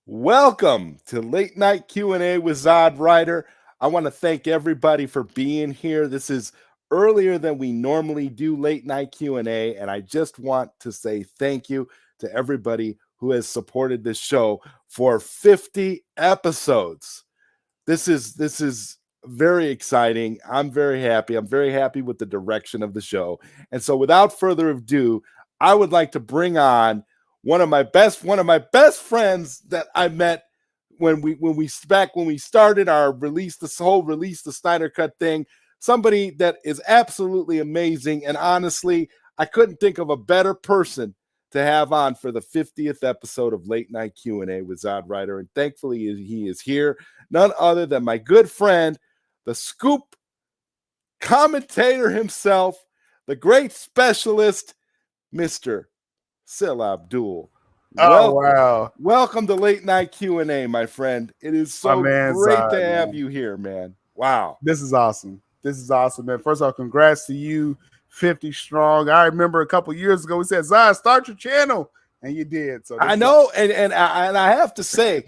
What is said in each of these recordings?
Welcome to Late Night Q&A with ZodWriter. I want to thank everybody for being here. This is earlier than we normally do late night Q&A, and I just want to say thank you to everybody who has supported this show for 50 episodes. This is very exciting. I'm very happy. I'm very happy with the direction of the show. And so without further ado, I would like to bring on one of my best friends that I met when we started our release the Snyder Cut thing. Somebody that is absolutely amazing, and honestly, I couldn't think of a better person to have on for the 50th episode of Late Night Q&A with ZodWriter, and thankfully he is here. None other than my good friend, the Scoop commentator himself, the great specialist, Mr. Syl Abdul. Wow. Welcome to Late Night Q&A, my friend. It is so great to have you here, man. Wow. This is awesome, man. First of all, congrats to you, 50 strong. I remember a couple years ago we said, Zod, start your channel, and you did. So I know, and I have to say,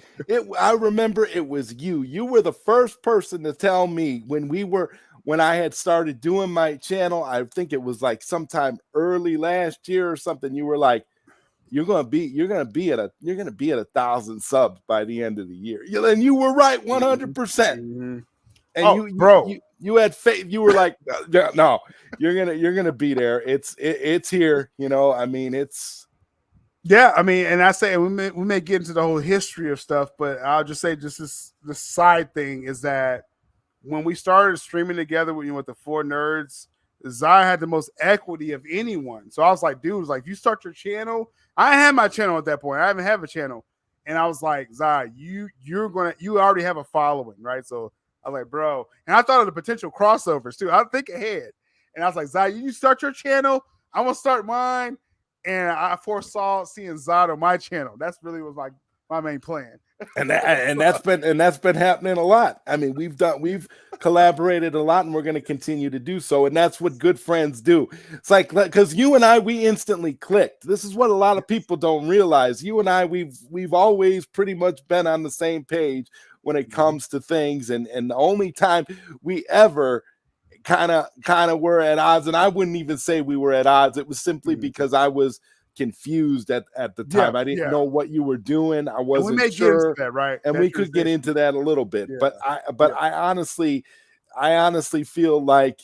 I remember it was you. You were the first person to tell me when I had started doing my channel. I think it was like sometime early last year or something. You were like, you're gonna be at 1,000 subs by the end of the year. And you were right, 100%. Mm-hmm. And you had faith. You were like, no, you're gonna be there. It's here. I mean, it's. Yeah, I mean, and I say we may get into the whole history of stuff, but I'll just say this side thing is that when we started streaming together with the four nerds, Zai had the most equity of anyone. So I was like, dude, if you start your channel, I had my channel at that point. I haven't had a channel. And I was like, Zai, you already have a following, right? So I was like, bro. And I thought of the potential crossovers too. I think ahead. And I was like, Zai, you start your channel, I'm gonna start mine. And I foresaw seeing Zod on my channel. That's really was my main plan. And that's been happening a lot. I mean, we've collaborated a lot, and we're going to continue to do so. And that's what good friends do. It's like, because you and I, we instantly clicked. This is what a lot of people don't realize. You and I, we've always pretty much been on the same page when it comes to things. And the only time we ever kind of were at odds, and I wouldn't even say we were at odds. It was simply because I was confused at the time. I didn't know what you were doing. I wasn't sure. That, right? And we could get into that a little bit. Yeah. I honestly feel like,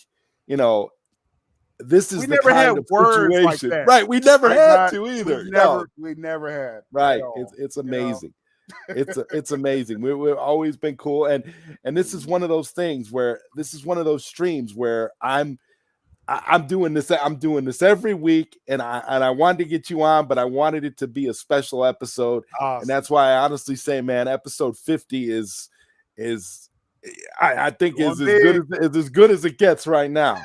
this is the kind of situation. Like that. Right. We never had to either. We never had. Right. It's amazing. It's amazing. We've always been cool. And this is one of those things where this is one of those streams where I'm doing this. I'm doing this every week, and I wanted to get you on, but I wanted it to be a special episode, awesome. And that's why I honestly say, man, episode 50 is I think is as good as it gets right now.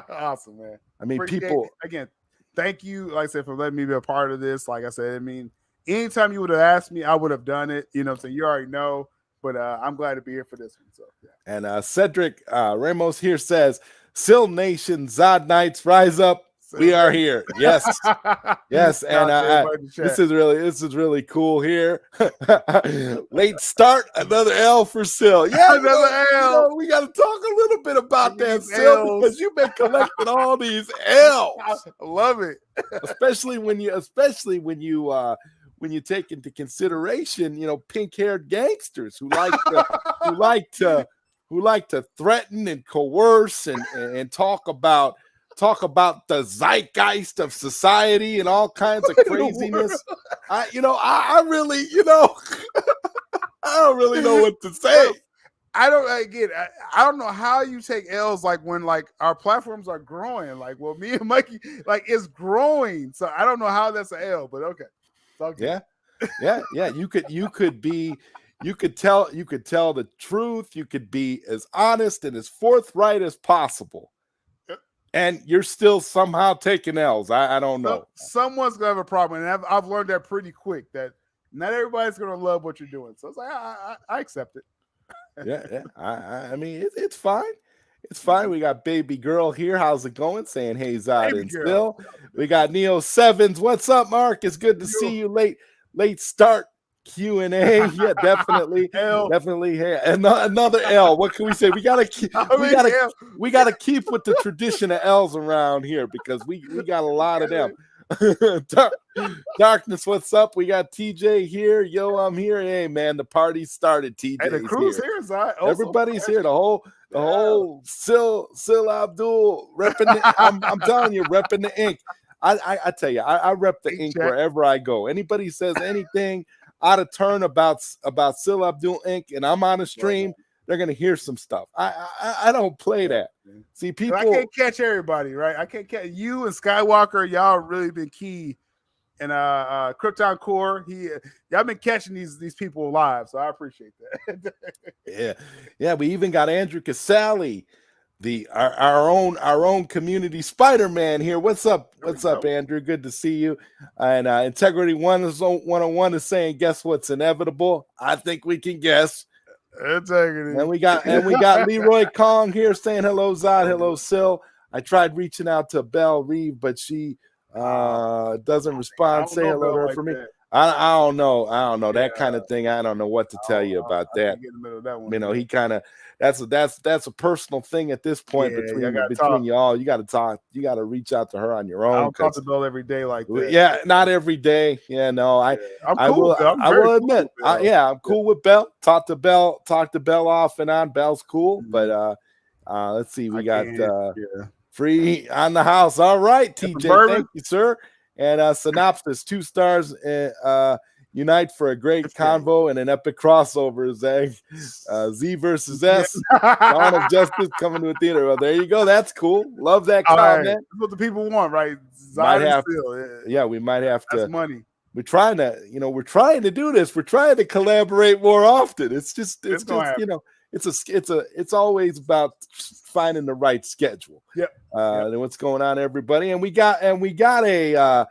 Awesome, man. I mean, people again, thank you, like I said, for letting me be a part of this. Like I said, I mean, anytime you would have asked me, I would have done it. You know what I'm saying? You already know, but I'm glad to be here for this one. So, yeah. And Cedric Ramos here says, Syl Nation, Zod Knights, rise up. We are here. Yes. Yes. And this is really cool here. Late start, another L for Syl. Yeah, another L. We got to talk a little bit about that, Syl, because you've been collecting all these L's. I love it. especially when you take into consideration, pink-haired gangsters who like to threaten and coerce and talk about the zeitgeist of society and all kinds of craziness. I really, I don't really know what to say. I don't know how you take L's when our platforms are growing. Well, me and Mikey, it's growing. So I don't know how that's an L, but okay. Yeah. You could tell the truth. You could be as honest and as forthright as possible, and you're still somehow taking L's. I don't know. Someone's gonna have a problem, and I've learned that pretty quick. That not everybody's gonna love what you're doing. So it's like I accept it. Yeah. I mean, it's fine. It's fine. We got baby girl here. How's it going? Saying hey, Zod and Syl. We got Neo Sevens. What's up, Mark? It's good to see you. Late start Q&A. Yeah, definitely. L. Definitely. Hey, another L. What can we say? We gotta keep with the tradition of L's around here because we got a lot of them. Darkness, what's up? We got TJ here. Yo, I'm here. Hey man, the party started. TJ's Hey, the crew's here. Everybody's here. The whole Syl Abdul repping. I'm telling you, repping the ink. I tell you, I rep the ink wherever I go. Anybody says anything out of turn about Syl Abdul Inc. and I'm on a stream, they're gonna hear some stuff. I don't play that. See, people, I can't catch everybody, right? I can't catch you and Skywalker. Y'all really been key. And Krypton Core, y'all been catching these people live, so I appreciate that. Yeah. We even got Andrew Casale, our own community Spider-Man here. What's up? What's up, Andrew? Good to see you. And Integrity 101 is saying, guess what's inevitable? I think we can guess. Integrity. And we got Leroy Kong here saying hello, Zod, hello, Syl. I tried reaching out to Belle Reeve, but she doesn't respond. Say hello to her for me. I don't know that kind of thing. I don't know what to tell you about that. You know, he kind of that's a personal thing at this point between y'all. You got to talk. You got to reach out to her on your own. I don't talk to Belle every day like that. Yeah, not every day. Yeah, no, I'm cool. I will admit, I'm cool with Belle. Talk to Belle off and on. Belle's cool, but let's see. We got Free on the house. All right, TJ. Thank you, sir. And Synopsis, 2 stars. Unite for a great convo and an epic crossover. Zag. Z versus S. Dawn of Justice coming to a theater. Well, there you go. That's cool. Love that comment. That's what the people want, right? We might have to. That's money. We're trying to do this. We're trying to collaborate more often. It's always about finding the right schedule. And what's going on, everybody? And we got a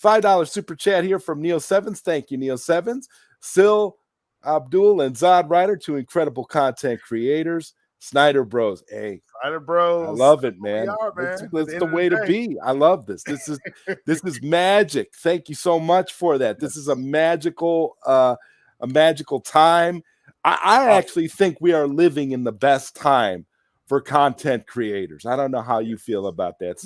$5 super chat here from Neil Sevens. Thank you, Neil Sevens. Syl Abdul and ZodWriter, 2 incredible content creators. Snyder Bros. Hey, Snyder Bros. I love it, man. That's the way to be. I love this. This is magic. Thank you so much for that. This is a magical time. I actually think we are living in the best time for content creators. I don't know how you feel about that.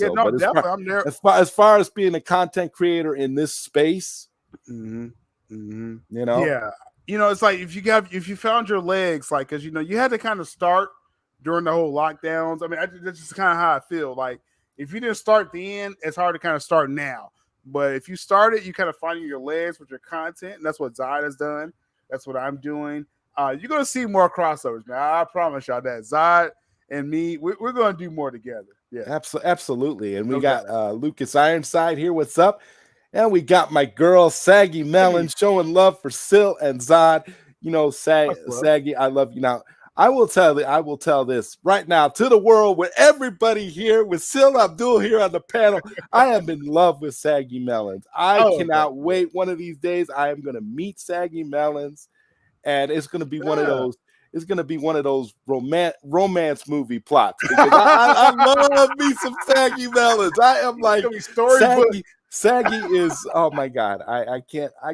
But as far as being a content creator in this space, you know, it's like if you found your legs, like, because you had to kind of start during the whole lockdowns. I mean, that's just kind of how I feel. Like, if you didn't start then, it's hard to kind of start now. But if you started, you kind of finding your legs with your content, and that's what Zod has done. That's what I'm doing. You're gonna see more crossovers, man. I promise y'all that. Zod and me, we're gonna do more together. Yeah, absolutely. And we got Lucas Ironside here. What's up? And we got my girl Saggy Melons showing love for Syl and Zod. You know, Saggy, I love you. Now, I will tell this right now to the world, with everybody here, with Syl Abdul here on the panel. I am in love with Saggy Melons. I cannot wait. One of these days, I am gonna meet Saggy Melons. And it's going to be one of those. It's going to be one of those romance movie plots. Because I love me some Saggy Melons. I am like Saggy is. Oh my God! I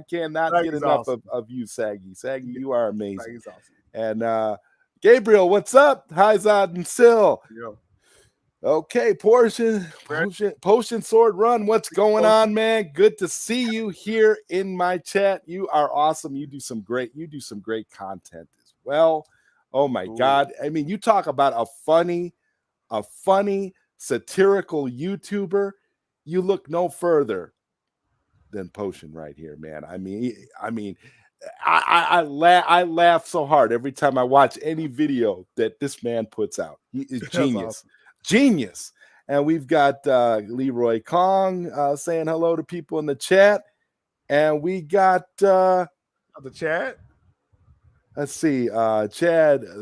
cannot get enough of you, Saggy. Saggy, you are amazing. Saggy's awesome. And Gabriel, what's up? Hi, Zod and Syl. Okay, Potion Sword Run. What's going on, man? Good to see you here in my chat. You are awesome. You do some great content as well. Oh my God. I mean, you talk about a funny satirical YouTuber. You look no further than Potion right here, man. I mean, I laugh so hard every time I watch any video that this man puts out. He is genius. Awesome. Genius. And we've got Leroy Kong saying hello to people in the chat. And we got the chat. Let's see. Chad, the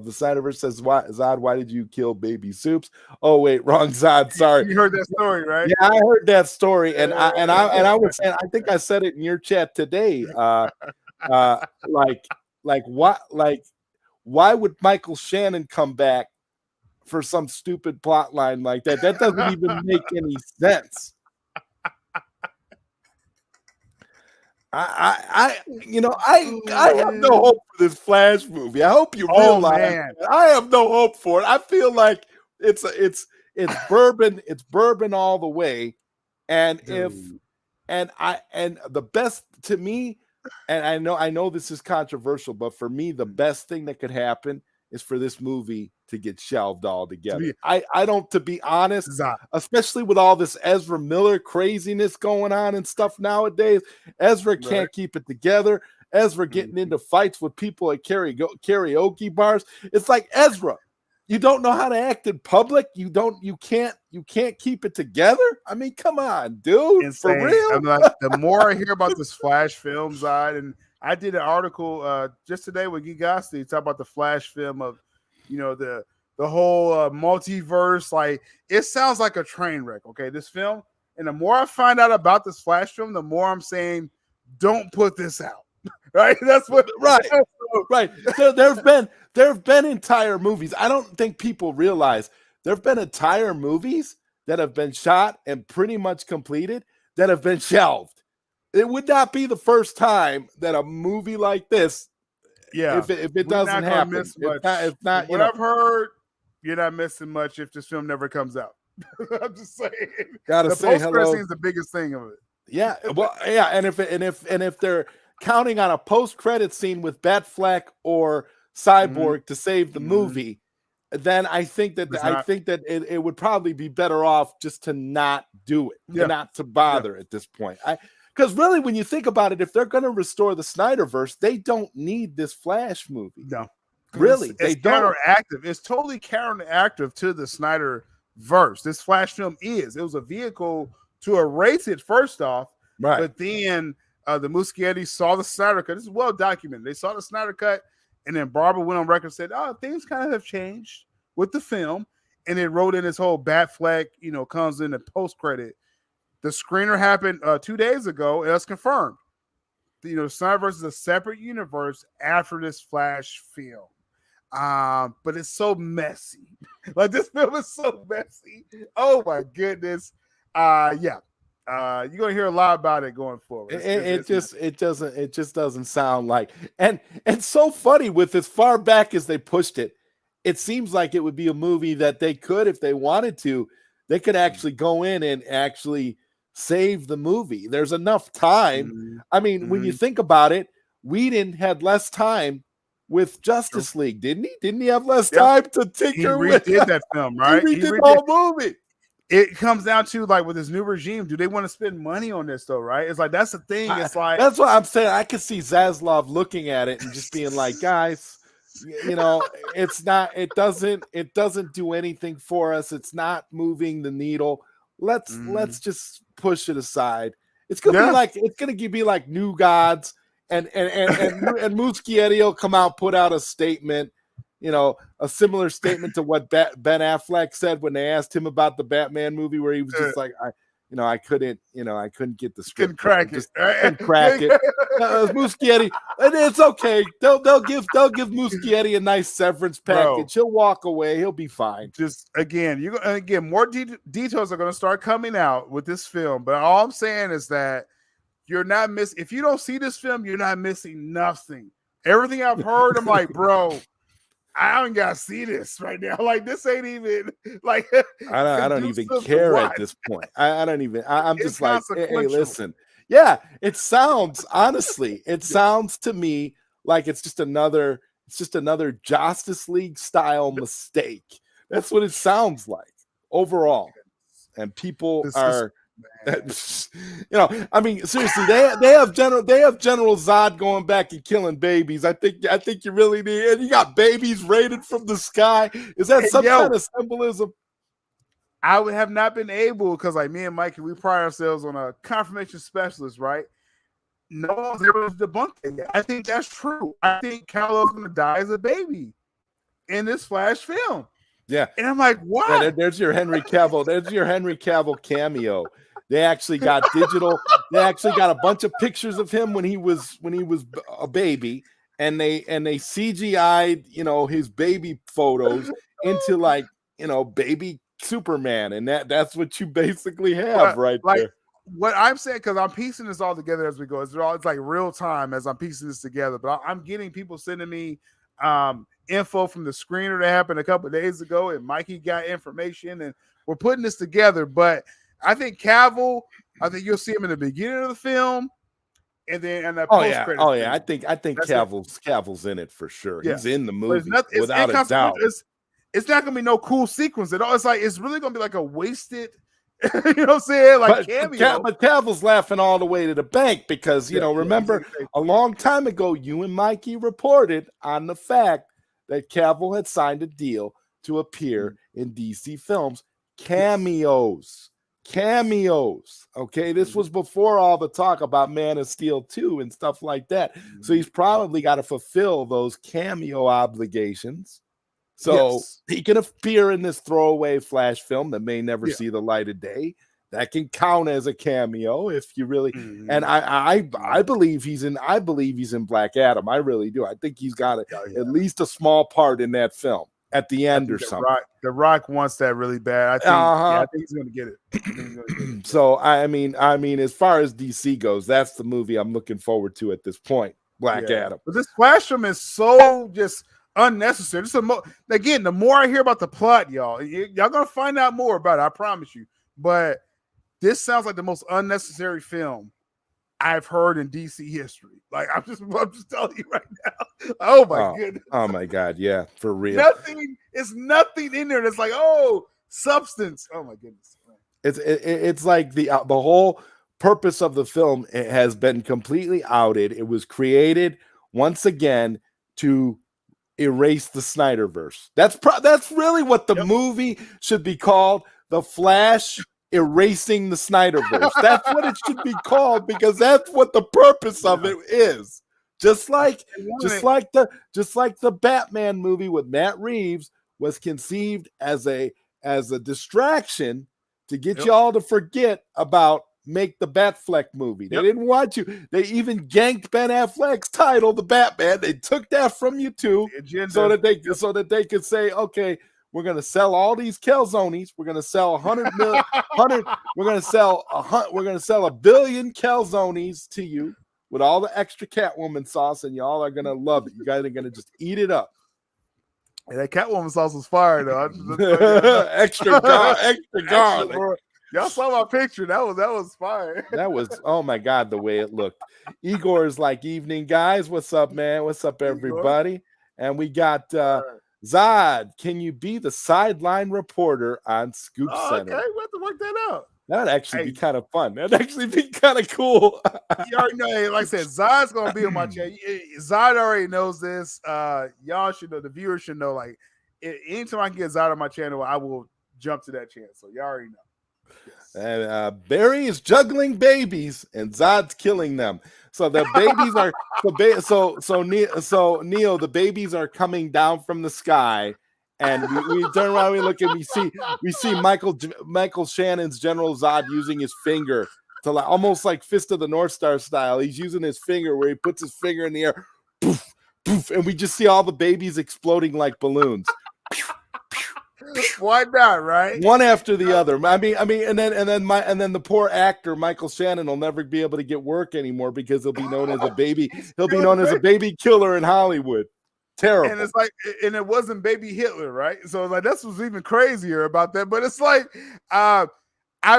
SnyderVerse says, Zod, why did you kill Baby Soups? Oh, wait, wrong Zod. Sorry. You heard that story, right? Yeah, I heard that story. And I was saying, I think I said it in your chat today. Why would Michael Shannon come back for some stupid plot line like that? That doesn't even make any sense. I have no hope for this Flash movie. I hope you realize that. I have no hope for it. I feel like it's bourbon, it's bourbon all the way. And Dude. and the best to me, and I know this is controversial, but for me, the best thing that could happen is for this movie to get shelved altogether. I don't, to be honest, especially with all this Ezra Miller craziness going on and stuff nowadays, Ezra can't keep it together. Ezra getting into fights with people at karaoke bars. It's like, Ezra, you don't know how to act in public. You can't keep it together. I mean, come on, dude. Insane. For real. I'm like, the more I hear about this Flash film side, and I did an article just today with Gigasti talk about the Flash film of, the whole multiverse. Like, it sounds like a train wreck. Okay, this film, and the more I find out about this Flash film, the more I'm saying, don't put this out. Right? That's what. Right. So there have been entire movies. I don't think people realize there have been entire movies that have been shot and pretty much completed that have been shelved. It would not be the first time that a movie like this, if it doesn't happen, it's not. What I've heard, you're not missing much if this film never comes out. I'm just saying. Gotta say hello. Scene is the biggest thing of it. Yeah, well, yeah, and if they're counting on a post-credit scene with Batfleck or Cyborg to save the movie, then I think that it would probably be better off just to not do it, not to bother at this point. Because really, when you think about it, if they're going to restore the SnyderVerse, they don't need this Flash movie. No, really, it's counteractive. It's totally counteractive to the SnyderVerse. This Flash film it was a vehicle to erase it first off, right? But then the Muschietti saw the Snyder Cut. This is well documented. They saw the Snyder Cut, and then Barbara went on record and said, "Oh, things kind of have changed with the film," and it wrote in this whole Batfleck, comes in the post credit. The screener happened 2 days ago, and that's confirmed. Snyderverse is a separate universe after this Flash film. But it's so messy. Like, this film is so messy. Oh my goodness. You're gonna hear a lot about it going forward. It just doesn't sound like, and so funny with as far back as they pushed it. It seems like it would be a movie that they could, if they wanted to, they could actually go in and actually save the movie. There's enough time. I mean, when you think about it, Whedon had less time with Justice League, didn't he? Didn't he have less time to tinker with? He redid that film, right? He redid the whole movie. It comes down to, like, with this new regime, do they want to spend money on this though? Right? It's like, that's the thing. It's like, that's what I'm saying. I could see Zaslav looking at it and just being like, guys, it's not. It doesn't do anything for us. It's not moving the needle. Let's just push it aside. It's gonna be like New Gods, and Muschietti will come out, put out a statement, a similar statement to what Ben Affleck said when they asked him about the Batman movie, where he was just like, I couldn't get the script. Couldn't crack it. Muschietti, and it's okay. They'll give Muschietti a nice severance package. He'll walk away. He'll be fine. Just again, more details are going to start coming out with this film. But all I'm saying is that you're not missing. If you don't see this film, you're not missing nothing. Everything I've heard, I'm like, bro, I don't gotta see this right now. Like, this ain't even like, I don't even care at this point. I don't even. I'm just like, hey, listen. Yeah, it sounds, honestly, it sounds to me like it's just another Justice League style mistake. That's what it sounds like overall. And people are. I mean, seriously, they have General Zod going back and killing babies. I think you really need, and you got babies raided from the sky. Is that some kind of symbolism? I would have not been able, because like me and Mike, we pride ourselves on a confirmation specialist, right? No one's ever debunked it yet. I think that's true. I think Kal-El's going to die as a baby in this Flash film. Yeah, and I'm like, what? Yeah, there's your Henry Cavill. There's your Henry Cavill cameo. They actually got digital. They actually got a bunch of pictures of him when he was a baby, and they CGI'd his baby photos into like baby Superman, and that's what you basically have right there. what I'm saying, because I'm piecing this all together as we go. It's like real time as I'm piecing this together. But I'm getting people sending me info from the screener that happened a couple of days ago, and Mikey got information, and we're putting this together. But I think Cavill, I think you'll see him in the beginning of the film, and then and that post credit. Oh yeah. I think Cavill's in it for sure. Yeah. He's in the movie It's without a doubt. It's not gonna be no cool sequence at all. It's like it's really gonna be like a wasted, you know what I'm saying? Like cameo. But Cavill's laughing all the way to the bank because remember a long time ago, you and Mikey reported on the fact that Cavill had signed a deal to appear in DC films. Cameos. Okay, this was before all the talk about Man of Steel 2 and stuff like that. So he's probably got to fulfill those cameo obligations. So he can appear in this throwaway Flash film that may never see the light of day. That can count as a cameo if you really. And I believe he's in Black Adam. I really do. I think he's got at least a small part in that film at the end or something. The Rock wants that really bad. I think he's going to get it. So I mean, as far as DC goes, that's the movie I'm looking forward to at this point. Black Adam. But this Flash film is so just unnecessary. Again, the more I hear about the plot, y'all gonna find out more about it. I promise you. But this sounds like the most unnecessary film I've heard in DC history. Like I'm just telling you right now. Oh my goodness. Oh my God. Yeah, for real. Nothing in there that's like, substance. Oh my goodness. It's like the whole purpose of the film has been completely outed. It was created once again to erase the SnyderVerse. That's really what the movie should be called. The Flash erasing the SnyderVerse. That's what it should be called because that's what the purpose of it is. Just like the Batman movie with Matt Reeves was conceived as a distraction to get y'all to forget about Make the Batfleck movie. They didn't want you. They even ganked Ben Affleck's title, The Batman. They took that from you too, so that they could say, okay, we're gonna sell all these calzones. We're gonna sell 100 million. We're gonna sell $1 billion calzones to you with all the extra Catwoman sauce, and y'all are gonna love it. You guys are gonna just eat it up. And that Catwoman sauce was fire though. extra garlic. Y'all saw my picture. That was fire. That was, oh my God, the way it looked. Igor's like, evening, guys. What's up, man? What's up, everybody? And we got Zod. Can you be the sideline reporter on Scoop Center? Okay, we have to work that out. That'd actually be kind of fun. That'd actually be kind of cool. You already know, like I said, Zod's gonna be on my channel. Zod already knows this. Y'all should know. The viewers should know. Like, anytime I can get Zod on my channel, I will jump to that channel. So y'all already know. And Barry is juggling babies, and Zod's killing them. So the babies are so Neil, the babies are coming down from the sky, and we turn around, we look, and we see Michael Shannon's General Zod using his finger to almost like Fist of the North Star style. He's using his finger where he puts his finger in the air, poof, poof, and we just see all the babies exploding like balloons. Why not, right? One after the other. I mean, and then the poor actor Michael Shannon will never be able to get work anymore because he'll be known as a baby. He'll be known as a baby killer in Hollywood. Terrible. And it's like, and it wasn't baby Hitler, right? So like that's what's even crazier about that. But it's like, I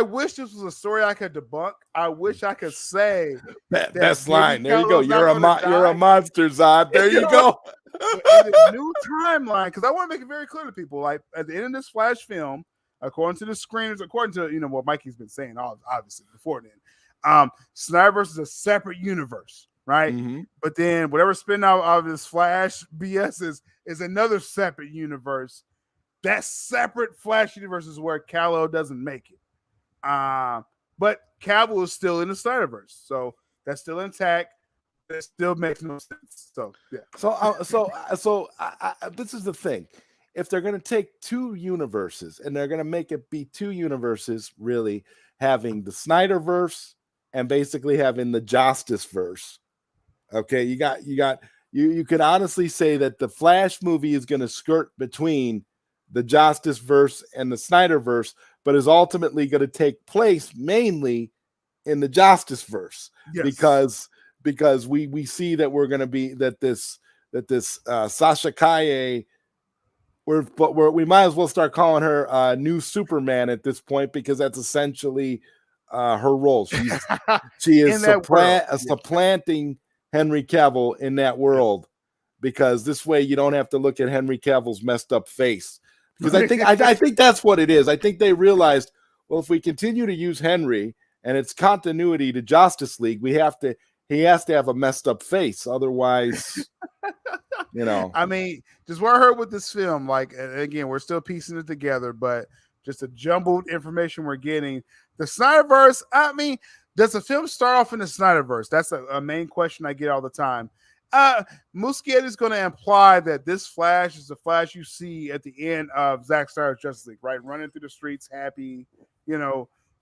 wish this was a story I could debunk. I wish I could say best line. There you go. You're a monster, Zod. There you go. In the new timeline, because I want to make it very clear to people, like at the end of this Flash film, according to the screeners, according to what Mikey's been saying, obviously before then, SnyderVerse is a separate universe, right? Mm-hmm. But then whatever spin out of this Flash BS is another separate universe. That separate Flash universe is where Kal-El doesn't make it. But Cavill is still in the SnyderVerse, so that's still intact. It still makes no sense. So yeah. So this is the thing. If they're going to take two universes and they're going to make it be two universes, really having the SnyderVerse and basically having the JusticeVerse. Okay, you could honestly say that the Flash movie is going to skirt between the JusticeVerse and the SnyderVerse, but is ultimately going to take place mainly in the Justice verse, Yes. because we see that we're going to be that this Sasha Kaye, we might as well start calling her new Superman at this point, because that's essentially her role. She is In that world. supplanting Henry Cavill in that world, because this way you don't have to look at Henry Cavill's messed up face. Because I think that's what it is. I think they realized, well, if we continue to use Henry and it's continuity to Justice League, he has to have a messed up face. Otherwise, I mean, just what I heard with this film, like, again, we're still piecing it together, but just the jumbled information we're getting. The SnyderVerse, I mean, does the film start off in the SnyderVerse? That's a main question I get all the time. Muschietti is going to imply that this Flash is the Flash you see at the end of Zack Snyder's Justice League, right? Running through the streets, happy,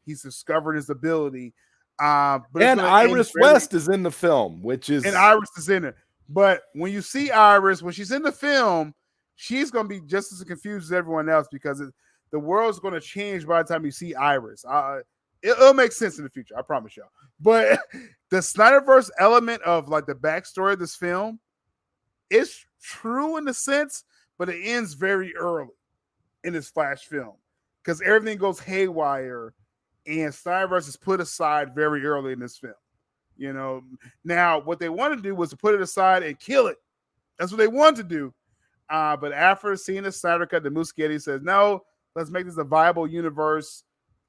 he's discovered his ability. And Iris West is in the film, and Iris is in it. But when you see Iris, when she's in the film, she's going to be just as confused as everyone else, because the world's going to change by the time you see Iris. It'll make sense in the future, I promise y'all. But the SnyderVerse element of like the backstory of this film is true in a sense, but it ends very early in this Flash film because everything goes haywire, and SnyderVerse is put aside very early in this film. Now what they wanted to do was to put it aside and kill it. That's what they wanted to do. But after seeing the Snyder Cut, the Muschietti says, no, let's make this a viable universe.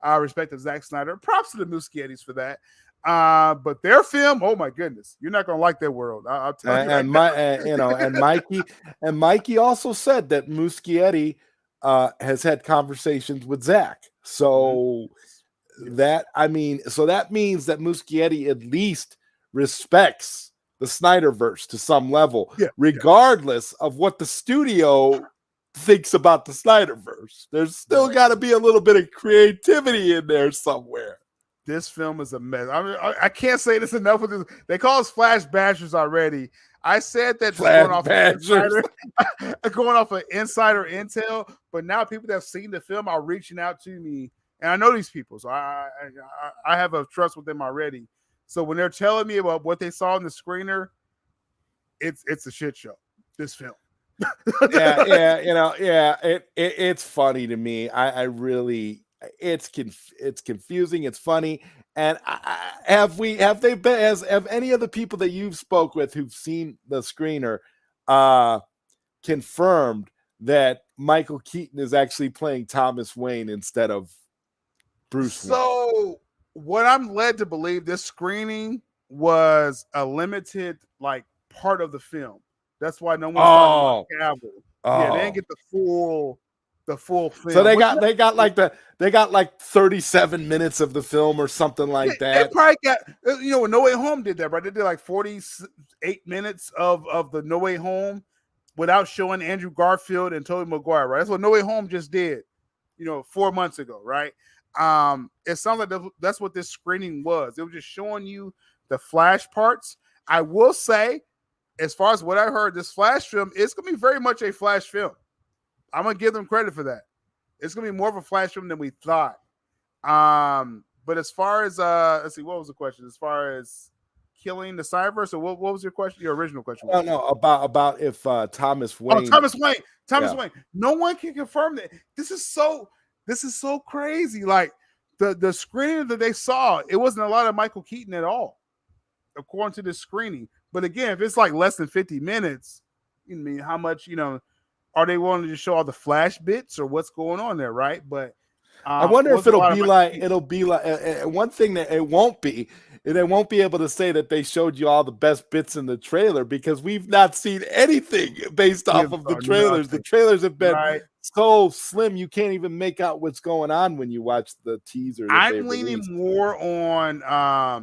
Respect to Zack Snyder. Props to the Muschiettis for that. But their film, oh my goodness, you're not gonna like that world. I'll tell you. And Mikey also said that Muschietti has had conversations with Zack. So that means that Muschietti at least respects the Snyderverse to some level, regardless of what the studio thinks about the Snyderverse. There's still got to be a little bit of creativity in there somewhere. This film is a mess. I mean, I can't say this enough with this. They call us Flash Bashers already. I said that going off of insider intel, but now people that have seen the film are reaching out to me, and I know these people, so I have a trust with them already. So when they're telling me about what they saw in the screener, it's a shit show. This film. It's funny to me. I really, it's confusing. It's funny. And have any of the people that you've spoke with who've seen the screener confirmed that Michael Keaton is actually playing Thomas Wayne instead of Bruce Wayne? So what I'm led to believe, this screening was a limited part of the film. That's why no one's talking about Cavill. Yeah, they didn't get the full film. So they got like 37 minutes of the film or something like that. They probably got, No Way Home did that, right? They did like 48 minutes of the No Way Home without showing Andrew Garfield and Tobey Maguire, right? That's what No Way Home just did, 4 months ago, right? It sounds like that's what this screening was. It was just showing you the Flash parts. I will say, as far as what I heard, this Flash film is going to be very much a Flash film. I'm going to give them credit for that. It's going to be more of a Flash film than we thought. But as far as, let's see, what was the question? As far as killing the Cyberverse, or what was your question? Your original question? No, about if Thomas Wayne. Oh, Thomas Wayne. No one can confirm that. This is so crazy. Like the screening that they saw, it wasn't a lot of Michael Keaton at all, according to this screening. But again, if it's like less than 50 minutes, how much, are they willing to just show all the Flash bits or what's going on there, right? But I wonder if it'll be like one thing that it won't be. They won't be able to say that they showed you all the best bits in the trailer, because we've not seen anything based off of the trailers. The trailers have been so slim you can't even make out what's going on when you watch the teaser. I'm leaning more on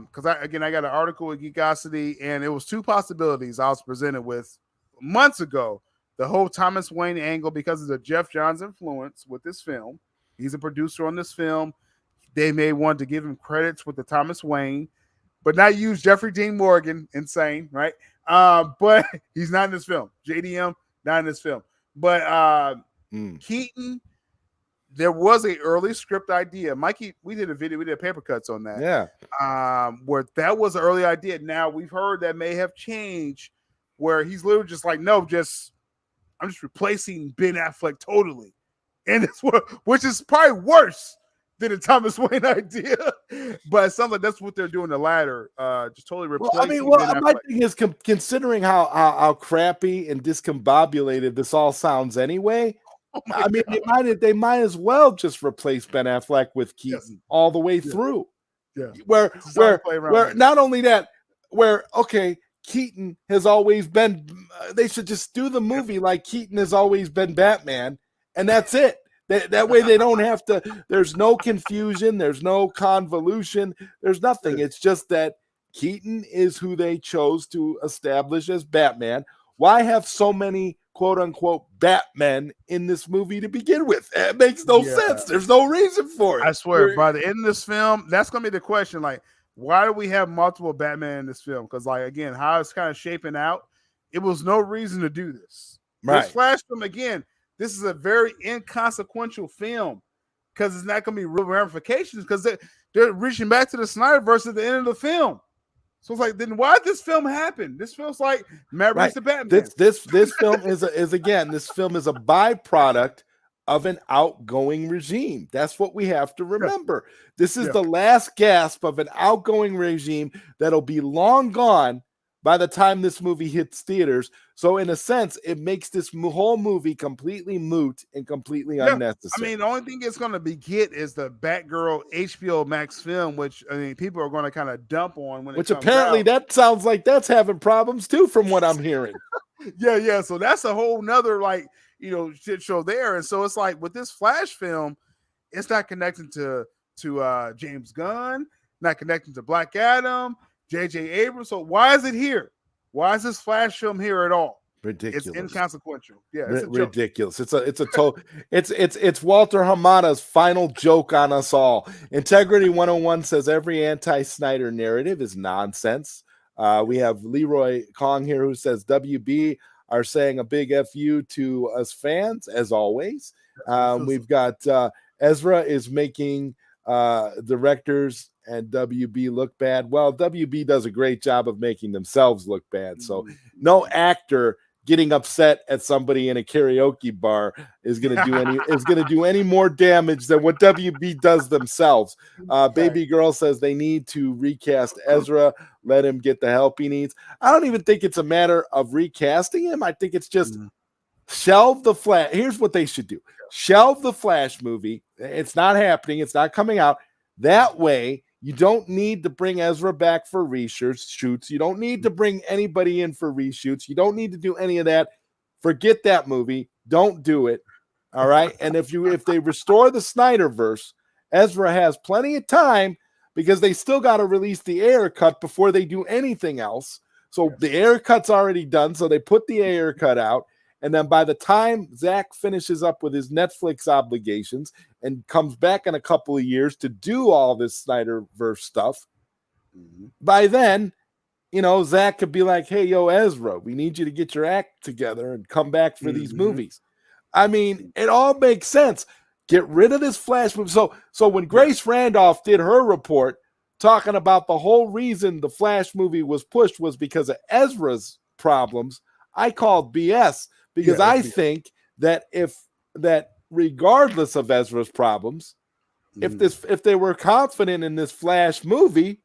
because I got an article with Geekosity, and it was two possibilities I was presented with months ago. The whole Thomas Wayne angle, because of the Jeff Johns influence with this film. He's a producer on this film. They may want to give him credits with the Thomas Wayne, but not use Jeffrey Dean Morgan. Insane, right? But he's not in this film. JDM, not in this film. But Keaton, there was a early script idea. Mikey, we did paper cuts on that. Yeah. Where that was an early idea. Now we've heard that may have changed, where he's literally just like, no, I'm just replacing Ben Affleck totally, and it's which is probably worse than the Thomas Wayne idea. But it sounds like that's what they're doing. The latter, just totally replacing. My thing is considering how crappy and discombobulated this all sounds anyway. I mean, they might as well just replace Ben Affleck with Keaton all the way through. Yeah. Where not only that, okay, Keaton has always been. They should just do the movie like Keaton has always been Batman, and that's it. That way they don't have to. There's no confusion. There's no convolution. There's nothing. It's just that Keaton is who they chose to establish as Batman. Why have so many quote unquote Batmen in this movie to begin with? It makes no sense. There's no reason for it. I swear, by the end of this film, that's gonna be the question. Like, why do we have multiple Batman in this film? Because, like, again, how it's kind of shaping out, it was no reason to do this. Right. This Flash film, again, this is a very inconsequential film because it's not gonna be real ramifications because they're reaching back to the SnyderVerse at the end of the film. So it's like, then why did this film happen? This feels like Matt Reeves the Batman. This film is a byproduct of an outgoing regime. That's what we have to remember. This is the last gasp of an outgoing regime that'll be long gone by the time this movie hits theaters. So in a sense, it makes this whole movie completely moot and completely unnecessary. I mean, the only thing it's going to get is the Batgirl HBO Max film, which, I mean, people are going to kind of dump on when it comes apparently out. That sounds like that's having problems too, from what I'm hearing. Yeah. So that's a whole nother, like, shit show there. And so it's like with this Flash film, it's not connecting to James Gunn, not connecting to Black Adam, J.J. Abrams. So why is it here? Why is this Flash film here at all? Ridiculous. It's inconsequential. Yeah, it's ridiculous. It's Walter Hamada's final joke on us all. Integrity 101 says every anti-Snyder narrative is nonsense. We have Leroy Kong here who says WB are saying a big FU to us fans, as always. We've got Ezra is making directors and WB look bad. Well, WB does a great job of making themselves look bad. So no actor getting upset at somebody in a karaoke bar is going to do any more damage than what WB does themselves. Baby girl says they need to recast Ezra, let him get the help he needs. I don't even think it's a matter of recasting him. I think it's just shelve the Flash. Here's what they should do. Shelve the Flash movie. It's not happening. It's not coming out. That way, you don't need to bring Ezra back for reshoots. You don't need to bring anybody in for reshoots. You don't need to do any of that. Forget that movie. Don't do it. All right. And if they restore the SnyderVerse, Ezra has plenty of time because they still got to release the air cut before they do anything else. So the air cut's already done. So they put the air cut out. And then by the time Zach finishes up with his Netflix obligations and comes back in a couple of years to do all this SnyderVerse stuff, by then, Zach could be like, hey, yo, Ezra, we need you to get your act together and come back for these movies. I mean, it all makes sense. Get rid of this Flash movie. So when Grace Randolph did her report talking about the whole reason the Flash movie was pushed was because of Ezra's problems, I called BS. Because I think that regardless of Ezra's problems, if they were confident in this Flash movie,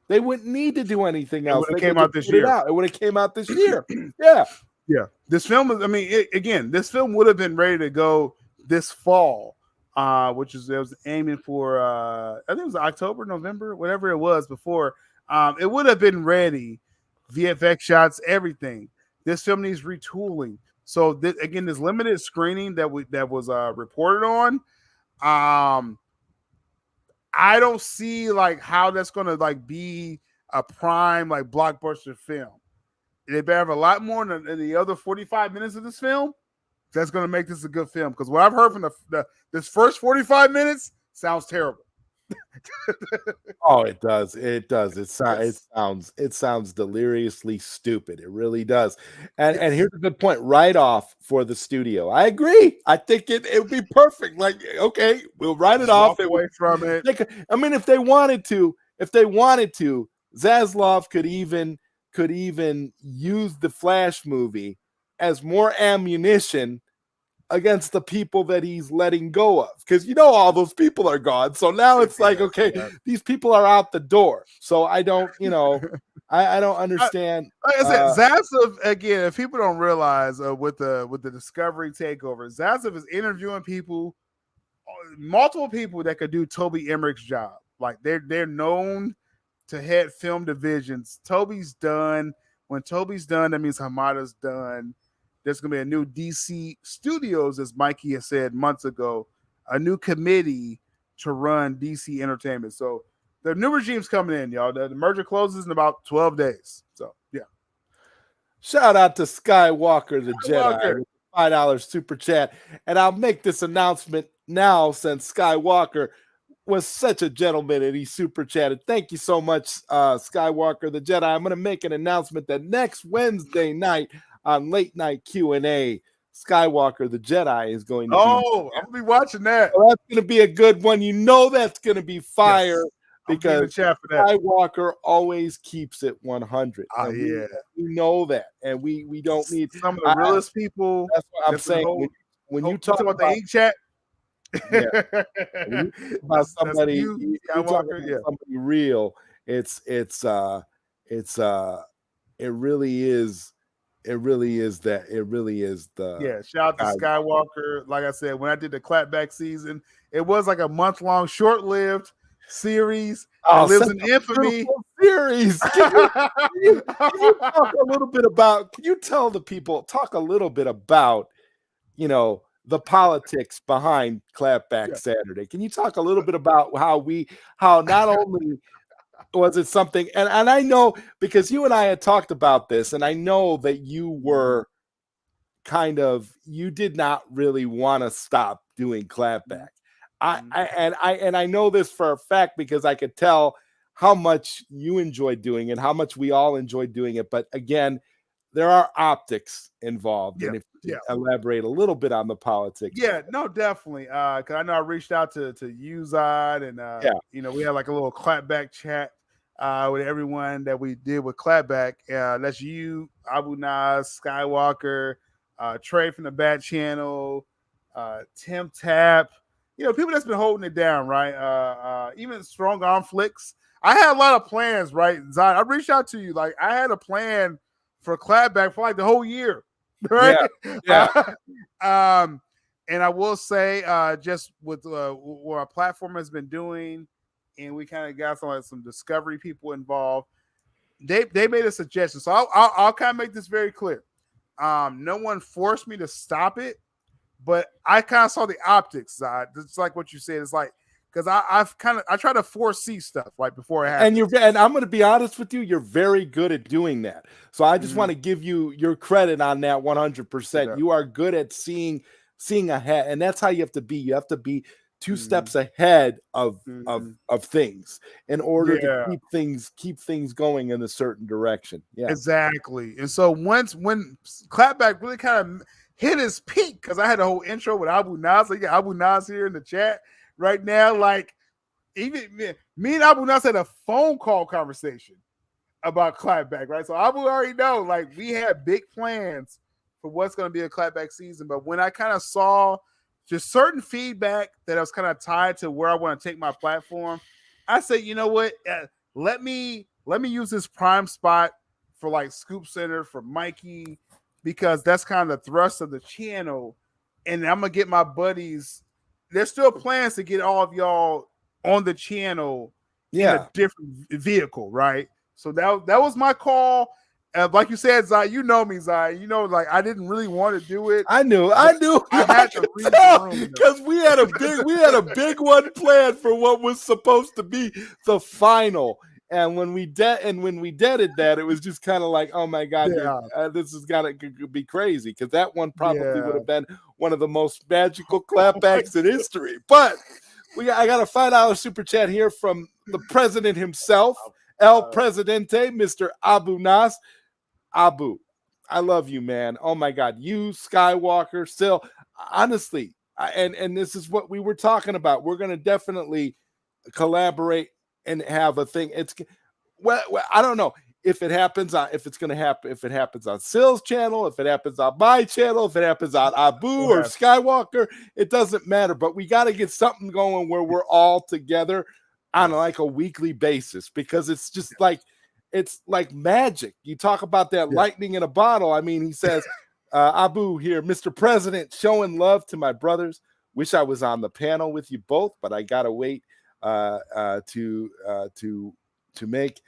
they wouldn't need to do anything else. It came out this year. It would have came out this year. Yeah. This film is. I mean, this film would have been ready to go this fall, which is it was aiming for. I think it was October, November, whatever it was before. It would have been ready, VFX shots, everything. This film needs retooling. So again, this limited screening that was reported on, I don't see like how that's going to like be a prime like blockbuster film. They better have a lot more than the other 45 minutes of this film. That's going to make this a good film because what I've heard from this first 45 minutes sounds terrible. Oh, it does. It does. Yes. It sounds deliriously stupid. It really does. And Yes. here's a good point right off for the studio. I agree. I think it would be perfect. Like, okay, we'll write it Just off. walk away from it. I mean, if they wanted to, Zaslav could even use the Flash movie as more ammunition against the people that he's letting go of, because all those people are gone. So now it's like, okay, Yeah. these people are out the door. So I don't, I don't understand. Like I said, Zaslav, again, if people don't realize with the Discovery takeover, Zaslav is interviewing people, multiple people that could do Toby Emmerich's job. Like they're known to head film divisions. Toby's done. When Toby's done, that means Hamada's done. There's going to be a new DC Studios, as Mikey has said months ago, a new committee to run DC Entertainment. So the new regime's coming in, y'all. The merger closes in about 12 days. So, yeah. Shout out to Skywalker the Jedi Skywalker. with $5 super chat. And I'll make this announcement now, since Skywalker was such a gentleman and he super chatted. Thank you so much, Skywalker the Jedi. I'm going to make an announcement that next Wednesday night on Late Night Q&A, Skywalker the Jedi is going to I'm going to be watching that. So that's going to be a good one. That's going to be fire. Yes. Because chat for that. Skywalker always keeps it 100. Yeah. We know that. And we don't need some of the realest people. That's what I'm saying. When you talk about the ink chat, about somebody, you talk about yeah. somebody real, it really is the shout out to Skywalker. Like I said, when I did the clapback season, it was like a month-long, short-lived series. It lives in infamy. Series. Can you talk a little bit about? Can you tell the people? Talk a little bit about, the politics behind Clapback Saturday. Can you talk a little bit about how not only was it something, and I know because you and I had talked about this, and I know that you were you did not really want to stop doing Clapback. I know this for a fact because I could tell how much you enjoyed doing it, how much we all enjoyed doing it. But again, there are optics involved. And if you elaborate a little bit on the politics. Yeah, no, definitely. Because I know I reached out to Uzod and we had like a little Clapback chat with everyone that we did with Clapback. That's you, Abu Nas, Skywalker, Trey from the Bat Channel, Tim Tap. People that's been holding it down, right? Even Strong Arm Flicks. I had a lot of plans, right? Zod, I reached out to you. Like, I had a plan for Clapback for like the whole year, right? Yeah. And I will say, just with what our platform has been doing, and we kind of got some discovery people involved. They made a suggestion, so I'll kind of make this very clear. No one forced me to stop it. But I kind of saw the optics side. It's like what you said. It's like, because I try to foresee stuff like before it happens. And I'm going to be honest with you, you're very good at doing that. So I just want to give you your credit on that 100%. Yeah. You are good at seeing ahead, and that's how you have to be. You have to be two steps ahead of things in order to keep things going in a certain direction. Yeah, exactly. And so when Clapback really kind of hit his peak, because I had a whole intro with Abu Nas. So you got Abu Nas here in the chat right now. Like, even me and Abu Nas had a phone call conversation about Clapback, right? So Abu already know, like, we had big plans for what's going to be a Clapback season. But when I kind of saw just certain feedback that I was kind of tied to where I want to take my platform, I said, you know what? Let me use this prime spot for like Scoop Center, for Mikey, because that's kind of the thrust of the channel. And I'm going to get my buddies. There's still plans to get all of y'all on the channel in a different vehicle, right? So that was my call. Like you said, Zai, you know me, Zai. Like, I didn't really want to do it. I knew. I had to read the room because we had a big one planned for what was supposed to be the final. And when we deaded that, it was just kind of like, oh my God, this is gonna be crazy, because that one probably would have been one of the most magical clapbacks in history. But I got a $5 super chat here from the president himself, El Presidente, Mr. Abu Nas. Abu, I love you, man. Oh my God, you, Skywalker, Syl. Honestly, and this is what we were talking about. We're gonna definitely collaborate and have a thing. It's well, I don't know if it happens on if it's gonna happen, if it happens on Syl's channel, if it happens on my channel, if it happens on Abu or Skywalker, it doesn't matter. But we got to get something going where we're all together on like a weekly basis, because it's just like it's like magic. You talk about that lightning in a bottle. I mean, he says, Abu here, Mr. President, showing love to my brothers. Wish I was on the panel with you both, but I gotta wait to make.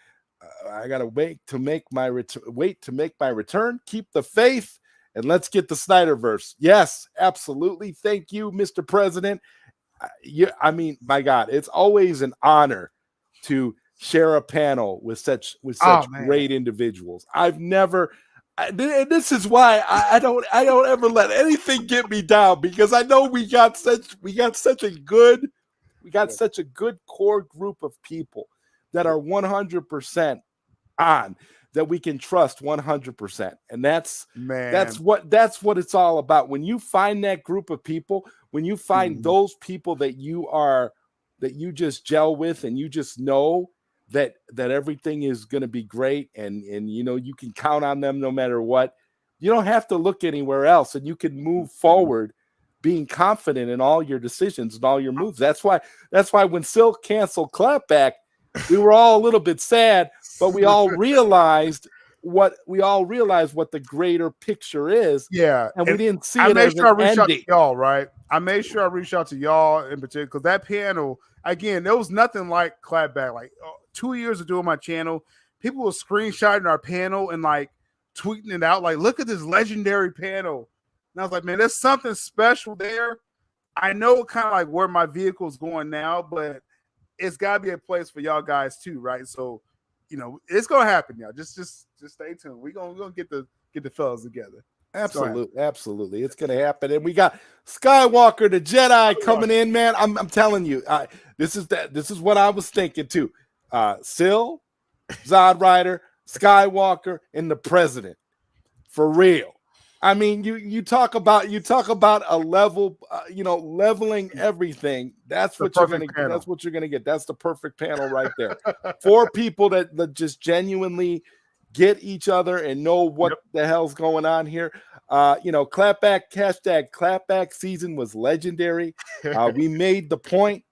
I gotta wait to make my return. Keep the faith, and let's get the SnyderVerse. Yes, absolutely. Thank you, Mr. President. I mean, my God, it's always an honor to share a panel with such great individuals. I've never. This is why I don't ever let anything get me down, because I know we got such a good core group of people that are 100% on, that we can trust 100%. And that's what it's all about. When you find that group of people, when you find those people that you just gel with, and you just know that everything is going to be great, and you know you can count on them no matter what, you don't have to look anywhere else, and you can move forward being confident in all your decisions and all your moves. That's why when Syl canceled ClapBack, we were all a little bit sad, but we all realized what the greater picture is. Yeah, and we didn't see it as an ending. Out to y'all, right? I made sure I reached out to y'all in particular, because that panel, again, there was nothing like ClapBack. Like 2 years of doing my channel, people were screenshotting our panel and like tweeting it out, like, look at this legendary panel. And I was like, man, there's something special there. I know kind of like where my vehicle's going now, but it's got to be a place for y'all guys too, right? So, you know, it's gonna happen, y'all. Just stay tuned. We're gonna get the fellas together. Absolutely, it's gonna happen. And we got Skywalker the Jedi coming in, man. I'm telling you, this is what I was thinking too. Syl, ZodWriter, Skywalker, and the president, for real. I mean, you talk about a level, leveling everything. That's what you're gonna get. That's what you're gonna get. That's the perfect panel right there. 4 people that just genuinely get each other and know what the hell's going on here. ClapBack, #ClapBack season was legendary. We made the point,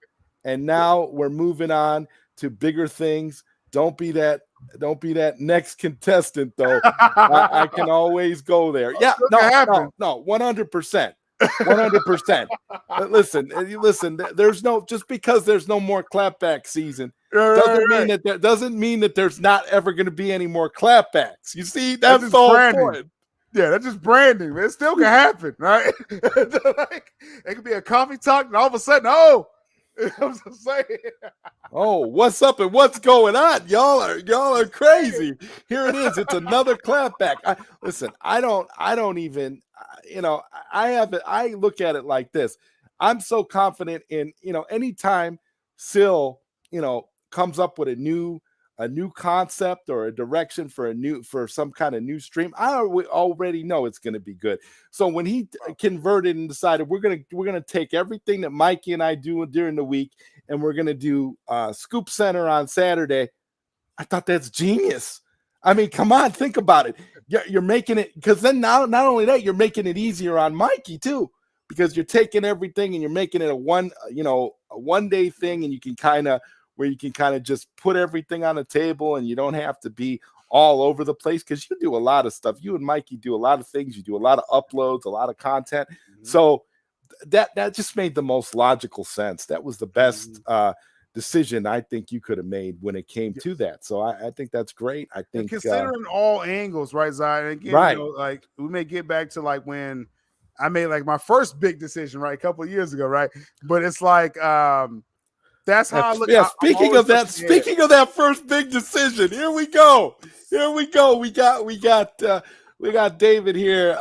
and now we're moving on to bigger things. Don't be that next contestant, though. I can always go there. Yeah, no, 100%. 100%. But listen, there's no, just because there's no more ClapBack season doesn't mean that there's not ever going to be any more ClapBacks. You see, that's the whole point. Yeah, that's just branding, man. It still can happen, right? Like, it could be a coffee talk, and all of a sudden, I'm just saying. Oh, what's up and what's going on? Y'all are crazy. Here it is. It's another ClapBack. I don't even, I look at it like this. I'm so confident in, anytime Syl, comes up with a new concept or a direction for some kind of new stream, I already know it's going to be good. So when he converted and decided we're gonna take everything that Mikey and I do during the week, and we're gonna do Scoop Center on Saturday, I thought that's genius. I mean, come on, think about it. You're making it, because then not only that, you're making it easier on Mikey too, because you're taking everything and you're making it a one day thing, and you can kind of just put everything on the table, and you don't have to be all over the place, because you do a lot of stuff. You and Mikey do a lot of things. You do a lot of uploads, a lot of content. So that just made the most logical sense. That was the best decision I think you could have made when it came to that. So I think that's great. I think, and considering all angles, right, Zai? Again, right. Like, we may get back to like when I made like my first big decision, right, a couple of years ago, right? But it's like that's how I look. Yeah. Speaking of that first big decision, here we go. We got David here.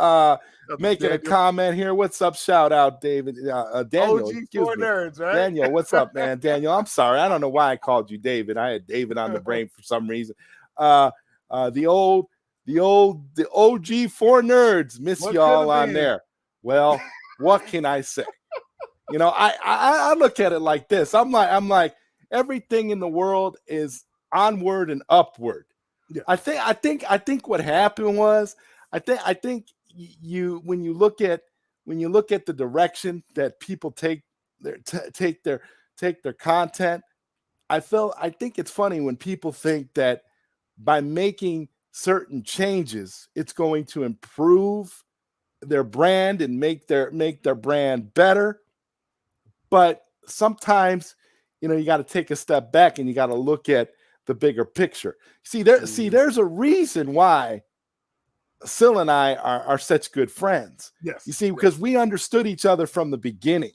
making a comment here. What's up? Shout out, David. Daniel. OG Excuse Four me. Nerds, right? Daniel, what's up, man? Daniel, I'm sorry. I don't know why I called you David. I had David on the brain for some reason. The OG Four Nerds. Miss y'all on there. Well, what can I say? You know, I look at it like this. I'm like everything in the world is onward and upward. Yeah. I think what happened was I think you when you look at the direction that people take their content, I think it's funny when people think that by making certain changes, it's going to improve their brand and make their brand better. But sometimes, you know, you got to take a step back and you got to look at the bigger picture. There's a reason why Syl and I are such good friends. Yes. You see, because we understood each other from the beginning.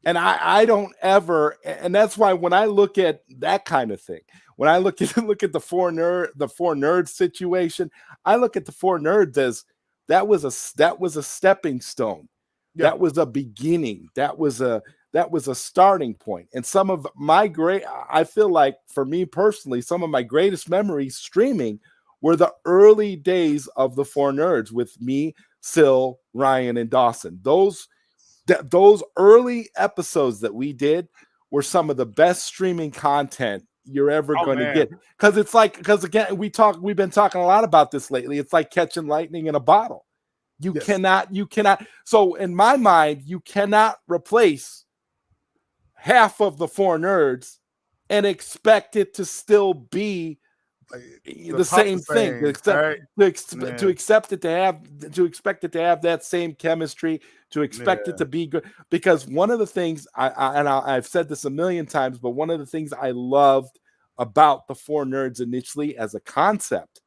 And I don't ever, and that's why when I look at that kind of thing, when I look at the four nerds situation, I look at the Four Nerds as that was a stepping stone. Yeah. That was a beginning. That was a starting point. And some of I feel like for me personally, some of my greatest memories streaming were the early days of the Four Nerds with me, Syl, Ryan, and Dawson. Those early episodes that we did were some of the best streaming content you're ever going to get. Because again, we've been talking a lot about this lately. It's like catching lightning in a bottle. You cannot. So in my mind, you cannot replace half of the Four Nerds and expect it to still be the same thing. To expect it to have that same chemistry, to expect it to be good. Because one of the things I've said this a million times, but one of the things I loved about the Four Nerds initially as a concept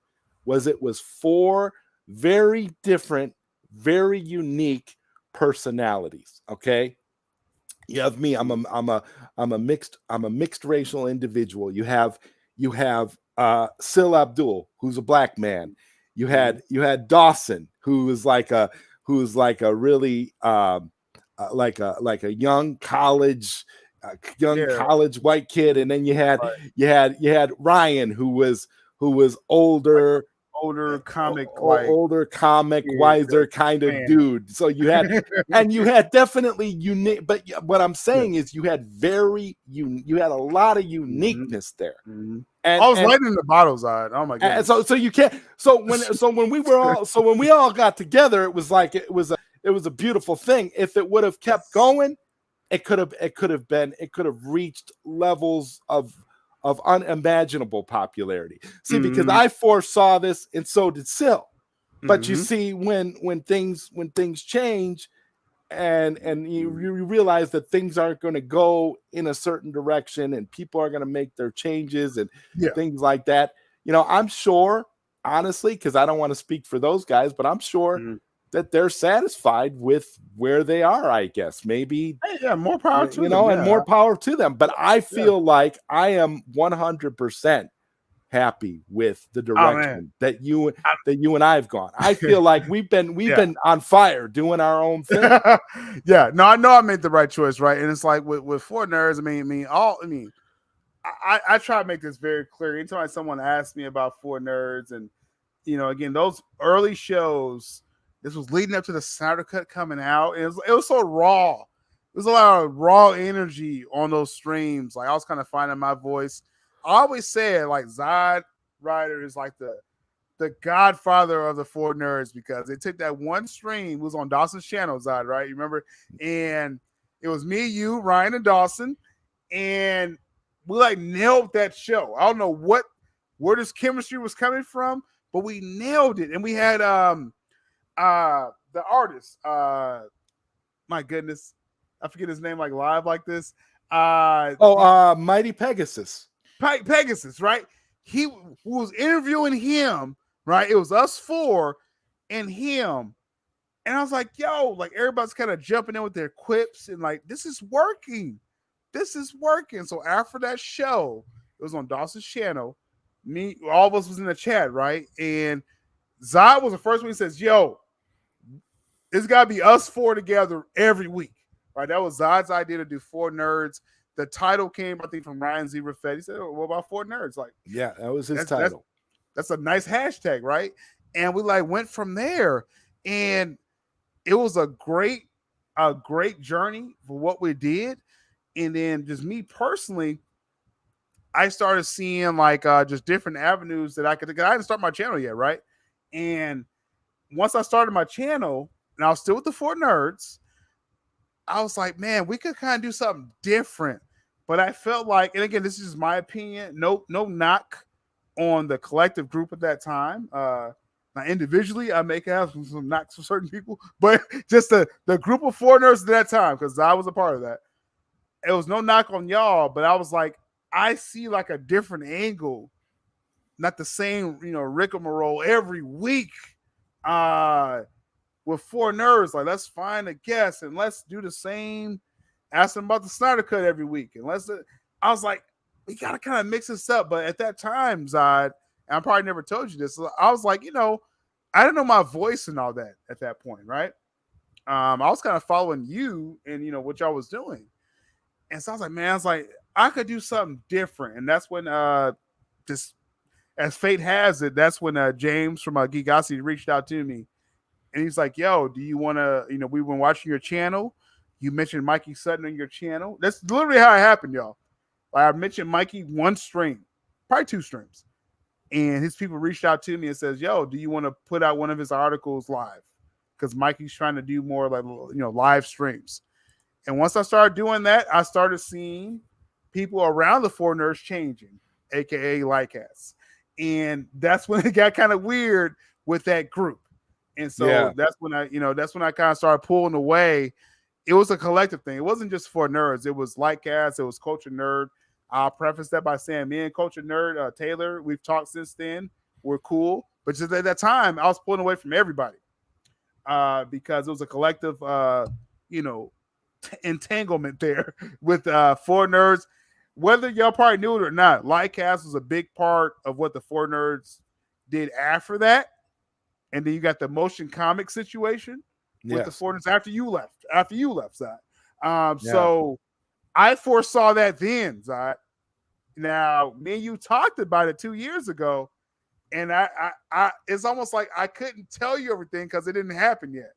was it was four very different, very unique personalities. Okay. You have me. I'm a mixed racial individual. You have Syl Abdul, who's a black man. You had Dawson, who is like a really like a young college white kid, and then you had Ryan, who was older comic, wiser kind of dude. So you had and you had definitely unique, but what I'm saying is you had a lot of uniqueness there. Mm-hmm. And I was lighting the bottles on. Oh my god! So you can't. So when we all got together, it was like it was a beautiful thing. If it would have kept going, it could have reached levels of unimaginable popularity. See, because I foresaw this, and so did Syl. But you see, when things change, and you realize that things aren't going to go in a certain direction, and people are going to make their changes and things like that. You know, I'm sure, honestly, because I don't want to speak for those guys, but I'm sure that they're satisfied with where they are. I guess maybe, more power to them, and more power to them. But I feel like I am 100% happy with the direction that you and I have gone. I feel like we've been on fire doing our own thing. No, I know I made the right choice, right? And it's like with Four Nerds, I try to make this very clear. Anytime someone asks me about Four Nerds, and again, those early shows, this was leading up to the Snyder Cut coming out. It was so raw. There's a lot of raw energy on those streams. Like I was kind of finding my voice. I always said like ZodWriter is like the godfather of the Four Nerds, because they took that one stream, it was on Dawson's channel, Zod, right? You remember? And it was me, you, Ryan, and Dawson, and we like nailed that show. I don't know where this chemistry was coming from, but we nailed it. And we had the artist, my goodness, I forget his name, like live like this. Mighty Pegasus. Pegasus, right? He was interviewing him, right? It was us four and him. And I was like, yo, like everybody's kind of jumping in with their quips and like, this is working. This is working. So after that show, it was on Dawson's channel. All of us was in the chat, right? And Zod was the first one who says, yo, It's got to be us four together every week, right? That was Zod's idea to do four nerds. The title came, I think, from Ryan Z. Raffet. He said, "What about four nerds?" Like, Yeah, that was his that's title. that's a nice hashtag, right? And we like went from there, and it was a great journey for what we did. And then just me personally, I started seeing like just different avenues that I could. I didn't start my channel yet, right? And once I started my channel, and I was still with the four nerds, I was like, man, we could kind of do something different. But I felt like, and again, this is my opinion. No knock on the collective group at that time. Now individually, I may have some knocks for certain people, but just the group of four nerds at that time, because I was a part of that. It was no knock on y'all, but I was like, I see like a different angle, not the same, rigmarole every week. With four nerds, like let's find a guest and let's do the same. Ask them about the Snyder Cut every week, and I was like, we gotta kind of mix this up. But at that time, Zod, and I probably never told you this, I was like, I didn't know my voice and all that at that point, right? I was kind of following you and what y'all was doing, and so I was like, man, I could do something different, and that's when just as fate has it, that's when James from Geekosity reached out to me. And he's like, yo, do you want to, we've been watching your channel. You mentioned Mikey Sutton on your channel. That's literally how it happened, y'all. Like, I mentioned Mikey one stream, probably two streams. And his people reached out to me and says, yo, do you want to put out one of his articles live? Because Mikey's trying to do more like, live streams. And once I started doing that, I started seeing people around the four nerds changing, AKA Lycats. And that's when it got kind of weird with that group. And so that's when I kind of started pulling away. It was a collective thing. It wasn't just for nerds. It was Lycats. It was Culture Nerd. I'll preface that by saying me and Culture Nerd, Taylor, we've talked since then. We're cool. But just at that time, I was pulling away from everybody because it was a collective, entanglement there with four nerds. Whether y'all probably knew it or not, Lycats was a big part of what the four nerds did after that. And then you got the motion comic situation with the four nerds after you left, Zod. So I foresaw that then, Zod. Now, me and you talked about it 2 years ago, and I it's almost like I couldn't tell you everything because it didn't happen yet.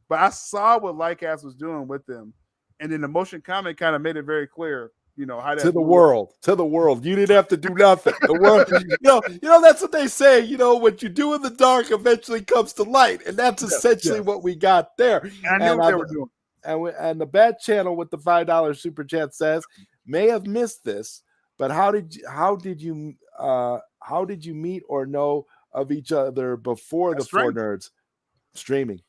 But I saw what Lycats was doing with them, and then the motion comic kind of made it very clear, how that to the world. You didn't have to do nothing. The world, that's what they say. What you do in the dark eventually comes to light, and that's essentially what we got there. And I knew what they were doing. And the Bad Channel with the $5 super chat says may have missed this, but how did you meet or know of each other before the four nerds? Streaming.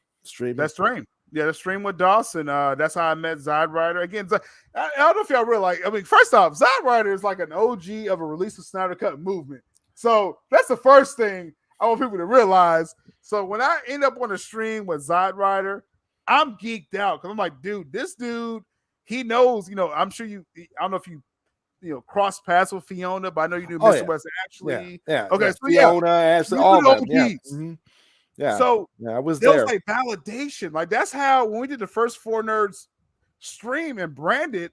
That's stream. Yeah, the stream with Dawson. That's how I met ZodWriter. Again, I don't know if y'all realize. I mean, first off, ZodWriter is like an OG of a release of Snyder Cut movement. So that's the first thing I want people to realize. So when I end up on a stream with ZodWriter, I'm geeked out because I'm like, dude, this dude, he knows. I'm sure you. I don't know if you cross paths with Fiona, but I know you knew Mr. West Ashley. Yeah. Okay, so Fiona, Ashley, all of them. Yeah. Mm-hmm. Yeah. So I was there. Was like validation. Like that's how when we did the first four nerds stream and branded,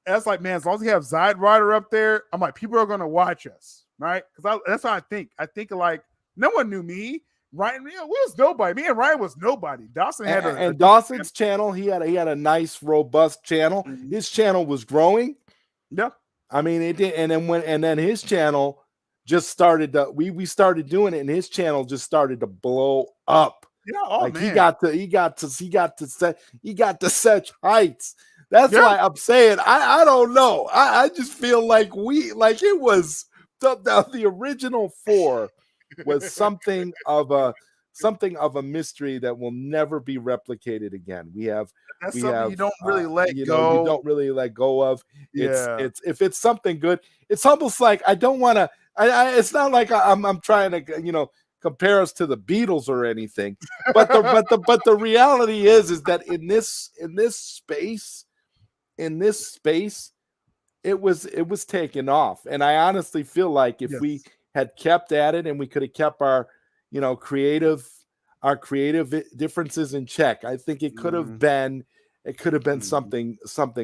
that's like, man, as long as we have ZodWriter up there, I'm like, people are gonna watch us, right? Because that's how I think. I think like no one knew me. Ryan, we was nobody. Me and Ryan was nobody. Dawson had Dawson's channel. He had a nice, robust channel. Mm-hmm. His channel was growing. Yeah. I mean, it did, and then his channel just started to, we started doing it, and his channel just started to blow up. Yeah, man. He got to such heights. That's why I'm saying I don't know. I just feel like it was the original four was something of a mystery that will never be replicated again. That's something you don't really let go. You don't really let go of. It's if it's something good, it's almost like I don't want to. It's not like I'm trying to compare us to the Beatles or anything, but the reality is that in this space, it was taken off, and I honestly feel like if we had kept at it and we could have kept our creative our creative differences in check. I think it could have been something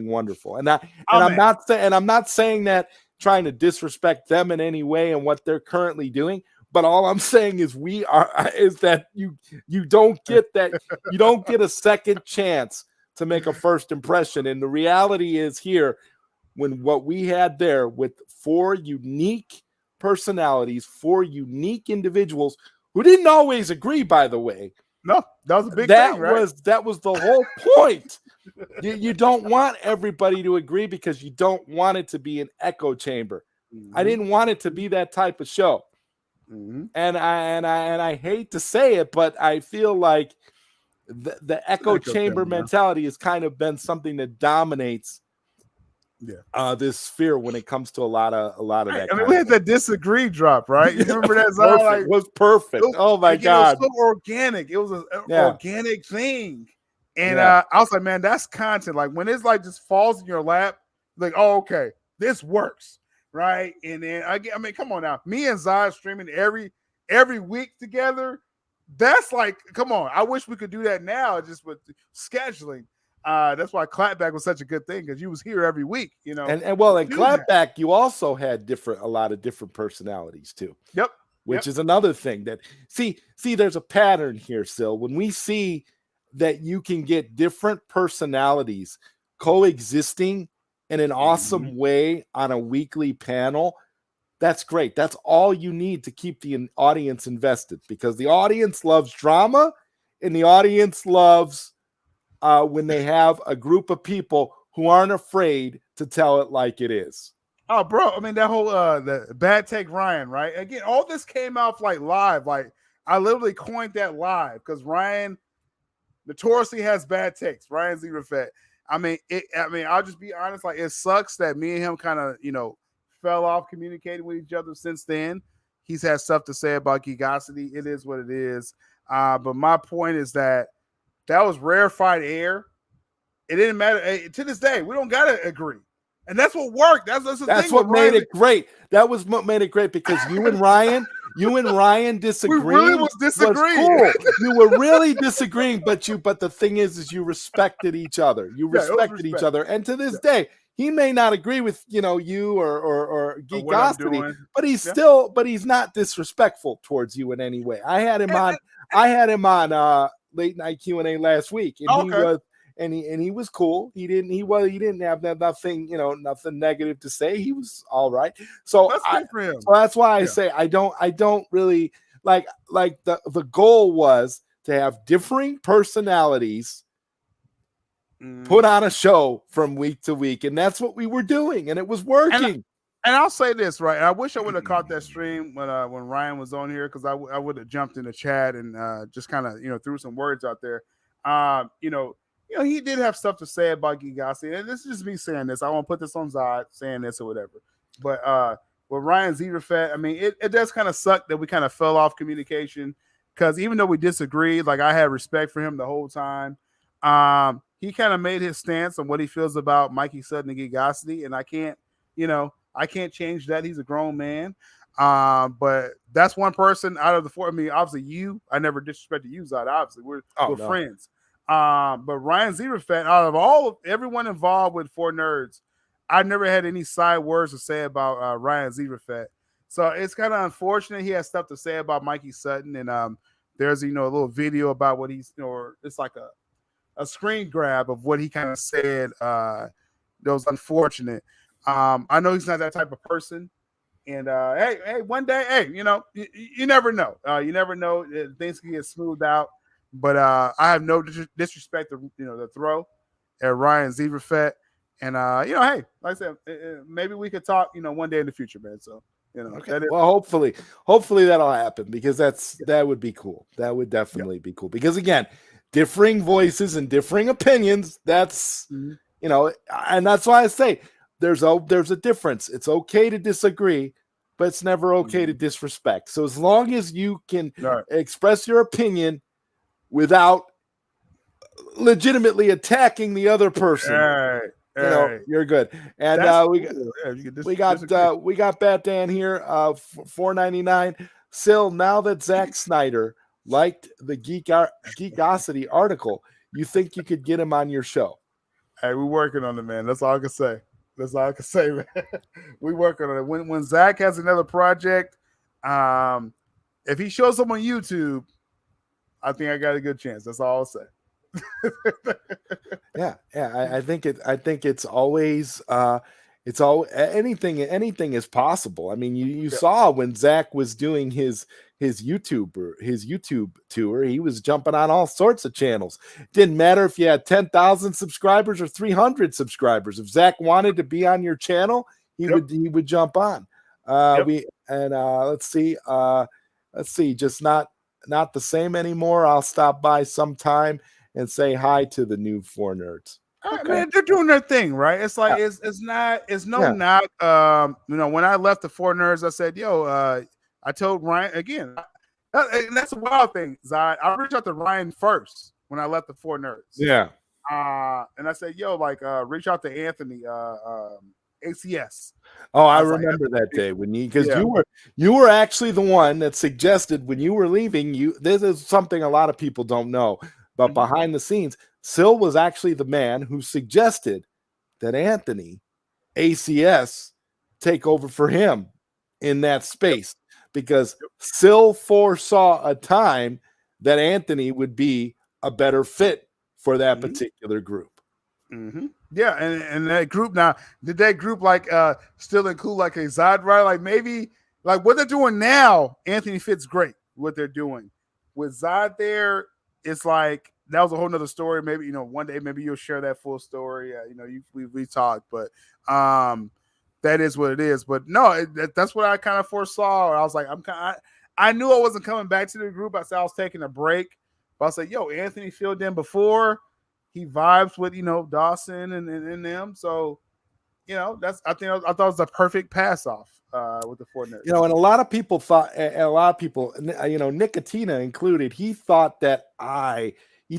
wonderful. And I'm not saying that trying to disrespect them in any way and what they're currently doing. But all I'm saying is that you don't get a second chance to make a first impression. And the reality is here, when what we had there with 4 unique personalities, 4 unique individuals who didn't always agree, by the way. No, that was a big thing, right? That was the whole point. You don't want everybody to agree because you don't want it to be an echo chamber. I didn't want it to be that type of show. And I hate to say it, but I feel like the echo chamber mentality has kind of been something that dominates this sphere when it comes to a lot of that. I mean, we had that disagree drop, right? You remember that? It was perfect. Oh my God. It was so organic. It was an organic thing. And I was like, man, that's content. Like when it's like just falls in your lap, like, oh, okay, this works. Right. And then I mean, come on now. Me and Zod streaming every week together. That's like, come on. I wish we could do that now just with scheduling. That's why ClapBack was such a good thing because you was here every week, you know. And ClapBack, you also had a lot of different personalities too. Yep. Which is another thing that see, there's a pattern here, Syl. When we see that you can get different personalities coexisting in an awesome way on a weekly panel, that's great. That's all you need to keep the audience invested, because the audience loves drama and the audience loves when they have a group of people who aren't afraid to tell it like it is. Oh, bro. I mean, that whole the bad take Ryan, right? Again, all this came out like live. Like I literally coined that live because Ryan notoriously has bad takes. Ryan ZodWriter. I mean, I'll just be honest. Like, it sucks that me and him kind of, fell off communicating with each other since then. He's had stuff to say about Geekosity. It is what it is. But my point is that was rarefied air. It didn't matter. To this day, we don't gotta agree, and that's what worked. That's what made it great. That was what made it great, because you and Ryan disagreeing. We really was disagreeing. Cool. You were really disagreeing, but the thing is you respected each other. You respected each other, and to this day, he may not agree with you or Geekosity, but he's not disrespectful towards you in any way. I had him on late night Q&A last week, and he was cool. He didn't have nothing, nothing negative to say. He was all right. So that's why I say I don't really like the goal was to have differing personalities put on a show from week to week, and that's what we were doing, and it was working. And I'll say this, right? I wish I would have caught that stream when Ryan was on here, because I would have jumped in the chat and just kind of threw some words out there. He did have stuff to say about Geekosity, and this is just me saying this. I won't put this on Zod saying this or whatever. But with Ryan ZodWriter, I mean, it does kind of suck that we kind of fell off communication, because even though we disagreed, like I had respect for him the whole time. He kind of made his stance on what he feels about Mikey Sutton and Geekosity, and I can't change that. He's a grown man. But that's one person out of the 4. I mean, obviously I never disrespected you, Zod. Obviously, we're friends. But Ryan ZodWriter, out of everyone involved with 4 Nerds, I never had any side words to say about Ryan ZodWriter. So it's kind of unfortunate. He has stuff to say about Mikey Sutton, and there's a little video about what he's, or it's like a screen grab of what he kind of said. That was unfortunate. I know he's not that type of person. And hey, one day, you never know. You never know. Things can get smoothed out. But I have no disrespect to the throw at Ryan ZodWriter. And hey, like I said, maybe we could talk, one day in the future, man. So okay. Well, hopefully that'll happen, because that would be cool. That would definitely be cool, because again, differing voices and differing opinions. That's and that's why I say there's a difference. It's okay to disagree, but it's never okay to disrespect. So as long as you can express your opinion without legitimately attacking the other person, you're good. And we got Bat Dan here, $4.99. Syl, now that Zack Snyder liked the Geekosity article. You think you could get him on your show? Hey, we're working on it, man. That's all I can say. That's all I can say, man. We working on it. When Zach has another project, if he shows up on YouTube, I think I got a good chance. That's all I'll say. Yeah. I think it's always anything is possible. I mean, you saw when Zach was doing his YouTube tour, he was jumping on all sorts of channels. Didn't matter if you had 10,000 subscribers or 300 subscribers. If Zach wanted to be on your channel, he would jump on. Let's see, just not the same anymore. I'll stop by sometime and say hi to the new four nerds. Okay. Man, they're doing their thing, right? It's like it's no knock. When I left the four nerds, I said, I told Ryan again, and that's a wild thing. I reached out to Ryan first when I left the four nerds. Yeah. And I said, reach out to Anthony, ACS. Oh, I remember that day when you were actually the one that suggested when you were leaving. This is something a lot of people don't know, but behind the scenes, Syl was actually the man who suggested that Anthony, ACS, take over for him in that space because Syl foresaw a time that Anthony would be a better fit for that particular group. Yeah, and that group now, did that group still include like a ZodWriter? Like maybe like what they're doing now, Anthony fits great what they're doing. With Zod there, it's like that was a whole nother story. Maybe, one day maybe you'll share that full story. We talked, but that is what it is. But no, that's what I kind of foresaw. I was like, I knew I wasn't coming back to the group. I said I was taking a break. But I was like, Anthony filled in before. He vibes with, Dawson and them. So, I thought it was a perfect pass off with the four nerds. And a lot of people thought, Nicotina included, he thought that he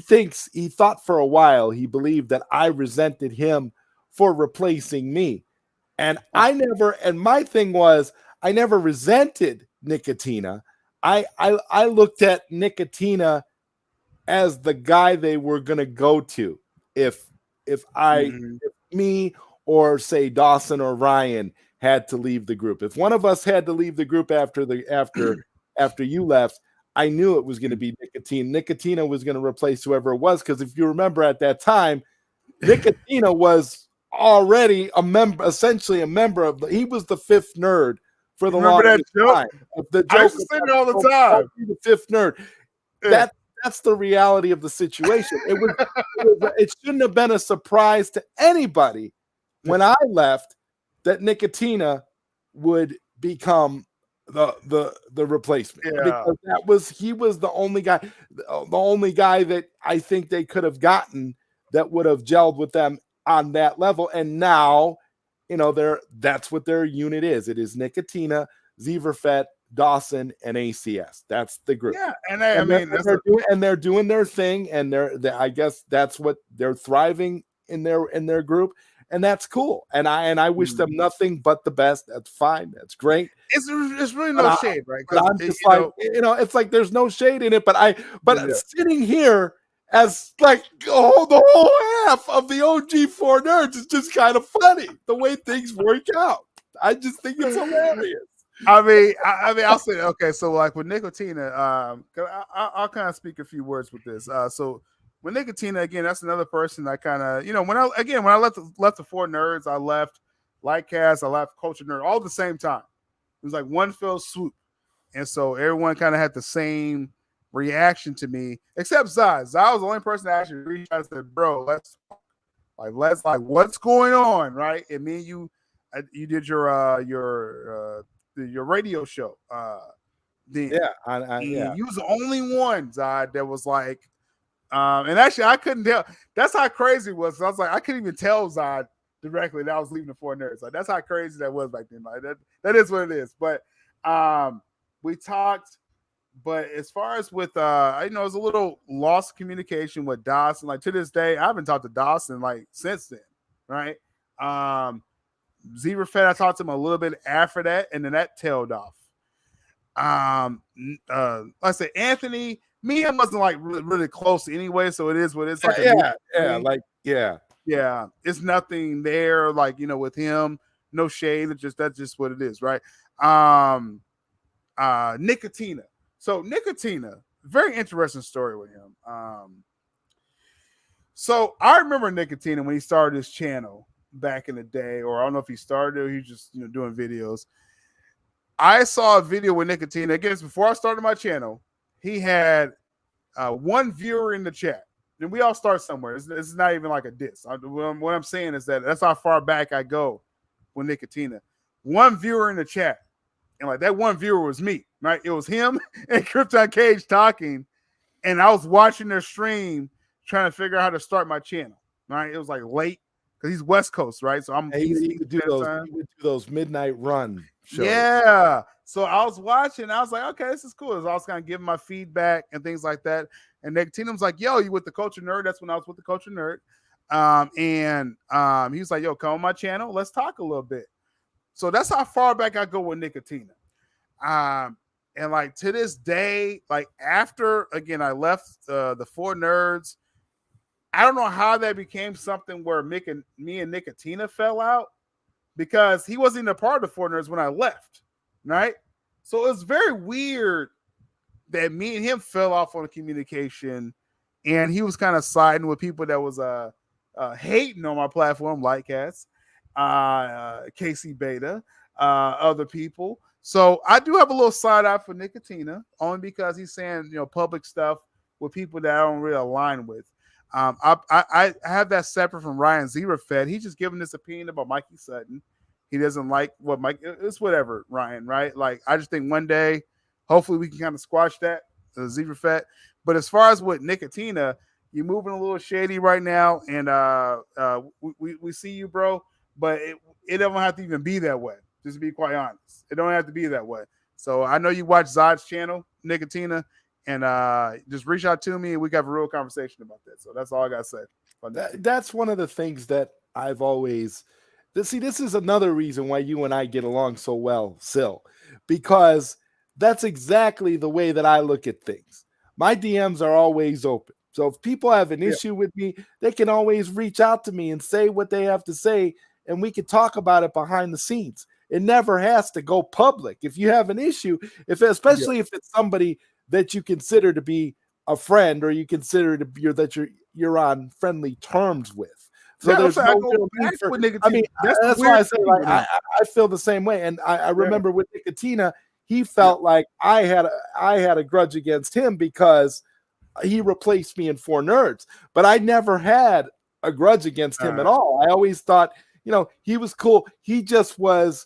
thought for a while, he believed that I resented him for replacing me. And my thing was, I never resented Nicotina. I looked at Nicotina as the guy they were going to go to if me or say Dawson or Ryan had to leave the group. If one of us had to leave the group after you left, I knew it was going to be Nicotina. Nicotina was going to replace whoever it was, because if you remember at that time, Nicotina was already essentially a member of he was the fifth nerd for the longest time. The joke I used to say it all the time. The fifth nerd. That's the reality of the situation. It shouldn't have been a surprise to anybody when I left that Nicotina would become the replacement, because he was the only guy that I think they could have gotten that would have gelled with them on that level. And now, that's what their unit is. It is Nicotina, ZodWriter, Dawson, and ACS. That's the group. Yeah, they're doing their thing, and I guess that's what they're thriving in their group, and that's cool. And I wish them nothing but the best. That's fine. That's great. It's really no shade, right? I'm just it's like there's no shade in it. But sitting here as like the whole half of the OG four nerds is just kind of funny the way things work out. I just think it's hilarious. I mean, I'll say, okay, so like with Nicotina, I'll kind of speak a few words with this. So with Nicotina, again, that's another person I kind of, when I left the four nerds, I left Lightcast, I left Culture Nerd all at the same time. It was like one fell swoop. And so everyone kind of had the same reaction to me, except Zod. Zod was the only person that actually reached out and said, bro, let's what's going on, right? And me and you did your radio show. Then. You was the only one, Zod, that was like, and actually I couldn't tell. That's how crazy it was. I was like, I couldn't even tell Zod directly that I was leaving the four nerds. Like, that's how crazy that was back then. Like, that is what it is. But we talked. But as far as with, it was a little lost communication with Dawson. Like, to this day, I haven't talked to Dawson like since then, right? ZodWriter, I talked to him a little bit after that, and then that tailed off. Like I said, Anthony, me and him wasn't like really close anyway, so it is what it's like. Yeah, it's nothing there, like, you know, with him, no shade. That's just what it is, right? Nicotina. So Nicotina, very interesting story with him. So I remember Nicotina when he started his channel back in the day, or I don't know if he started or he was just, you know, doing videos. I saw a video with Nicotina. Again, it's before I started my channel. He had one viewer in the chat. And we all start somewhere. It's not even like a diss. What I'm saying is that's how far back I go with Nicotina. One viewer in the chat. And like that one viewer was me, right? It was him and Krypton Cage talking. And I was watching their stream trying to figure out how to start my channel, right? It was like late because he's West Coast, right? So I'm he would do those midnight run shows. Yeah. So I was watching. I was like, okay, this is cool. I was kind of giving my feedback and things like that. And Nicotina was like, yo, you with the Culture Nerd? That's when I was with the Culture Nerd. He was like, yo, come on my channel. Let's talk a little bit. So that's how far back I go with Nicotina. And like to this day, like after, again, I left the Four Nerds, I don't know how that became something where me and Nicotina fell out because he wasn't even a part of the Four Nerds when I left, right? So it was very weird that me and him fell off on the communication, and he was kind of siding with people that was hating on my platform, like Cats, KC Beta, other people. So I do have a little side eye for Nicotina, only because he's saying, you know, public stuff with people that I don't really align with. I have that separate from Ryan Zerafed. He's just giving this opinion about Mikey Sutton. He doesn't like what Mike. It's whatever, Ryan. Right? Like I just think one day, hopefully, we can kind of squash that Zerafed. But as far as with Nicotina, you're moving a little shady right now, and we see you, bro. But it don't have to even be that way. Just to be quite honest, it don't have to be that way. So I know you watch Zod's channel, Nicotina, and just reach out to me and we can have a real conversation about that. So that's all I got to say. That's one of the things that I've always see. This is another reason why you and I get along so well, Syl, because that's exactly the way that I look at things. My DMs are always open. So if people have an issue with me, they can always reach out to me and say what they have to say, and we can talk about it behind the scenes. It never has to go public. If you have an issue, especially if it's somebody that you consider to be a friend, or you consider to be that you're on friendly terms with. So there's no real need for. I mean, that's why I say like I feel the same way. And I remember with Nicotina, he felt like I had a grudge against him because he replaced me in Four Nerds. But I never had a grudge against him at all. I always thought, you know, he was cool. He just was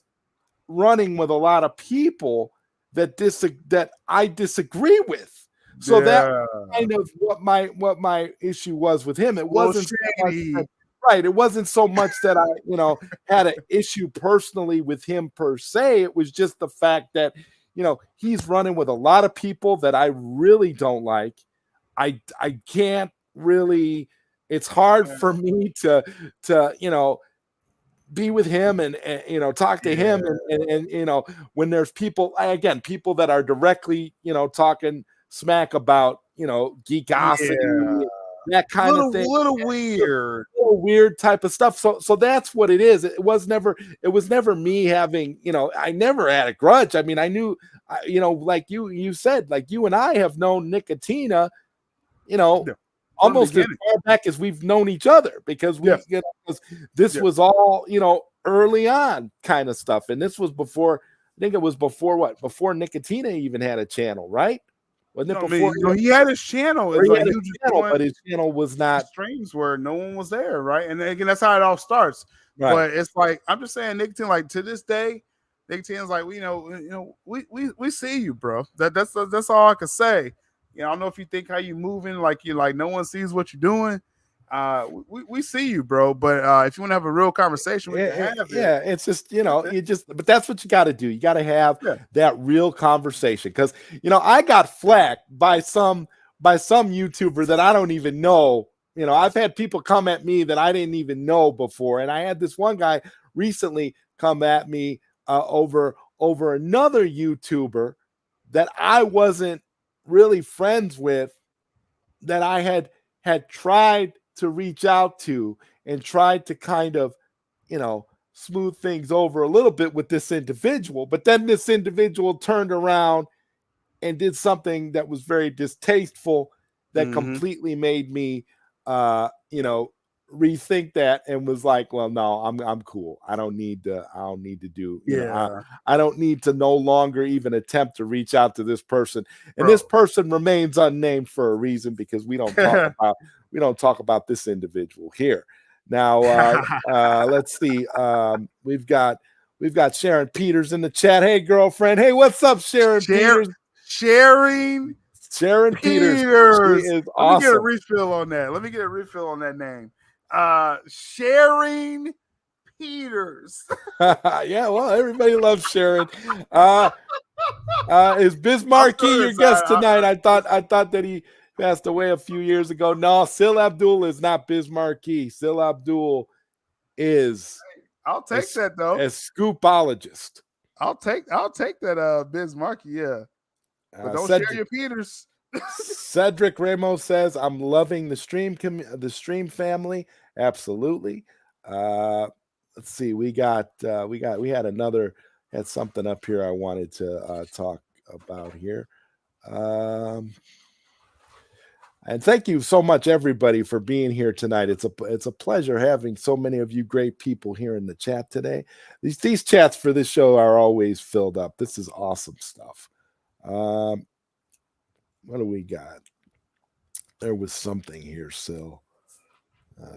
running with a lot of people that I disagree with. So that kind of what my issue was with him. It wasn't so much right. It wasn't so much that I, you know, had an issue personally with him per se. It was just the fact that, you know, he's running with a lot of people that I really don't like. I can't really. It's hard for me to you know, be with him and you know, talk to him and you know, when there's people that are directly, you know, talking smack about, you know, geekosity, that kind of thing, little weird type of stuff. So that's what it is. It was never me having, you know, I never had a grudge. I mean, I knew, you know, like you said, like you and I have known Nicotina, you know, almost as far back as we've known each other, because we, you know, this was all, you know, early on kind of stuff. And this was before, I think it was before Nicotina even had a channel, right? Wasn't it before? He had his channel. But his channel was not streams where no one was there, right? And again, that's how it all starts. Right. But it's like, I'm just saying, Nicotina, like to this day, Nicotina's like, we see you, bro. That's all I can say. You know, I don't know if you think how you moving, like you like no one sees what you're doing. We see you, bro. But if you want to have a real conversation, we can have it. Yeah, it's just, you know, but that's what you got to do. You got to have that real conversation, because, you know, I got flacked by some YouTuber that I don't even know. You know, I've had people come at me that I didn't even know before, and I had this one guy recently come at me over another YouTuber that I wasn't really friends with that I had tried to reach out to and tried to kind of, smooth things over a little bit with this individual. But then this individual turned around and did something that was very distasteful that completely made me, rethink that, and was like, well, no, I'm cool. I don't need to do, I don't need to no longer even attempt to reach out to this person. And this person remains unnamed for a reason, because we don't talk about this individual here. Now, let's see. We've got Sharon Peters in the chat. Hey, girlfriend. Hey, what's up, Sharon Peters? Sharon Peters. She is awesome. Let me get a refill on that name. Sharon Peters. Yeah, well, everybody loves Sharon. Is Biz Markie your guest tonight? I thought that he passed away a few years ago. No, Syl Abdul is not Biz Markie. Syl Abdul is. I'll take that though. A scoopologist. I'll take that Biz Markie. Yeah. But don't share your Peters. Cedric Ramos says, "I'm loving the stream family." Absolutely. Let's see. We had something up here I wanted to talk about here. And thank you so much, everybody, for being here tonight. It's a pleasure having so many of you great people here in the chat today. These chats for this show are always filled up. This is awesome stuff. What do we got? There was something here, Syl.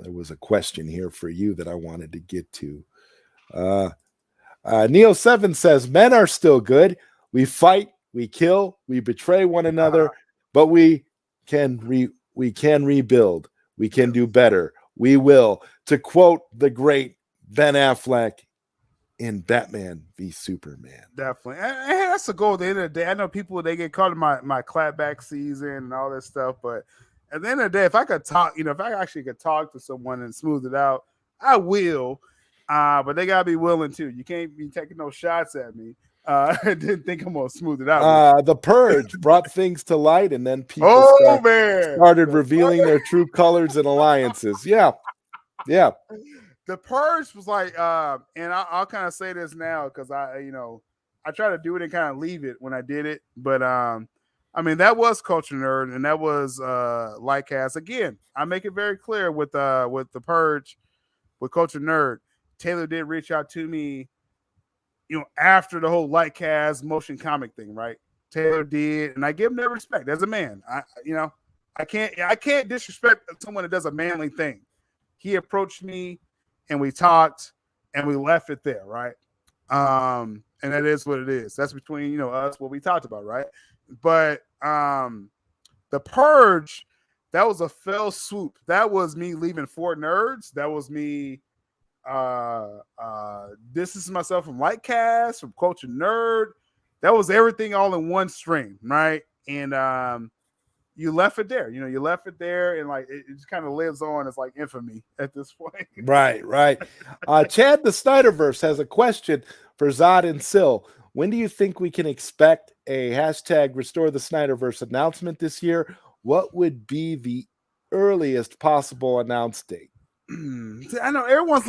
There was a question here for you that I wanted to get to. Neo7 says, men are still good. We fight, we kill, we betray one another, but we can rebuild. We can do better. We will. To quote the great Ben Affleck in Batman v Superman. Definitely. And that's the goal at the end of the day. I know people, they get caught in my ClapBack season and all that stuff, but at the end of the day, if I could talk, if I actually could talk to someone and smooth it out, I will. But they gotta be willing too. You can't be taking no shots at me. I didn't think I'm gonna smooth it out. The Purge brought things to light, and then people started revealing their true colors and alliances. Yeah. The Purge was like, and I'll kind of say this now because I try to do it and kind of leave it when I did it, but I mean, that was Culture Nerd, and that was Lightcast. Again, I make it very clear with the Purge, with Culture Nerd. Taylor did reach out to me, after the whole Lightcast motion comic thing, right? Taylor did, and I give him that respect as a man. I can't disrespect someone that does a manly thing. He approached me, and we talked, and we left it there, right? And that is what it is. That's between us, what we talked about, right? But the Purge, that was a fell swoop. That was me leaving Four Nerds. That was me distancing myself from Lightcast, from Culture Nerd. That was everything all in one stream, right? And you left it there. You left it there, and like it just kind of lives on as like infamy at this point. Right. Chad the SnyderVerse has a question for Zod and Syl. When do you think we can expect a hashtag Restore the SnyderVerse announcement this year? What would be the earliest possible announce date? I know everyone's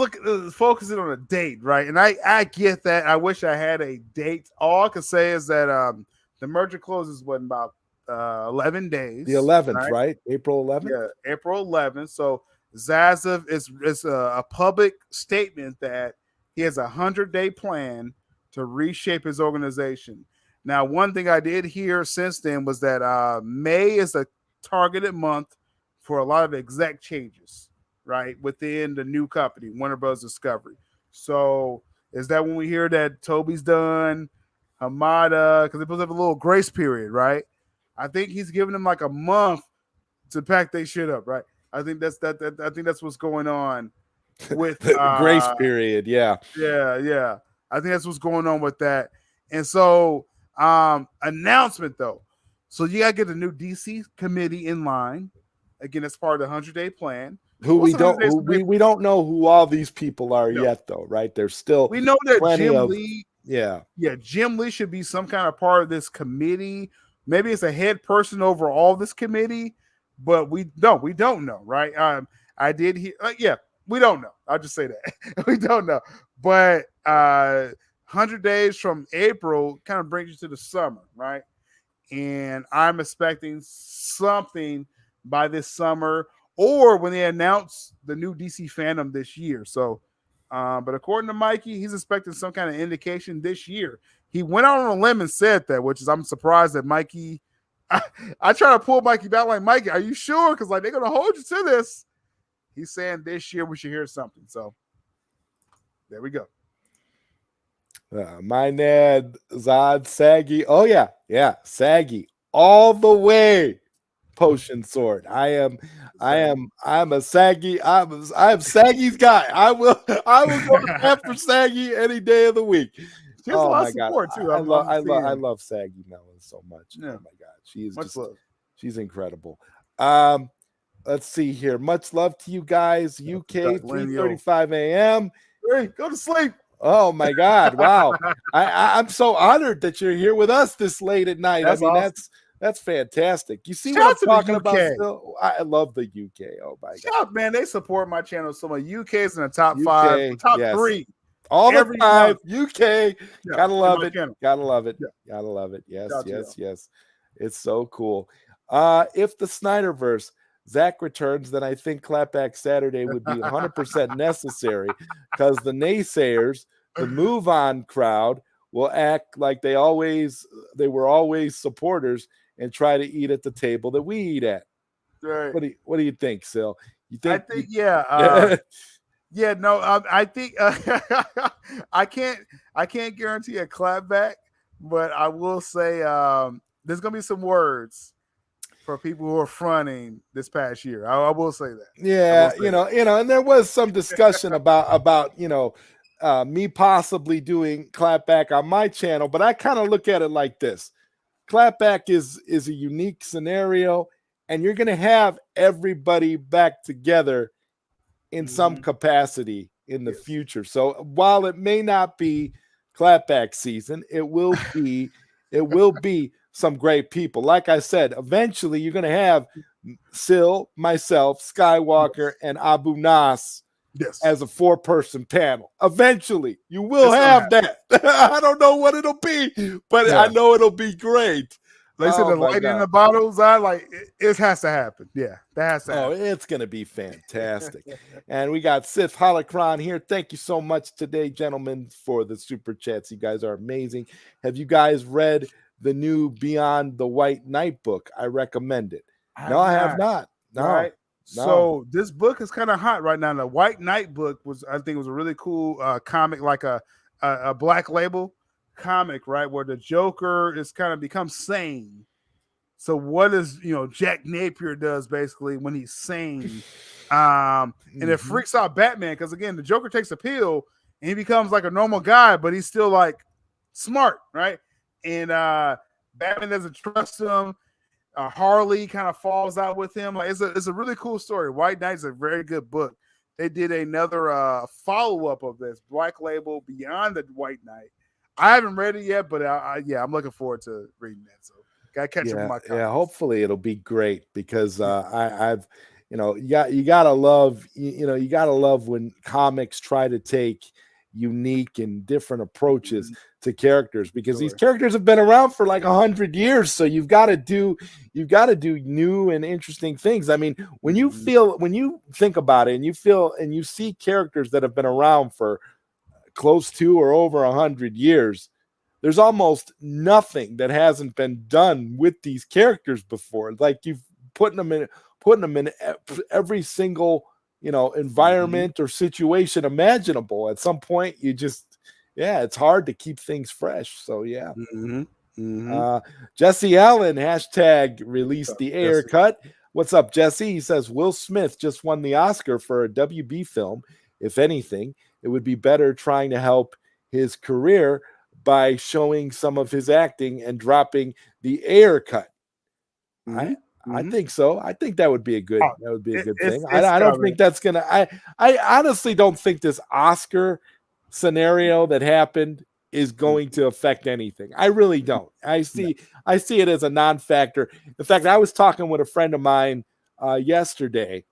focusing on a date, right? And I get that. I wish I had a date. All I can say is that the merger closes in about 11 days. The 11th, right? April 11th? Yeah, April 11th. So Zazev is a public statement that he has a 100-day plan to reshape his organization. Now, one thing I did hear since then was that May is a targeted month for a lot of exec changes, right, within the new company, Warner Bros. Discovery. So is that when we hear that Toby's done, Hamada, because they're supposed to have a little grace period, right? I think he's giving them like a month to pack their shit up, right? I think that's what's going on with the grace period. Yeah. I think that's what's going on with that. And so, announcement though. So you gotta get the new DC committee in line. Again, that's part of the 100-day plan. We don't know who all these people are yet, though, right? There's still we know that Jim Lee. Yeah, Jim Lee should be some kind of part of this committee. maybe it's a head person over all this committee, but we don't know, right? I did hear, we don't know. I'll just say that we don't know. But 100 days from April kind of brings you to the summer, right? And I'm expecting something by this summer or when they announce the new DC fandom this year. So, but according to Mikey, he's expecting some kind of indication this year. He went out on a limb and said that, which is I'm surprised that Mikey. I try to pull Mikey back, like, Mikey, are you sure? Because like they're gonna hold you to this. He's saying this year we should hear something. So there we go. My Ned, Zod, Saggy. Oh yeah, Saggy all the way. Potion sword. I'm a Saggy. I'm Saggy's guy. I will go to bat for Saggy any day of the week. She has a lot of support too. I love Saggy Melons so much. Yeah. Oh my god, she is she's incredible. Let's see here. Much love to you guys. UK 3:35 a.m. Hey, go to sleep. Oh my God! Wow, I'm so honored that you're here with us this late at night. That's awesome. That's fantastic. You see what I'm talking about? Still? I love the UK. Oh my God, man, they support my channel so much. UK's in the top 5, top 3, all the time. UK, gotta love it. Gotta love it. Gotta love it. Yes. It's so cool. If the SnyderVerse Zach returns, then I think ClapBack Saturday would be 100% necessary because the naysayers, the move on crowd, will act like they were always supporters and try to eat at the table that we eat at. Right. What do you think, Syl? You think? I think I think I can't guarantee a ClapBack, but I will say there's gonna be some words for people who are fronting this past year. I will say that. Yeah, and there was some discussion about me possibly doing ClapBack on my channel, but I kind of look at it like this. ClapBack is a unique scenario, and you're going to have everybody back together in some capacity in the future. So while it may not be ClapBack season, it will be some great people. Like I said, eventually you're going to have Syl, myself, Skywalker, and Abu Nas as a 4-person panel. Eventually, you will have that. I don't know what it'll be, but I know it'll be great. They said the light in the bottles. It has to happen. Yeah, that has to happen. Oh, it's going to be fantastic. And we got Sith Holocron here. Thank you so much today, gentlemen, for the super chats. You guys are amazing. Have you guys read the new Beyond the White Knight book? I recommend it. I have not. No. Right? No. So this book is kind of hot right now. The White Knight book was a really cool comic, like a Black Label comic, right? Where the Joker is kind of becomes sane. So what is Jack Napier does basically when he's sane, and it freaks out Batman because again the Joker takes a pill and he becomes like a normal guy, but he's still like smart, right? And Batman doesn't trust him. Harley kind of falls out with him. Like it's a really cool story. White Knight is a very good book. They did another follow-up of this, Black Label Beyond the White Knight. I haven't read it yet, but I'm looking forward to reading that. So gotta catch up with my comments. Yeah, hopefully it'll be great because I've you gotta love you gotta love when comics try to take unique and different approaches to characters because these characters have been around for like 100 years. So you've got to do new and interesting things. I mean, when you think about it and you see characters that have been around for close to or over 100 years, there's almost nothing that hasn't been done with these characters before. Like you've putting them in every single environment or situation imaginable. At some point you just it's hard to keep things fresh. So Jesse Allen # released the Ayer cut. What's up, Jesse? He says Will Smith just won the Oscar for a WB film. If anything, it would be better trying to help his career by showing some of his acting and dropping the Ayer cut. I think so. I think that would be a good thing. I don't think that's gonna. I honestly don't think this Oscar scenario that happened is going to affect anything. I really don't. I see it as a non-factor. In fact, I was talking with a friend of mine yesterday,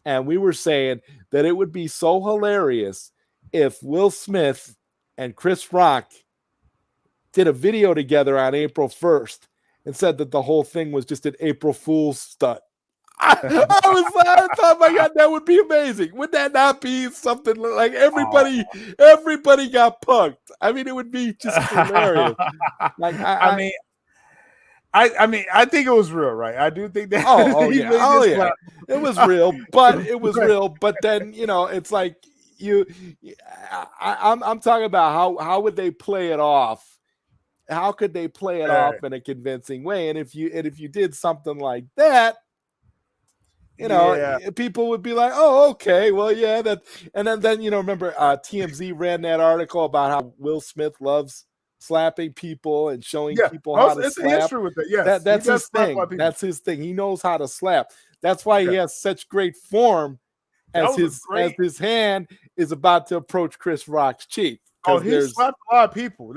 and we were saying that it would be so hilarious if Will Smith and Chris Rock did a video together on April 1st and said that the whole thing was just an April Fool's stunt. I thought, my God, that would be amazing. Would that not be something like everybody got punked? I mean, it would be just hilarious. Like, I think it was real, right? I do think that. Yeah. It was real, but it was real. But then, it's like I'm talking about how would they play it off? How could they play it off in a convincing way? And if you did something like that, people would be like, "Oh, okay, well, yeah." That, and then remember, TMZ ran that article about how Will Smith loves slapping people and showing people how to slap. With it. Yes, that's his thing. That's his thing. He knows how to slap. That's why he has such great form as his hand is about to approach Chris Rock's cheek. Oh, he slapped a lot of people.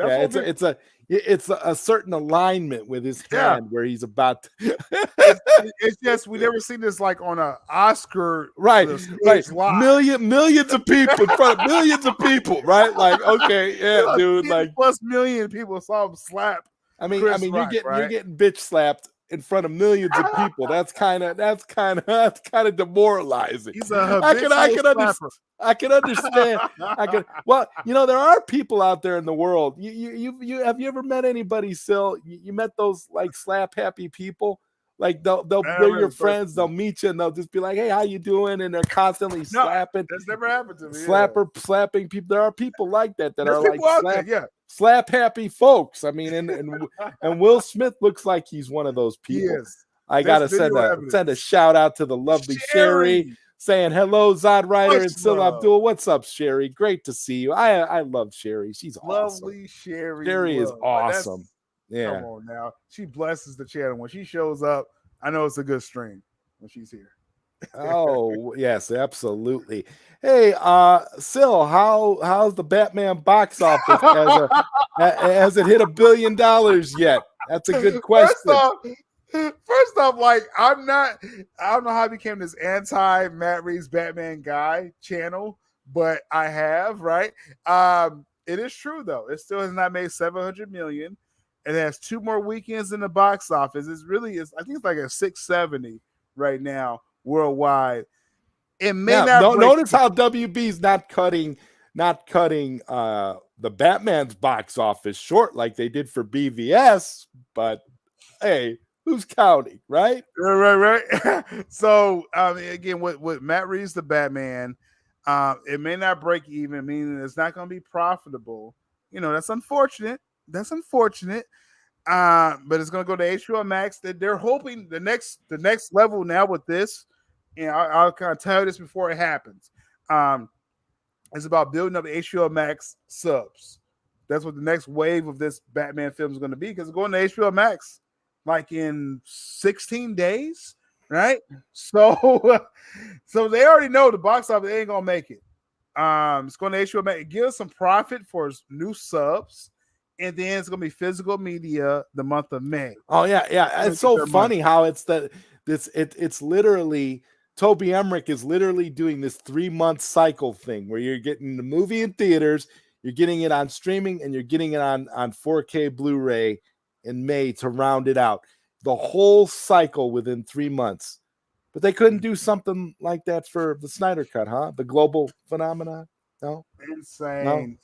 It's a certain alignment with his hand where he's about to. it's just we never seen this like on an Oscar, right? Millions of people in front of millions of people, right? Like, okay, yeah, dude, like plus million people saw him slap. I mean, you're getting bitch slapped in front of millions of people. That's kind of demoralizing. He's a habitual I can understand. Well, there are people out there in the world. You have you ever met anybody, Syl? You met those like slap happy people? Like they're your friends. They'll meet you and they'll just be like, "Hey, how you doing?" And they're constantly slapping. That's never happened to me. Slapping people. There are people like that are like slap happy folks. I mean, and Will Smith looks like he's one of those people. I gotta send a shout out to the lovely Sherry. Saying hello, ZodWriter and Syl Abdul. What's up, Sherry? Great to see you. I love Sherry. She's awesome. Lovely Sherry. Sherry is awesome. Yeah. Come on now. She blesses the channel. When she shows up, I know it's a good stream when she's here. Oh, yes, absolutely. Hey, Syl, how's the Batman box office? Has it hit $1 billion yet? That's a good question. First off, like I don't know how I became this anti Matt Reeves Batman guy channel, but I have, right? It is true though. It still has not made 700 million. It has 2 more weekends in the box office. I think it's like a 670 right now worldwide. It may not notice how WB's not cutting the Batman's box office short like they did for BVS, but hey, who's counting, right? Right. So, again, with Matt Reeves, the Batman, it may not break even, meaning it's not going to be profitable. That's unfortunate. But it's going to go to HBO Max. They're hoping the next level now with this, and I'll kind of tell you this before it happens. It's about building up HBO Max subs. That's what the next wave of this Batman film is going to be, because it's going to HBO Max like in 16 days, right? So they already know the box office ain't gonna make it. It's going to HBO Max. Give us some profit for new subs, and then it's gonna be physical media the month of May. Oh yeah. It's so funny how it's literally Toby Emmerich is literally doing this 3-month cycle thing where you're getting the movie in theaters, you're getting it on streaming, and you're getting it on 4K Blu-ray in May to round it out. The whole cycle within 3 months. But they couldn't do something like that for the Snyder Cut, huh? The global phenomenon? No? Insane.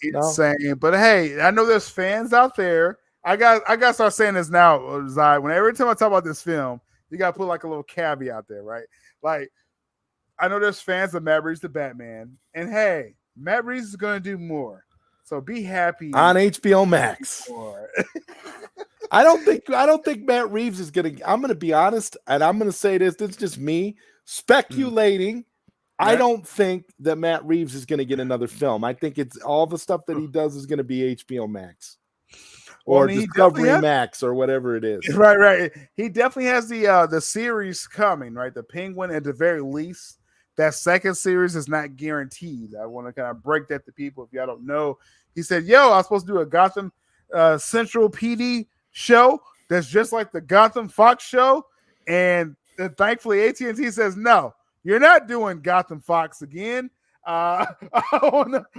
But hey, I know there's fans out there. I got to start saying this now, Zai. Every time I talk about this film, you got to put like a little caveat there, right? Like, I know there's fans of Matt Reeves the Batman. And hey, Matt Reeves is going to do more. So be happy. On HBO Max. I don't think Matt Reeves is going to, I'm going to be honest, and I'm going to say this is just me speculating. I don't think that Matt Reeves is going to get another film. I think it's all the stuff that he does is going to be HBO Max or Discovery Max or whatever it is. Right. He definitely has the series coming, right? The Penguin at the very least. That second series is not guaranteed. I want to kind of break that to people if y'all don't know. He said, "Yo, I was supposed to do a Gotham Central PD show that's just like the Gotham Fox show," and thankfully AT&T says, "No, you're not doing Gotham Fox again on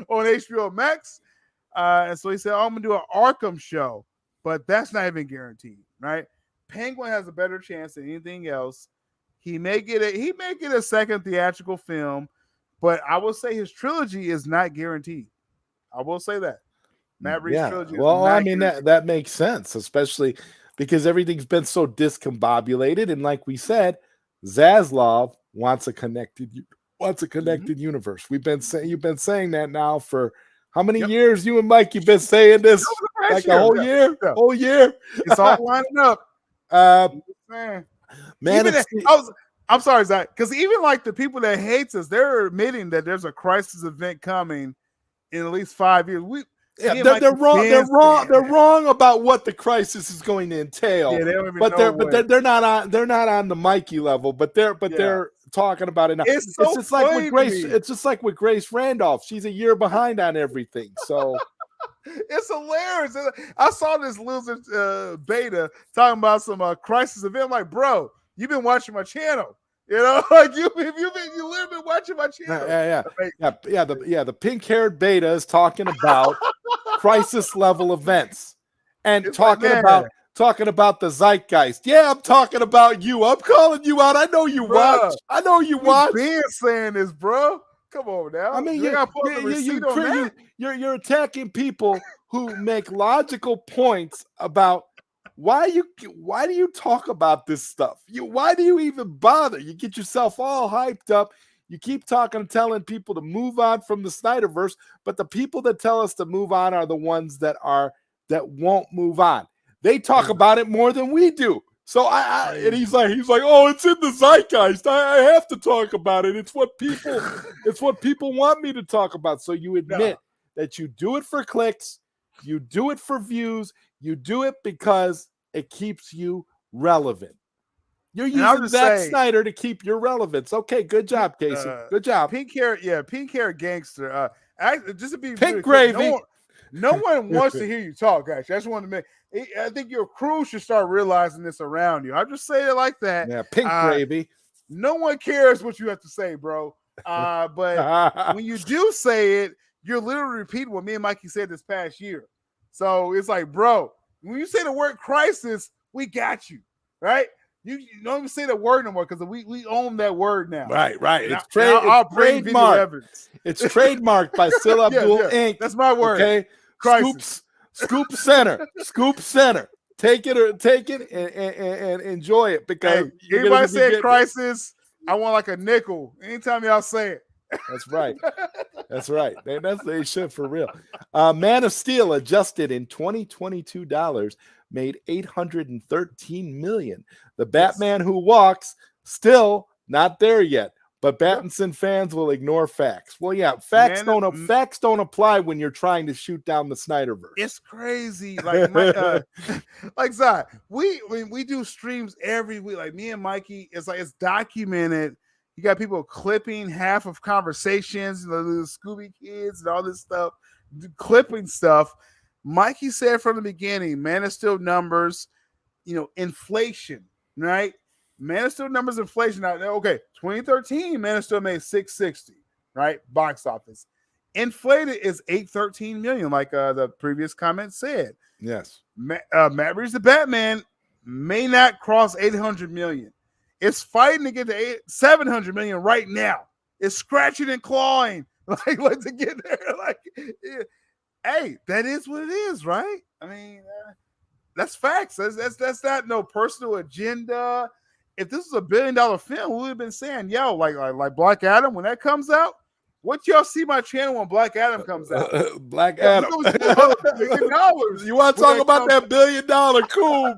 HBO Max." And so he said, "Oh, I'm gonna do an Arkham show," but that's not even guaranteed, right? Penguin has a better chance than anything else. He may get a second theatrical film, but I will say his trilogy is not guaranteed. I will say that. Matt Reeves' trilogy is well, not I mean guaranteed. that makes sense, especially because everything's been so discombobulated, and like we said, Zaslav wants a connected universe. You've been saying that now for how many years? You and Mike, you've been saying this like a whole year, whole year. It's all lining up. Man, I'm sorry, Zach, because even like the people that hates us, they're admitting that there's a crisis event coming in at least 5 years. They're wrong. They're wrong about what the crisis is going to entail. Yeah, they don't even but know they're not on the Mikey level. But they're talking about it now. It's just like with Grace. It's just like with Grace Randolph. She's a year behind on everything. So it's hilarious. I saw this loser beta talking about some crisis event. I'm like, bro, you've been watching my channel. You know, like you literally been watching my channel. The pink-haired beta is talking about crisis level events and talking about the zeitgeist. Yeah, I'm talking about you. I'm calling you out. I know you watch. I know you watch. Been saying this, bro. Come on now. I mean, you're attacking people who make logical points about why do you talk about this stuff? Why do you even bother? You get yourself all hyped up. You keep telling people to move on from the SnyderVerse, but the people that tell us to move on are the ones that won't move on. They talk about it more than we do. So and he's like, oh, it's in the zeitgeist. I have to talk about it. It's what people want me to talk about. So you admit that you do it for clicks, you do it for views, you do it because it keeps you relevant. You're using Zack Snyder to keep your relevance. Okay, good job, Casey. Good job. Pink hair gangster. Just to be pink gravy. No one wants to hear you talk, actually. I just want to make. I think your crew should start realizing this around you. I just say it like that. Yeah, pink gravy. No one cares what you have to say, bro. But when you do say it, you're literally repeating what me and Mikey said this past year. So it's like, bro, when you say the word crisis, we got you, right? You don't even say the word no more because we own that word now. Right. It's trademarked. It's trademarked by Syl Abdul Inc. That's my word. Okay, crisis. Scoop Center. Take it and enjoy it because everybody said crisis. I want like a nickel anytime y'all say it. That's right. They should for real. Man of Steel adjusted in 2022 dollars made $813 million. The Batman Who Walks still not there yet, but Battinson fans will ignore facts. Well, yeah, facts don't apply when you're trying to shoot down the SnyderVerse. It's crazy. Like like Zai, we do streams every week. Like me and Mikey, it's documented. You got people clipping half of conversations, the Scooby Kids and all this stuff, clipping stuff. Mikey said from the beginning, Man of Steel numbers, inflation, right? Man of Steel numbers, inflation. Now, okay, 2013, Man of Steel made 660, right? Box office. Inflated is 813 million, like the previous comment said. Yes. Matt Reeves, the Batman, may not cross 800 million. It's fighting to get to 700 million right now. It's scratching and clawing like to get there. Hey, that is what it is, right? I mean, that's facts. That's not no personal agenda. If this was a $1 billion film, we would have been saying, yo, like Black Adam, when that comes out, what y'all see my channel when Black Adam comes out? Black Adam. You want to talk about that $1 billion coup?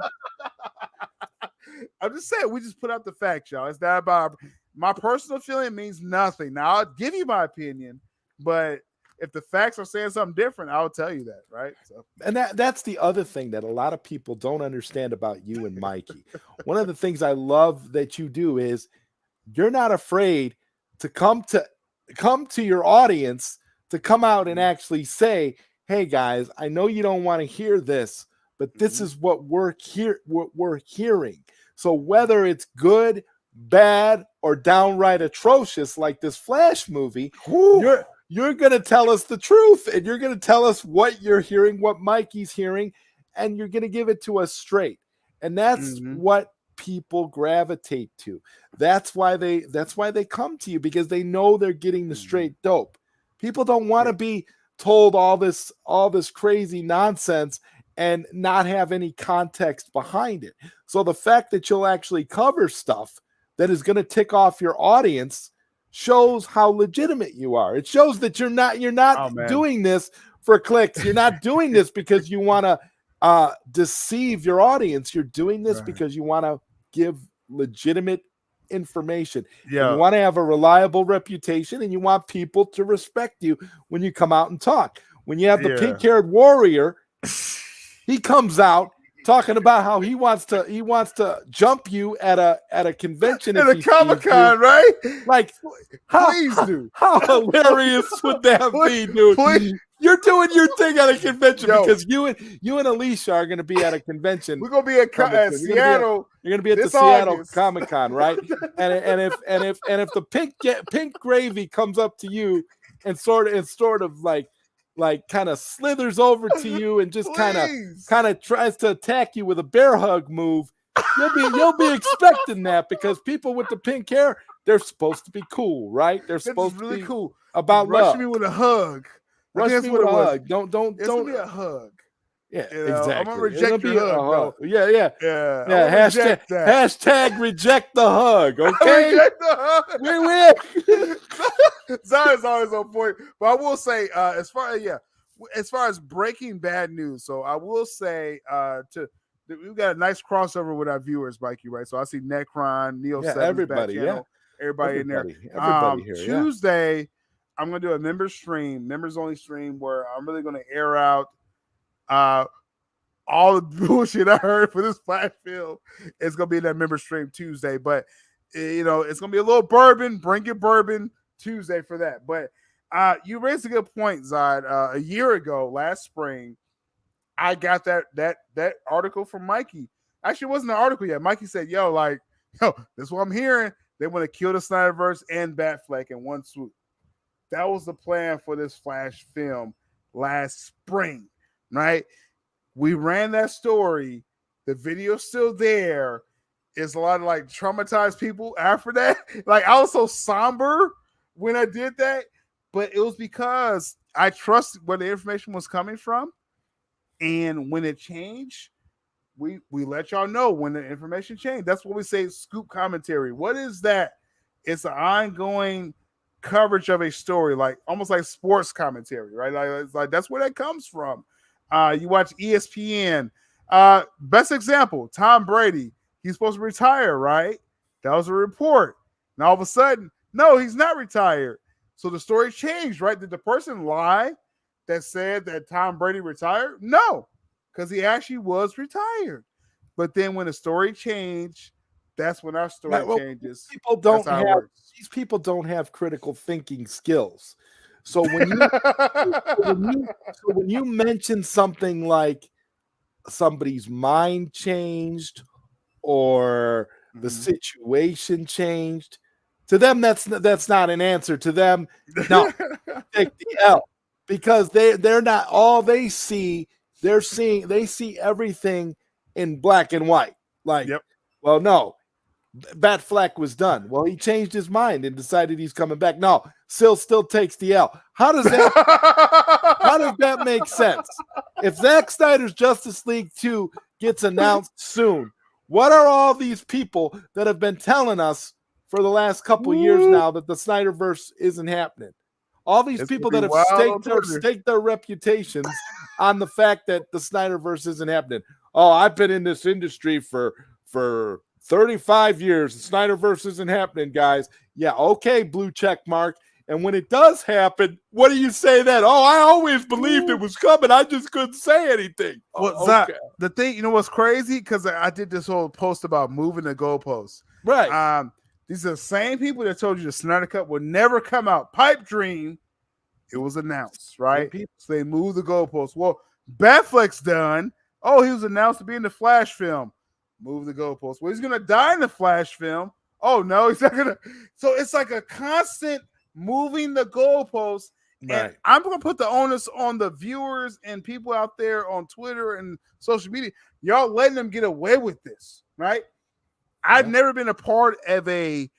I'm just saying, we just put out the facts, y'all. It's not about my personal feeling means nothing. Now, I'll give you my opinion, but if the facts are saying something different, I'll tell you that, right? So. And that's the other thing that a lot of people don't understand about you and Mikey. One of the things I love that you do is you're not afraid to come to your audience to come out and actually say, hey guys, I know you don't want to hear this, but this is what we're hearing. So whether it's good, bad, or downright atrocious, like this Flash movie, you're going to tell us the truth, and you're going to tell us what you're hearing, what Mikey's hearing, and you're going to give it to us straight. And that's what people gravitate to. That's why they come to you, because they know they're getting the straight dope. People don't want to be told all this crazy nonsense and not have any context behind it. So the fact that you'll actually cover stuff that is going to tick off your audience shows how legitimate you are. It shows that you're not doing this for clicks. You're not doing this because you want to deceive your audience. You're doing this because you want to give legitimate information. You want to have a reliable reputation, and you want people to respect you when you come out and talk. When you have the pink-haired warrior, he comes out talking about how he wants to jump you at a convention at a Comic-Con, right? Like, how hilarious would that be, dude? Please. You're doing your thing at a convention because you and Alicia are going to be at a convention. We're going to be at Seattle. You're going to be at the Seattle Comic-Con, right? and if the pink gravy comes up to you and sort of like kind of slithers over to you and just kind of tries to attack you with a bear hug move, you'll be expecting that, because people with the pink hair, they're supposed to be cool, right? They're supposed to be cool about love. Rush me with a hug. Rush me with a hug. Don't. It's gonna be a hug. Yeah, exactly. I'm gonna reject your hug. Yeah. Hashtag reject the hug. Okay. Reject the hug. Zion's always on point. But I will say, as far as Breaking Bad news, so I will say, we've got a nice crossover with our viewers, Mikey, right? So I see Necron, Neil, everybody in there. Everybody here. Tuesday, I'm going to do a members only stream, where I'm really going to air out all the bullshit I heard for this Flash film. It's going to be in that member stream Tuesday, but it's going to be a little bourbon. Bring your bourbon Tuesday for that. But you raised a good point, Zod. A year ago, last spring, I got that article from Mikey. Actually, it wasn't an article yet. Mikey said, this is what I'm hearing. They want to kill the SnyderVerse and Batfleck in one swoop. That was the plan for this Flash film last spring, right? We ran that story. The video's still there. It's a lot of traumatized people after that. I was so somber when I did that, but it was because I trusted where the information was coming from. And when it changed, we let y'all know when the information changed. That's what we say, scoop commentary. What is that? It's an ongoing coverage of a story, almost like sports commentary, right? It's that's where that comes from. You watch ESPN. Best example, Tom Brady. He's supposed to retire, right? That was a report. Now all of a sudden, no, he's not retired. So the story changed, right? Did the person lie that said that Tom Brady retired? No, because he actually was retired. But then when the story changed, that's when our story changes. These people don't have critical thinking skills. So when you mention something like somebody's mind changed or the situation changed, to them that's not an answer. To them, no, take the L, because they're not all they see. They see everything in black and white. Well, no. Batfleck was done. Well, he changed his mind and decided he's coming back. No, Syl still takes the L. How does that make sense? If Zack Snyder's Justice League 2 gets announced soon, what are all these people that have been telling us for the last couple of years now that the SnyderVerse isn't happening? All these people that have staked their reputations on the fact that the SnyderVerse isn't happening. Oh, I've been in this industry for 35 years. The SnyderVerse isn't happening, guys. Yeah, okay, blue check mark. And when it does happen, what do you say then? Oh, I always believed it was coming. I just couldn't say anything. Well, Zach, the thing, what's crazy? Because I did this whole post about moving the goalposts. Right. These are the same people that told you the Snyder Cut would never come out. Pipe dream It was announced, right? people. So they moved the goalposts. Well, Batfleck's done. Oh, he was announced to be in the Flash film. Move the goalposts. Well, he's gonna die in the Flash film. Oh no, he's not gonna. So it's like a constant moving the goalposts. And Right. I'm gonna put the onus on the viewers and people out there on Twitter and social media. Y'all letting them get away with this, right? I've never been a part of a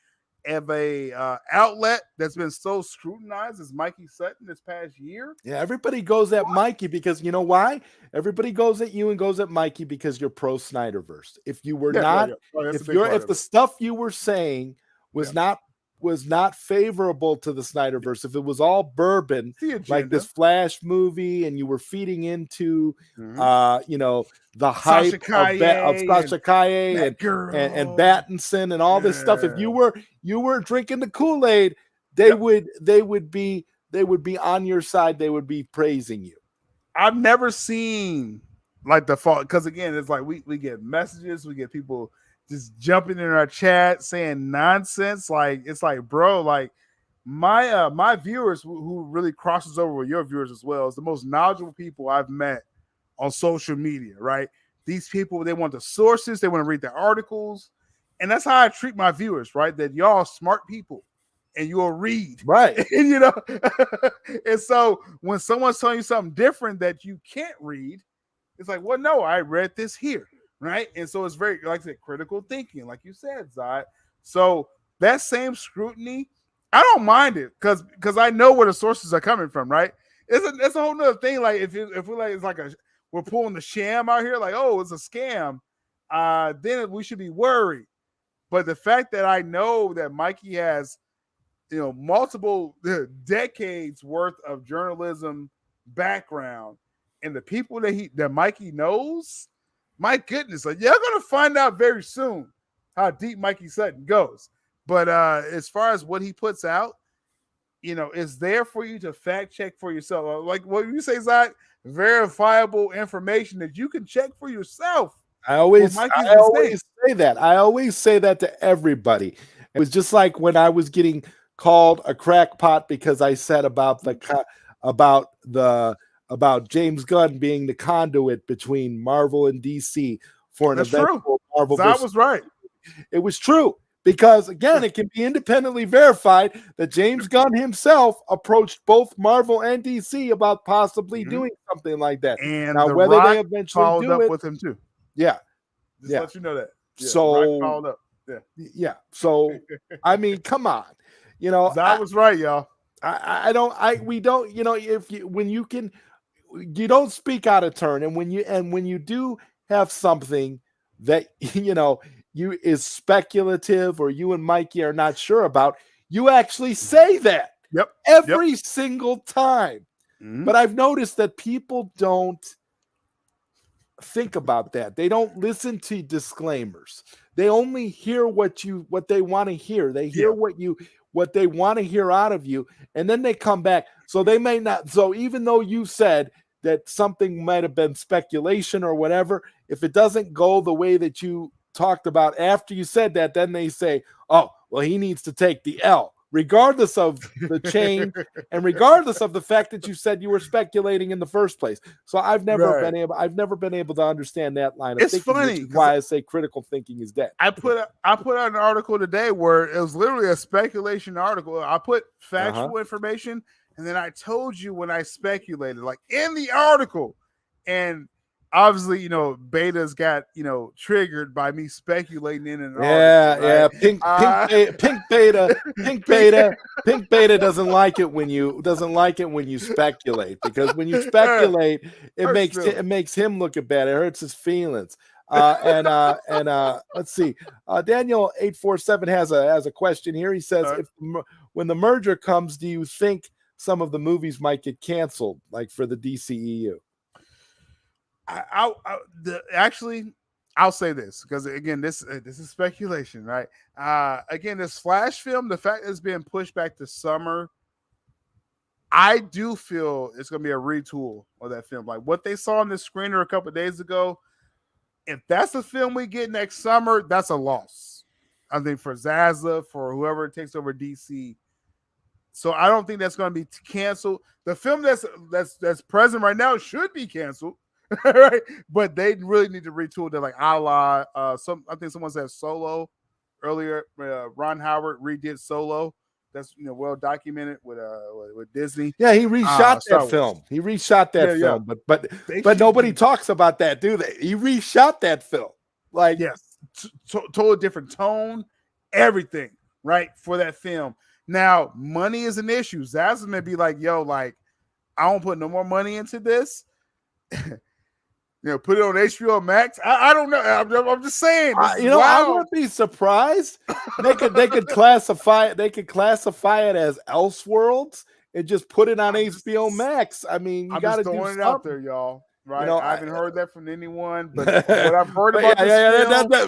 outlet that's been so scrutinized as Mikey Sutton this past year. Yeah, everybody goes at Mikey because you know why? Everybody goes at you and goes at Mikey because you're pro SnyderVerse. If you were not, if the stuff you were saying was not favorable to the SnyderVerse, if it was all bourbon like this Flash movie, and you were feeding into the hype of Sasha Kaye and Battinson and all this stuff, if you were drinking the Kool-Aid, they would be on your side. They would be praising you. I've never seen like the fault, because again, it's like we get messages, we get people just jumping in our chat saying nonsense. Like it's like, bro, like my viewers who really crosses over with your viewers as well is the most knowledgeable people I've met on social media, right? These people, they want the sources, they want to read the articles, and that's how I treat my viewers, right? That y'all smart people and you'll read, right? And and so when someone's telling you something different that you can't read, it's like, well, no, I read this here, right? And so it's very, like I said, critical thinking, like you said, Zod. So that same scrutiny, I don't mind it because I know where the sources are coming from, right? It's a whole nother thing. Like if we're like, it's like we're pulling the sham out here, like, oh, it's a scam, then we should be worried. But the fact that I know that Mikey has, multiple decades worth of journalism background, and the people that Mikey knows, my goodness, like, you're gonna find out very soon how deep Mikey Sutton goes. But as far as what he puts out, it's there for you to fact check for yourself. Like what you say, Zach, verifiable information that you can check for yourself. I always say that. I always say that to everybody. It was just like when I was getting called a crackpot because I said about James Gunn being the conduit between Marvel and DC for an eventual Marvel. That was right. It was true. Because, again, it can be independently verified that James Gunn himself approached both Marvel and DC about possibly doing something like that. And now, whether they eventually followed do up it with him too. Yeah. Just let you know that. Yeah, so, followed up. Yeah. So, I mean, come on. That was right, y'all. We don't, you don't speak out of turn. And when you do have something that, is speculative or you and Mikey are not sure about, you actually say that every single time. But I've noticed that people don't think about that. They don't listen to disclaimers. They only hear what they want to hear. They hear what they want to hear out of you, and then they come back. So they may not. So even though you said that something might have been speculation or whatever, if it doesn't go the way that you talked about after you said that, then they say, oh, well, he needs to take the L, regardless of the change and regardless of the fact that you said you were speculating in the first place. So I've never been able to understand that line of thinking. Funny, which is why I say critical thinking is dead. I put out an article today where it was literally a speculation article. I put factual information, and then I told you when I speculated, like in the article. And obviously, Beta's got, triggered by me speculating in an article. Right? Pink Beta doesn't like it when you speculate, because when you speculate, it makes him look bad. It hurts his feelings. Let's see. Daniel 847 has a question here. He says, when the merger comes, do you think some of the movies might get canceled, like for the DCEU? I'll say this, because again, this is speculation, right? Again, this Flash film, the fact it's being pushed back to summer, I do feel it's going to be a retool of that film. Like what they saw on the screener a couple of days ago, if that's the film we get next summer, that's a loss. I think for Zaza, for whoever takes over DC, So I don't think that's going to be canceled. The film that's present right now should be canceled, right? But they really need to retool it, like a la I think someone said Solo earlier. Ron Howard redid Solo. That's well documented with Disney. Yeah, he reshot Star that Wars. film. He reshot that film, but nobody talks about that, do they? He reshot that film. Like, yes, totally different tone, everything, right, for that film. Now, money is an issue. Zaz may be like, yo, like, I don't put no more money into this. Put it on HBO Max. I don't know. I'm just saying. I wouldn't be surprised. They could classify it. They could classify it as Elseworlds and just put it on HBO Max. I mean, you got to do something. Throwing it out there, y'all. Right? I haven't heard that from anyone, but what I've heard about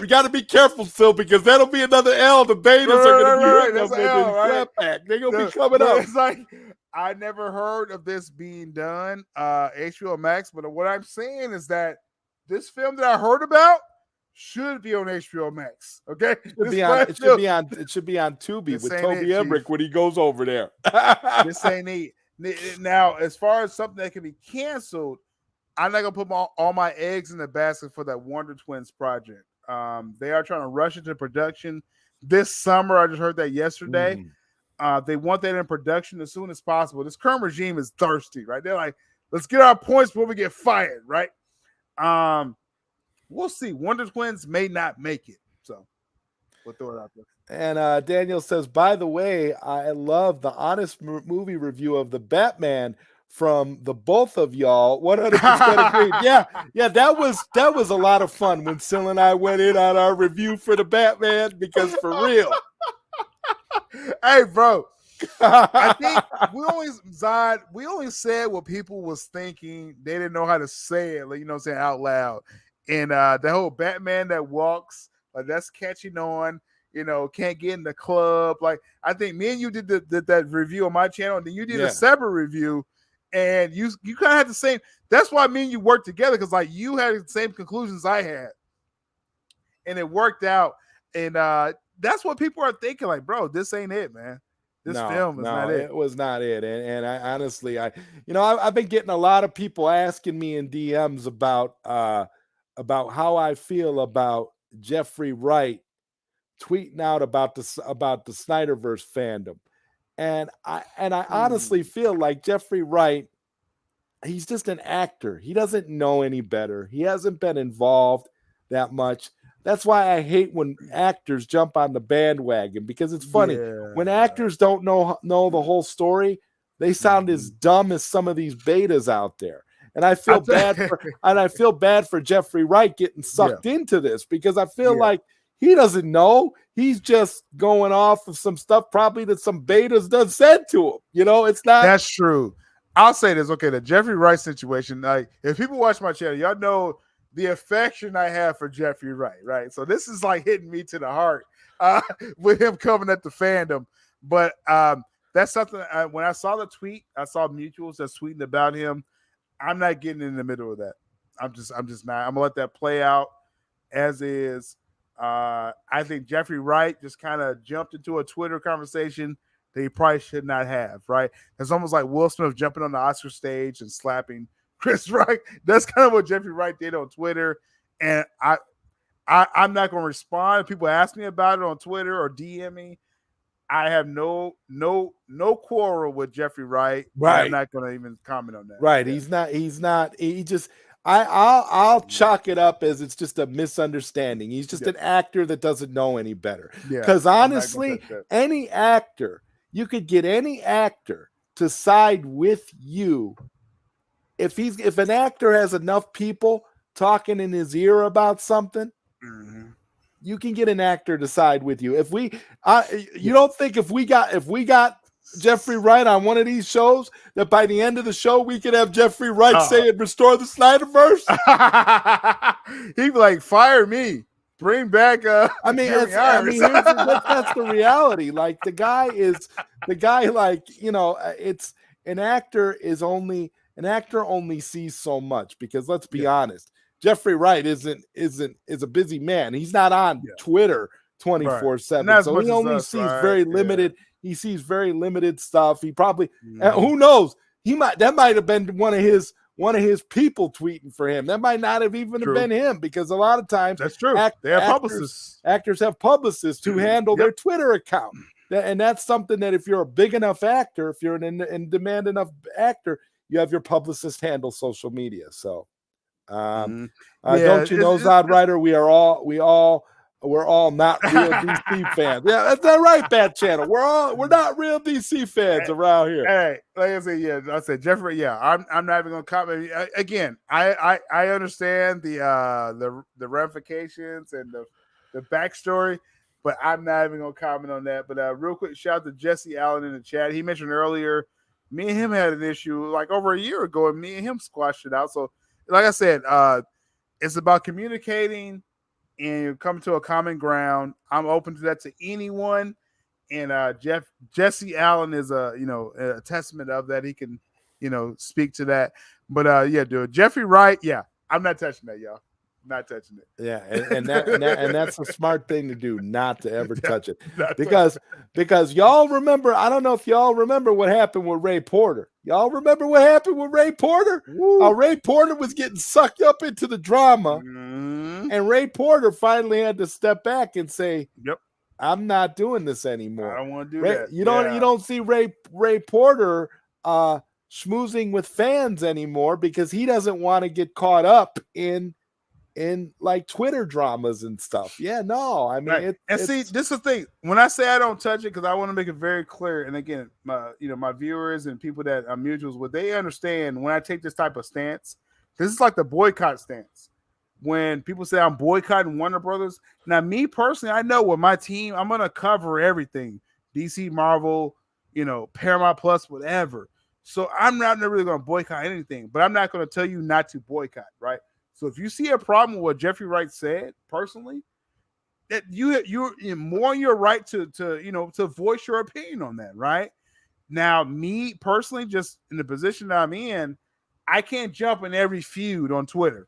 you got to be careful, Syl, because that'll be another L. The betas are going to be hitting them with ClapBack. They're going to be coming up. It's like, I never heard of this being done, HBO Max, but what I'm saying is that this film that I heard about should be on HBO Max. Okay, it should be on Tubi with Toby Emmerich when he goes over there. This ain't it. Now, as far as something that can be canceled, I'm not gonna put all my eggs in the basket for that Wonder Twins project. They are trying to rush into production this summer. I just heard that yesterday. They want that in production as soon as possible. This current regime is thirsty, right? They're like, let's get our points before we get fired, right? We'll see. Wonder Twins may not make it, so we'll throw it out there. And Daniel says, by the way, I love the honest movie review of the Batman from the both of y'all. 100% agreed. Yeah, that was a lot of fun when Syl and I went in on our review for the Batman, because for real. Hey, bro. I think we only said what people was thinking. They didn't know how to say it, like, saying out loud. And the whole Batman that walks, like, that's catching on. Can't get in the club. Like, I think me and you did that review on my channel, and then you did a separate review, and you kind of had the same. That's why me and you worked together, because like you had the same conclusions I had, and it worked out. And that's what people are thinking. Like, bro, this ain't it, man. This film is not it. It was not it. And I honestly, I've been getting a lot of people asking me in DMs about how I feel about Jeffrey Wright tweeting out about the SnyderVerse fandom. And I honestly feel like Jeffrey Wright, he's just an actor. He doesn't know any better. He hasn't been involved that much. That's why I hate when actors jump on the bandwagon, because it's funny. When actors don't know the whole story, they sound as dumb as some of these betas out there. And I feel bad for Jeffrey Wright getting sucked into this, because I feel like he doesn't know. He's just going off of some stuff probably that some betas done said to him. It's not. That's true. I'll say this. Okay, the Jeffrey Wright situation. Like, if people watch my channel, y'all know the affection I have for Jeffrey Wright, right? So this is like hitting me to the heart with him coming at the fandom. But that's something. When I saw the tweet, I saw mutuals that's tweeting about him. I'm not getting in the middle of that. I'm just not. I'm gonna let that play out as is. I think Jeffrey Wright just kind of jumped into a Twitter conversation that he probably should not have, right? It's almost like Will Smith jumping on the Oscar stage and slapping Chris Rock. That's kind of what Jeffrey Wright did on Twitter. And I'm not going to respond. People ask me about it on Twitter or DM me. I have no quarrel with Jeffrey Wright. Right. I'm not going to even comment on that. Right. Yeah. He's not. He just. I'll chalk it up as it's just a misunderstanding. He's just an actor that doesn't know any better. Because honestly, any actor, you could get any actor to side with you. If an actor has enough people talking in his ear about something, you can get an actor to side with you. You don't think if we got Jeffrey Wright on one of these shows, that by the end of the show we could have Jeffrey Wright saying restore the SnyderVerse? He'd be like, fire me, bring back that's the reality. Like, the guy like, it's an actor only sees so much, because let's be honest, Jeffrey Wright is a busy man. He's not on Twitter 24/7. So he only sees very limited. He sees very limited stuff. He probably Mhm. who knows? That might have been one of his people tweeting for him. That might not have even True. been him, because a lot of times That's true. They have publicists. Actors have publicists who handle their Twitter account. And that's something that if you're a big enough actor, if you're an in demand enough actor, you have your publicist handle social media. So don't you know, ZodWriter, we're all not real DC fans. Yeah, that's that right, Bat Channel. We're not real DC fans around here. Hey, like I said, Jeffrey. Yeah, I'm not even gonna comment again. I understand the ramifications and the backstory, but I'm not even gonna comment on that. But real quick, shout out to Jesse Allen in the chat. He mentioned earlier, me and him had an issue like over a year ago, and me and him squashed it out. So, like I said, it's about communicating and come to a common ground. I'm open to that to anyone. And Jesse Allen is a testament of that. He can, speak to that. But dude, Jeffrey Wright, I'm not touching that, y'all. Not touching it. Yeah, and that's a smart thing to do, not to ever touch it. Because y'all remember, I don't know if y'all remember what happened with Ray Porter. Y'all remember what happened with Ray Porter? Ray Porter was getting sucked up into the drama, and Ray Porter finally had to step back and say, "Yep, I'm not doing this anymore. I don't want to do that." You don't see Ray Porter schmoozing with fans anymore, because he doesn't want to get caught up in like Twitter dramas and stuff. Yeah, no, I mean, right. See, this is the thing. When I say I don't touch it, because I want to make it very clear. And again, my viewers and people that I'm mutuals with, they understand when I take this type of stance. This is like the boycott stance. When people say I'm boycotting Warner Brothers, now me personally, I know with my team, I'm gonna cover everything: DC, Marvel, Paramount Plus, whatever. So I'm not really gonna boycott anything, but I'm not gonna tell you not to boycott, right? So if you see a problem with what Jeffrey Wright said personally, that you're more in your right to voice your opinion on that, right? Now, me personally, just in the position that I'm in, I can't jump in every feud on Twitter.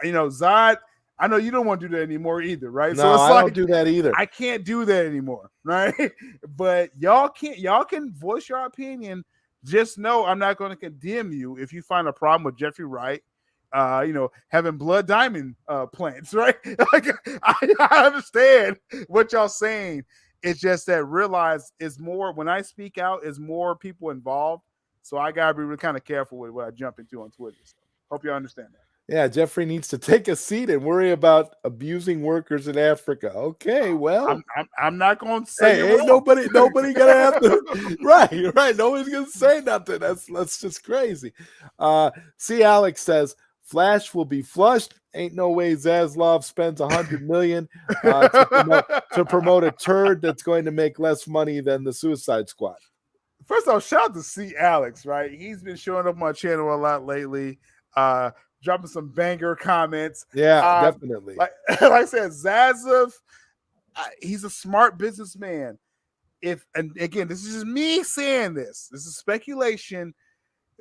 Zod, I know you don't want to do that anymore either, right? No, so it's I don't do that either. I can't do that anymore, right? But y'all can voice your opinion. Just know I'm not going to condemn you if you find a problem with Jeffrey Wright. Having blood diamond plants, right? Like, I understand what y'all saying. It's just that realize is more when I speak out, is more people involved. So I gotta be really kind of careful with what I jump into on Twitter. So hope you understand that. Yeah, Jeffrey needs to take a seat and worry about abusing workers in Africa. Okay, well, I'm not going to say. Hey, ain't nobody gonna have to. Right. Nobody's gonna say nothing. That's just crazy. See, Alex says Flash will be flushed. Ain't no way Zaslav spends $100 million to promote a turd that's going to make less money than the Suicide Squad. First off, shout out to C. Alex, right? He's been showing up on my channel a lot lately, dropping some banger comments. Yeah, definitely. Like I said, Zaslav, he's a smart businessman. And again, this is just me saying this. This is speculation.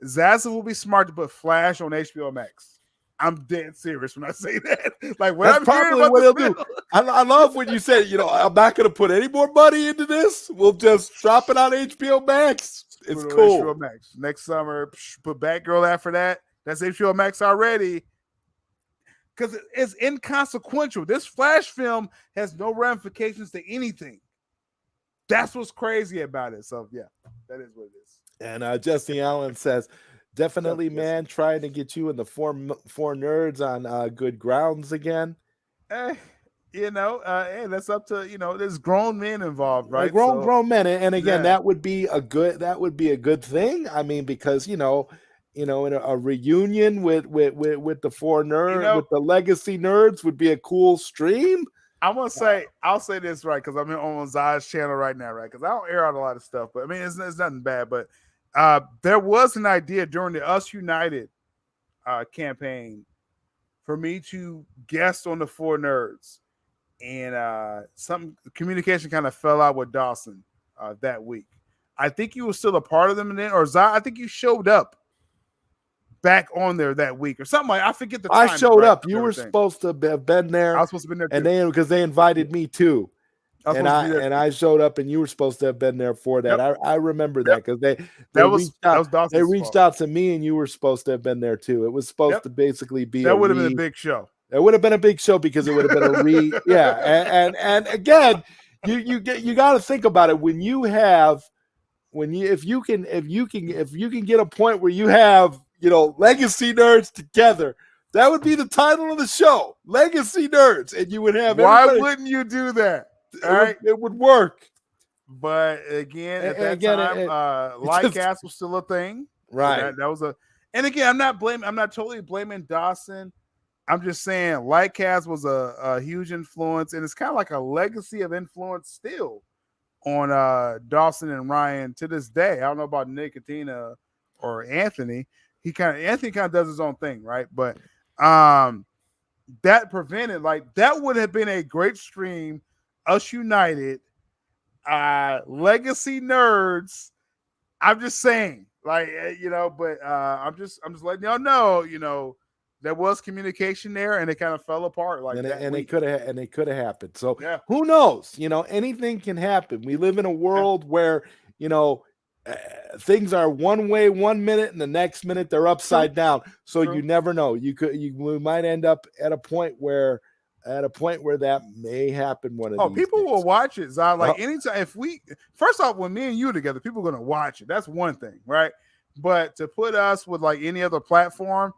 Zaslav will be smart to put Flash on HBO Max. I'm dead serious when I say that. Like, what that's probably what he'll do. I love when you said, I'm not going to put any more money into this. We'll just drop it on HBO Max. It's cool. HBO Max next summer. Put Batgirl after that. That's HBO Max already. Because it's inconsequential. This Flash film has no ramifications to anything. That's what's crazy about it. So yeah, that is what it is. And Jesse Allen says, definitely, man, trying to get you and the four nerds on good grounds again. Hey, that's up to there's grown men involved, right? Grown men, and again, that would be a good thing. I mean, because in a reunion with the four nerds, with the legacy nerds, would be a cool stream. I'll say this right because I'm on Zod's channel right now, right? Because I don't air out a lot of stuff, but I mean it's nothing bad, but. There was an idea during the Us United campaign for me to guest on the Four Nerds, and some communication kind of fell out with Dawson that week. I think you were still a part of them then, or Zod, I think you showed up back on there that week or something. I forget the time. I showed up. You were supposed to have been there. I was supposed to be there, and because they invited me too. I showed up, and you were supposed to have been there for that. Yep. I remember that because they Dawson's reached fault. out to me, and you were supposed to have been there too. It was supposed to basically be that would have been a big show. It would have been a big show because it would have been a and again, you got to think about it when you if you can get a point where you have legacy nerds together. That would be the title of the show, Legacy Nerds, and you would have. Why wouldn't you do that? It would work. But again, at that time, Lightcast was still a thing, right? So that was and again, I'm not totally blaming Dawson. I'm just saying, Lightcast was a huge influence, and it's kind of like a legacy of influence still on Dawson and Ryan to this day. I don't know about Nick, Katina, or Anthony. Anthony kind of does his own thing, right? But that prevented, that would have been a great stream, us united, legacy nerds. I'm just saying, but I'm just letting y'all know, there was communication there, and it kind of fell apart. It could have happened. So who knows? Anything can happen. We live in a world where things are one way 1 minute, and the next minute they're upside down. So you never know. We might end up at a point where that may happen one of these people days. will watch it, Zod. Anytime, first off, when me and you together, people are going to watch it. That's one thing, right? But to put us with any other platform,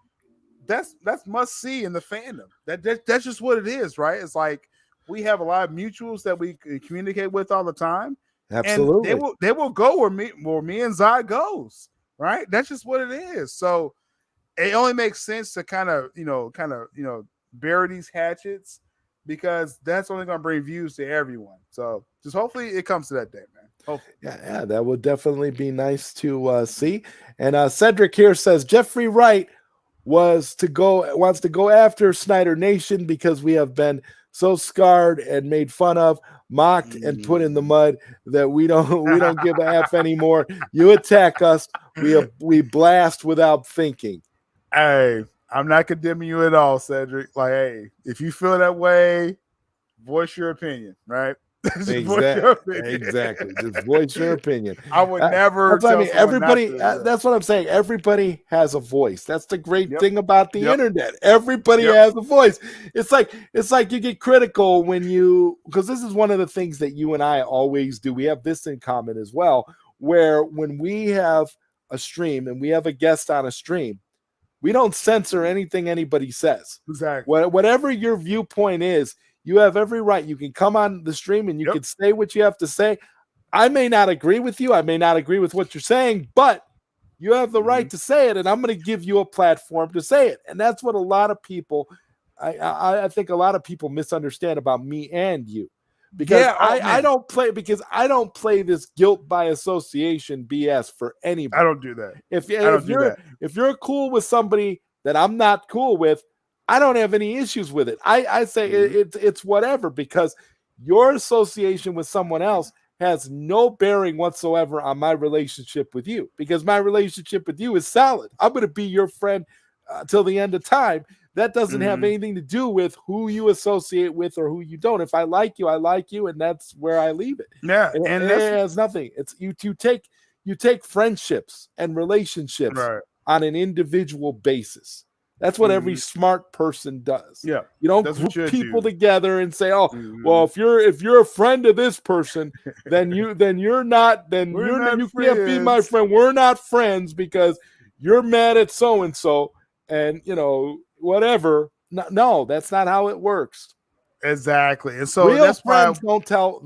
that's must see in the fandom. That's just what it is, right? It's we have a lot of mutuals that we communicate with all the time. Absolutely, and they will go where me and Zod goes, right? That's just what it is. So it only makes sense to kind of bury these hatchets, because that's only going to bring views to everyone. So just hopefully it comes to that day, man. Hopefully. Yeah, that would definitely be nice to see. And Cedric here says Jeffrey Wright wants to go after Snyder Nation because we have been so scarred and made fun of, mocked, and put in the mud that we don't give a F anymore. You attack us, we blast without thinking. Hey, I'm not condemning you at all, Cedric. Hey, if you feel that way, voice your opinion, right? Exactly. Just voice your opinion. I would never. That's what I mean. Everybody. That's what I'm saying. Everybody has a voice. That's the great thing about the internet. Everybody has a voice. It's like you get critical because this is one of the things that you and I always do. We have this in common as well, where when we have a stream and we have a guest on a stream, we don't censor anything anybody says. Exactly. Whatever your viewpoint is, you have every right. You can come on the stream and you can say what you have to say. I may not agree with you. I may not agree with what you're saying, but you have the right to say it, and I'm going to give you a platform to say it. And that's what a lot of people, I think a lot of people misunderstand about me and you. Because I don't play this guilt by association BS for anybody. I don't do that. If you're cool with somebody that I'm not cool with, I don't have any issues with it. I say it's whatever, because your association with someone else has no bearing whatsoever on my relationship with you, because my relationship with you is solid. I'm going to be your friend till the end of time. That doesn't have anything to do with who you associate with or who you don't. If I like you, I like you, and that's where I leave it. Yeah, and it has nothing. It's you take friendships and relationships on an individual basis. That's what every smart person does. Yeah, you don't group people together and say, "Oh, well, if you're a friend of this person, then you can't be my friend. We're not friends because you're mad at so and so, and whatever." No, that's not how it works. Exactly, and so real friends don't tell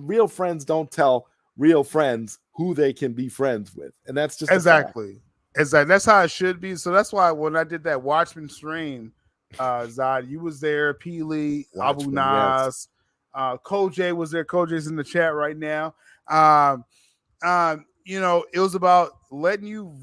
real friends who they can be friends with, and that's just exactly. That's how it should be. So that's why when I did that Watchmen stream, Zod, you was there, Peely, Abu Nas, Koj was there. Koj's in the chat right now. It was about letting you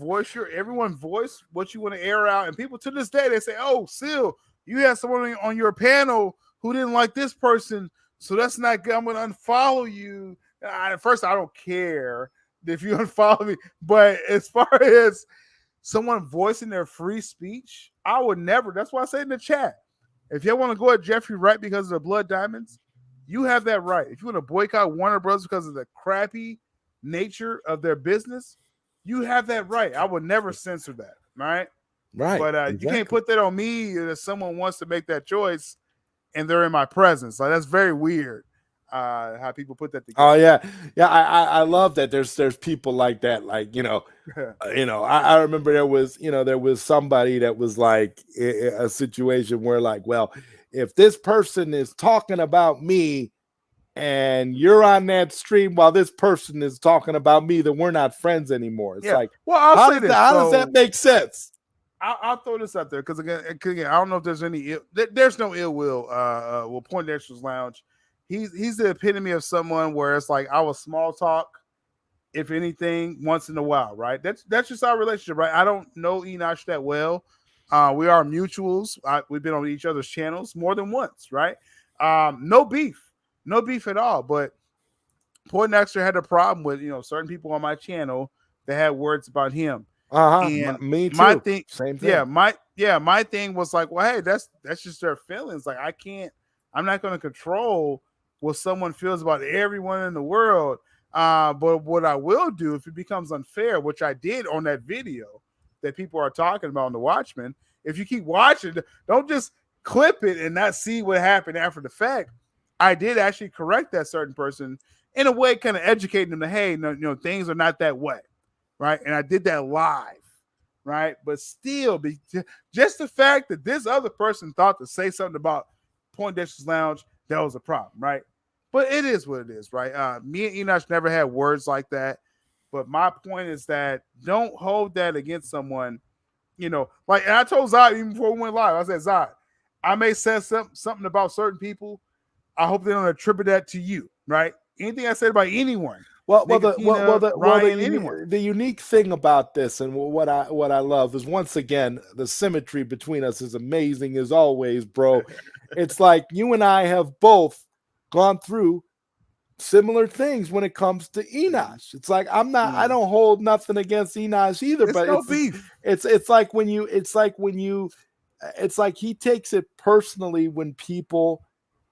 everyone voice what you want to air out. And people to this day, they say, "Oh, Syl, you had someone on your panel who didn't like this person, so that's not good. I'm going to unfollow you." At first, I don't care if you unfollow me, but as far as someone voicing their free speech, I would never. That's why I say in the chat, if y'all want to go at Jeffrey Wright because of the Blood Diamonds, You have that right. If you want to boycott Warner Bros. Because of the crappy nature of their business, you have that right. I would never censor that, right? Right. But exactly. you can't put that on me if someone wants to make that choice and they're in my presence. Like, that's very weird. How people put that together. Oh yeah. I love that. There's people like that. Like I remember there was somebody that was like a situation where like, well, if this person is talking about me and you're on that stream while this person is talking about me, then we're not friends anymore. It's like, well, I'll say this. How does that make sense? I'll throw this out there because again, I don't know if there's any there's no ill will. Well, Poindexter's Lounge, he's the epitome of someone where it's like I will small talk, if anything, once in a while, right? That's just our relationship, right? I don't know Enosh that well. We are mutuals. We've been on each other's channels more than once, right? No beef at all. But Poindexter had a problem with certain people on my channel that had words about him. And me too. My thing, same thing. My thing was like, well, hey, that's just their feelings. Like, I'm not going to control what someone feels about everyone in the world. But what I will do if it becomes unfair, which I did on that video that people are talking about on the Watchmen, if you keep watching, don't just clip it and not see what happened after the fact. I did actually correct that certain person in a way, kind of educating them that, hey, no, things are not that way. Right. And I did that live. Right. But still, just the fact that this other person thought to say something about Poindexter's Lounge, that was a problem. Right. But it is what it is. Right. Me and Enosh never had words like that. But my point is that don't hold that against someone, like, and I told Zod even before we went live, I said, Zod, I may say something about certain people. I hope they don't attribute that to you. Right. Anything I said about anyone. The unique thing about this and what I love is, once again, the symmetry between us is amazing as always, bro. It's like you and I have both gone through similar things when it comes to Enosh. It's like I don't hold nothing against Enosh either, but it's like he takes it personally when people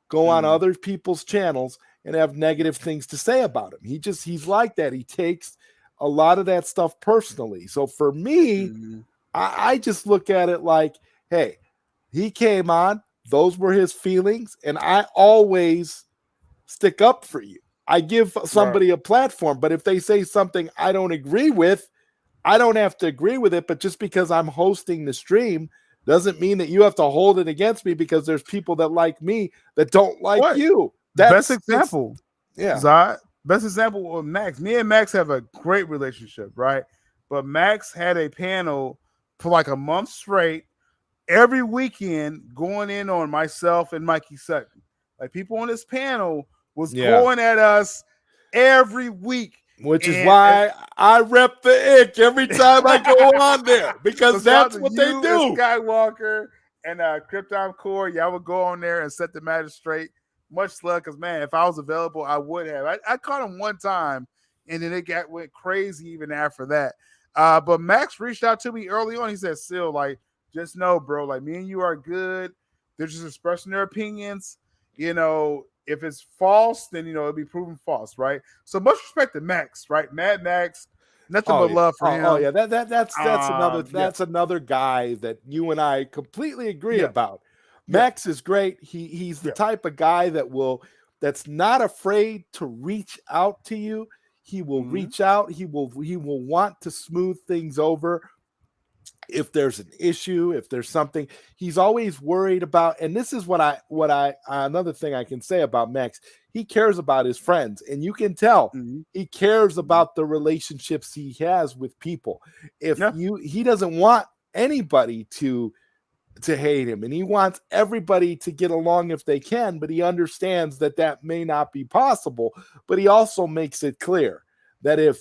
go on other people's channels and have negative things to say about him. He's like that. He takes a lot of that stuff personally. So for me, I just look at it like, hey, he came on, those were his feelings, and I always stick up for you. I give somebody a platform, but if they say something I don't agree with, I don't have to agree with it. But just because I'm hosting the stream doesn't mean that you have to hold it against me, because there's people that like me that don't like you. Best example. Yeah. Zod, best example with Max. Me and Max have a great relationship, right? But Max had a panel for like a month straight, every weekend, going in on myself and Mikey Sutton. Like, people on this panel was going at us every week. Which is why I rep the ick every time I go on there, because that's what they do. Skywalker and Krypton Core, y'all would go on there and set the matter straight. Much luck, because, man, if I was available, I would have. I caught him one time, and then it went crazy even after that. But Max reached out to me early on. He said, Syl, like, just know, bro, like, me and you are good. They're just expressing their opinions. If it's false, then, it'll be proven false, right? So much respect to Max, right? Mad Max, nothing but love for him. Oh, yeah, that's another guy that you and I completely agree about. Max is great. He's the type of guy that's not afraid to reach out to you. He will reach out. He will want to smooth things over. If there's an issue, if there's something, he's always worried about. And this is what I another thing I can say about Max. He cares about his friends, and you can tell he cares about the relationships he has with people. He doesn't want anybody to hate him, and he wants everybody to get along if they can, but he understands that may not be possible. But he also makes it clear that if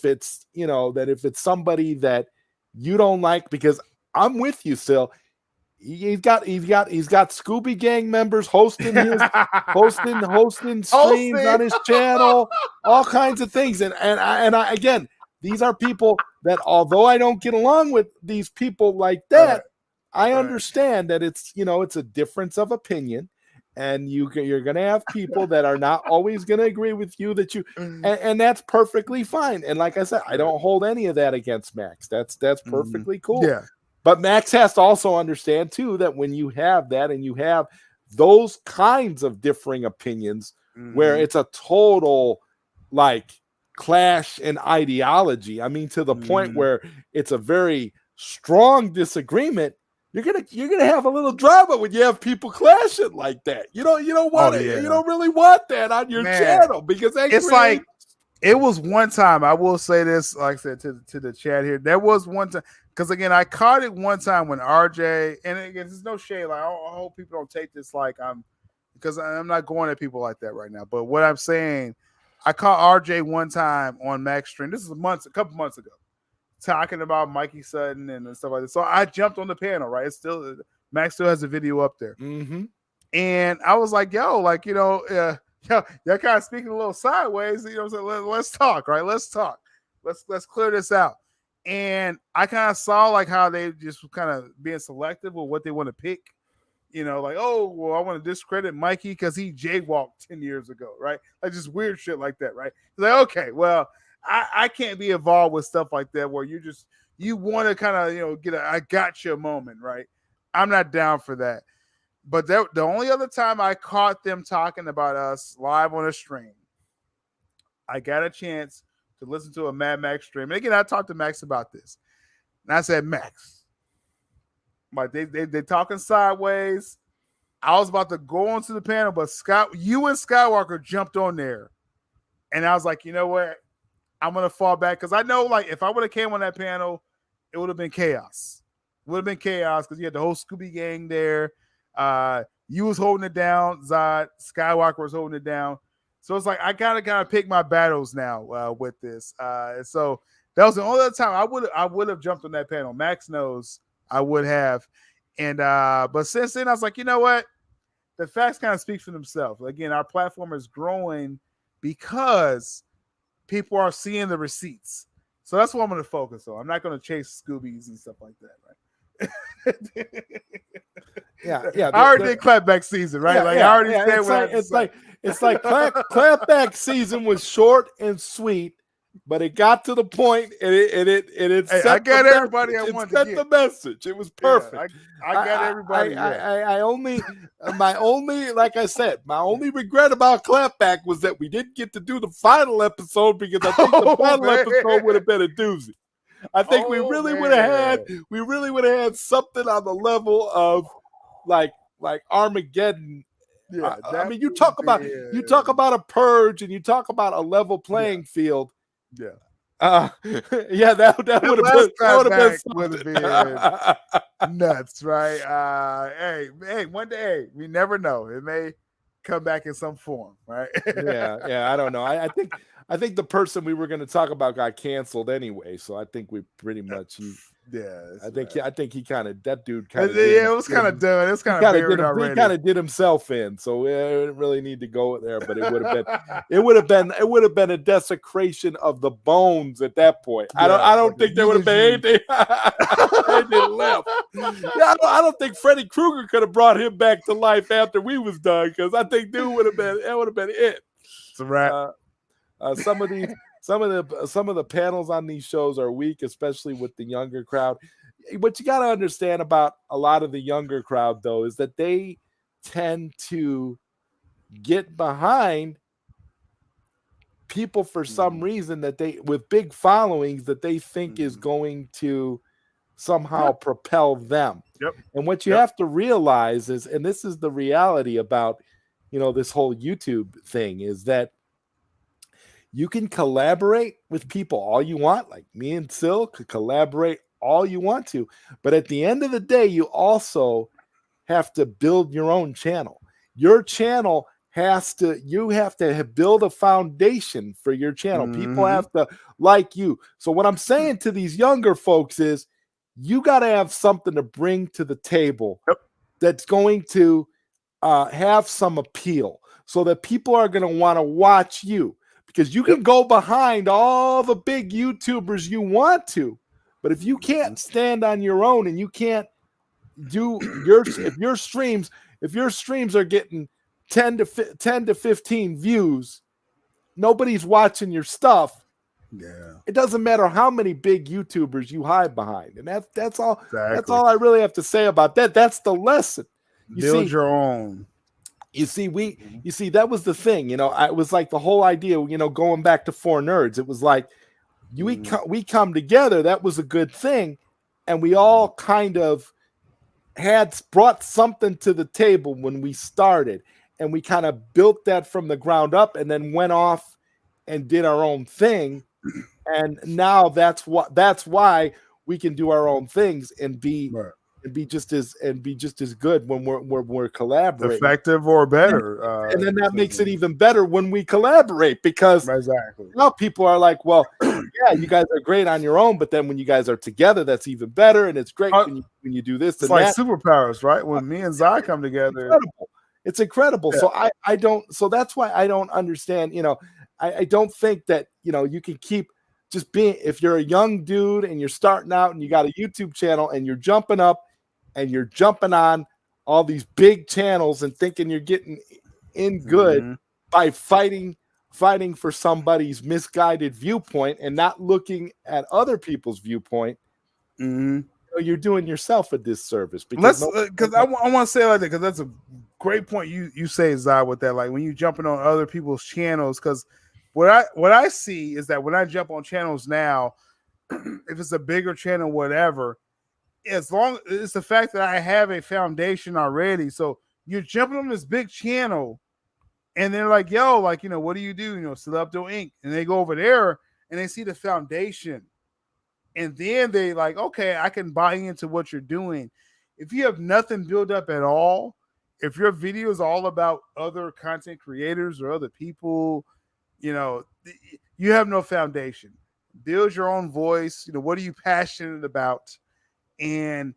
it's somebody that you don't like, because I'm with you, Syl. He's got Scooby Gang members hosting streams on his channel, all kinds of things, and I again, these are people that, although I don't get along with these people like that, I understand that it's a difference of opinion, and you're going to have people that are not always going to agree with you and that's perfectly fine. And like I said, I don't hold any of that against Max. That's perfectly cool. Yeah. But Max has to also understand too that when you have that and you have those kinds of differing opinions where it's a total like clash in ideology, I mean, to the point where it's a very strong disagreement, you're gonna have a little drama when you have people clashing like that. You don't want it. You don't really want that on your channel because it's like it was one time. I will say this, like I said to the chat here, there was one time because again I caught it one time when RJ, and again there's no shade. Like I hope people don't take this like because I'm not going at people like that right now. But what I'm saying, I caught RJ one time on Max stream. This is a couple months ago, talking about Mikey Sutton and stuff like that. So I jumped on the panel, right? It's still Max still has a video up there. And I was like, yo, like, y'all kind of speaking a little sideways, so let's talk, right? Let's talk. Let's clear this out. And I kind of saw like how they just kind of being selective with what they want to pick. Like, oh, well, I want to discredit Mikey because he jaywalked 10 years ago, right? Like just weird shit like that, right? It's like, okay, well, I can't be involved with stuff like that where you want to kind of, get a I gotcha moment, right? I'm not down for that. But the only other time I caught them talking about us live on a stream, I got a chance to listen to a Mad Max stream. And again, I talked to Max about this. And I said, Max, like they talking sideways. I was about to go onto the panel, but you and Skywalker jumped on there. And I was like, you know what? I'm going to fall back because I know, like, if I would have came on that panel, it would have been chaos. Would have been chaos because you had the whole Scooby gang there. You was holding it down. Zod, Skywalker was holding it down. So it's like I gotta kind of pick my battles now with this. So that was the only other time I would have jumped on that panel. Max knows I would have. And but since then I was like, you know what? The facts kind of speak for themselves. Again, our platform is growing because people are seeing the receipts. So that's what I'm going to focus on. I'm not going to chase Scoobies and stuff like that, right? Yeah. I already did clapback season, right? I already said what it's like clapback season was short and sweet, but it got to the point and it set I got everybody I wanted to get. the message. It was perfect. I got everybody. My only like I said, my only regret about clapback was that we didn't get to do the final episode because I think the final episode would have been a doozy. I think we really would have had something on the level of like Armageddon. Yeah, I mean, you talk about a purge and you talk about a level playing field. Yeah. That would have been nuts, right? Hey, one day we never know. It may come back in some form, right? I don't know. I think the person we were going to talk about got canceled anyway, so I think we pretty much I think he kind of that dude kind of it was kind of done. It was kind of buried already. He kind of did himself in, so we didn't really need to go there. But it would have been a desecration of the bones at that point. I don't think there would have been anything left. I don't think Freddy Krueger could have brought him back to life after we was done because I think that would have been it. It's a wrap. Some of the panels on these shows are weak, especially with the younger crowd. What you got to understand about a lot of the younger crowd, though, is that they tend to get behind people for some reason that with big followings that they think is going to somehow propel them. Yep. And what you have to realize is, and this is the reality about, this whole YouTube thing, is that you can collaborate with people all you want. Like me and Syl could collaborate all you want to. But at the end of the day, you also have to build your own channel. Your channel you have to build a foundation for your channel. People have to like you. So what I'm saying to these younger folks is you got to have something to bring to the table that's going to have some appeal so that people are going to want to watch you. Because you can go behind all the big YouTubers you want to, but if you can't stand on your own and you can't do if your streams are getting 10 to 15 views, nobody's watching your stuff. Yeah. It doesn't matter how many big YouTubers you hide behind. And that's all. Exactly. That's all I really have to say about that. That's the lesson. Build your own. You see, that was the thing, it was like the whole idea, going back to Four Nerds. It was like we come together. That was a good thing. And we all kind of had brought something to the table when we started, and we kind of built that from the ground up and then went off and did our own thing. And now that's why we can do our own things and be just as good when we're collaborating, effective or better. And then that makes it even better when we collaborate, because now people are like, well, yeah, you guys are great on your own, but then when you guys are together, that's even better. And it's great when you do this. It's like superpowers, right? When me and Zai come together, it's incredible. Yeah. So I don't. So that's why I don't understand. I don't think that you can keep just being, if you're a young dude and you're starting out and you got a YouTube channel and you're jumping up and you're jumping on all these big channels and thinking you're getting in good by fighting for somebody's misguided viewpoint and not looking at other people's viewpoint. You're doing yourself a disservice. Because I want to say like that, because that's a great point you say, Zai, with that. Like when you jumping on other people's channels, because what I see is that when I jump on channels now, if it's a bigger channel, whatever, as long it's the fact that I have a foundation already. So you're jumping on this big channel, and they're like, "Yo, like what do you do? Syl Abdul Inc." And they go over there and they see the foundation, and then they like, "Okay, I can buy into what you're doing." If you have nothing built up at all, if your video is all about other content creators or other people, you have no foundation. Build your own voice. What are you passionate about? And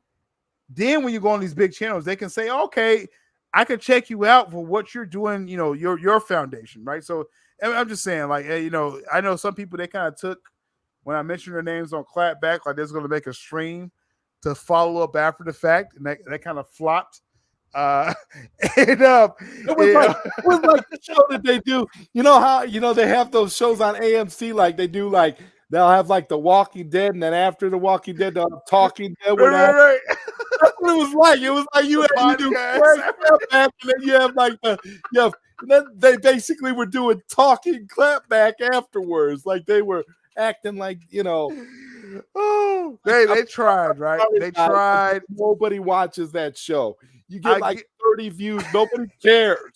then when you go on these big channels, they can say, okay, I can check you out for what you're doing, your foundation, right? So I'm just saying, like, I know some people, they kind of took, when I mentioned their names on ClapBack, like they're going to make a stream to follow up after the fact, and that kind of flopped. It was like the show that they do. How they have those shows on AMC, like they do, like they'll have like The Walking Dead, and then after The Walking Dead, they'll have Talking Dead. Right. That's what it was like. It was like you do ClapBack, and then you have like and then they basically were doing talking ClapBack afterwards, like they were acting like Oh, they tried, right? They tried. Nobody watches that show. You get like 30 views. Nobody cares.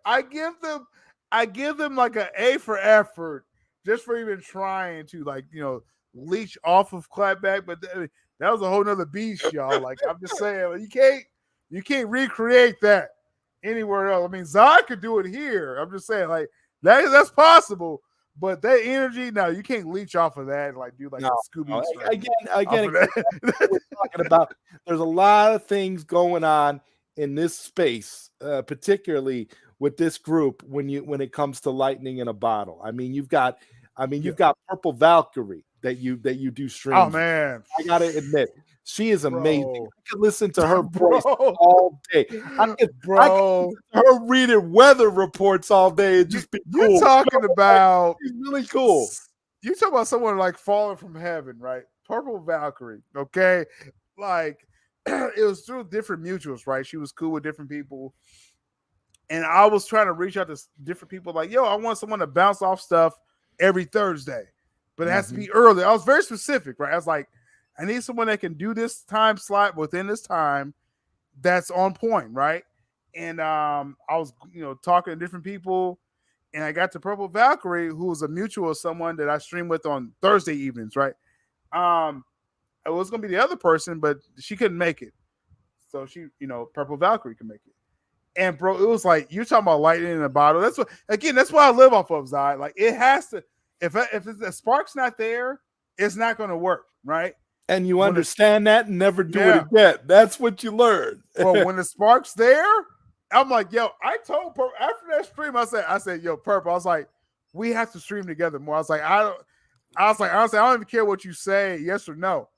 I give them like an A for effort, just for even trying to leech off of ClapBack. But that was a whole nother beast, y'all. Like I'm just saying, you can't recreate that anywhere else. I mean, Zod could do it here. I'm just saying, like that's possible. But that energy, no, you can't leech off of that and do a Scooby. Again, we're talking about. There's a lot of things going on in this space, particularly with this group. When it comes to lightning in a bottle, I mean, you've got Purple Valkyrie that you do streams. Oh man, I gotta admit, she is amazing. I could listen to her voice all day. I could listen to her reading weather reports all day and just be cool. You're talking about she's really cool. You talk about someone like falling from heaven, right? Purple Valkyrie, okay? Like it was through different mutuals, right? She was cool with different people. And I was trying to reach out to different people like, yo, I want someone to bounce off stuff every Thursday, but it has to be early. I was very specific, right? I was like, I need someone that can do this time slot within this time that's on point, right? And I was, talking to different people, and I got to Purple Valkyrie, who was a mutual of someone that I stream with on Thursday evenings, right? It was going to be the other person, but she couldn't make it. So she, Purple Valkyrie can make it. And bro, it was like, you're talking about lightning in a bottle. That's what I live off of, Zai. Like it has to, if the spark's not there, it's not going to work, right? And you understand that and never do it again. That's what you learn. Well, when the spark's there, I'm like, yo, I told Purple after that stream, I said, yo, Purple, I was like, we have to stream together more. I was like, honestly, I don't even care what you say, yes or no.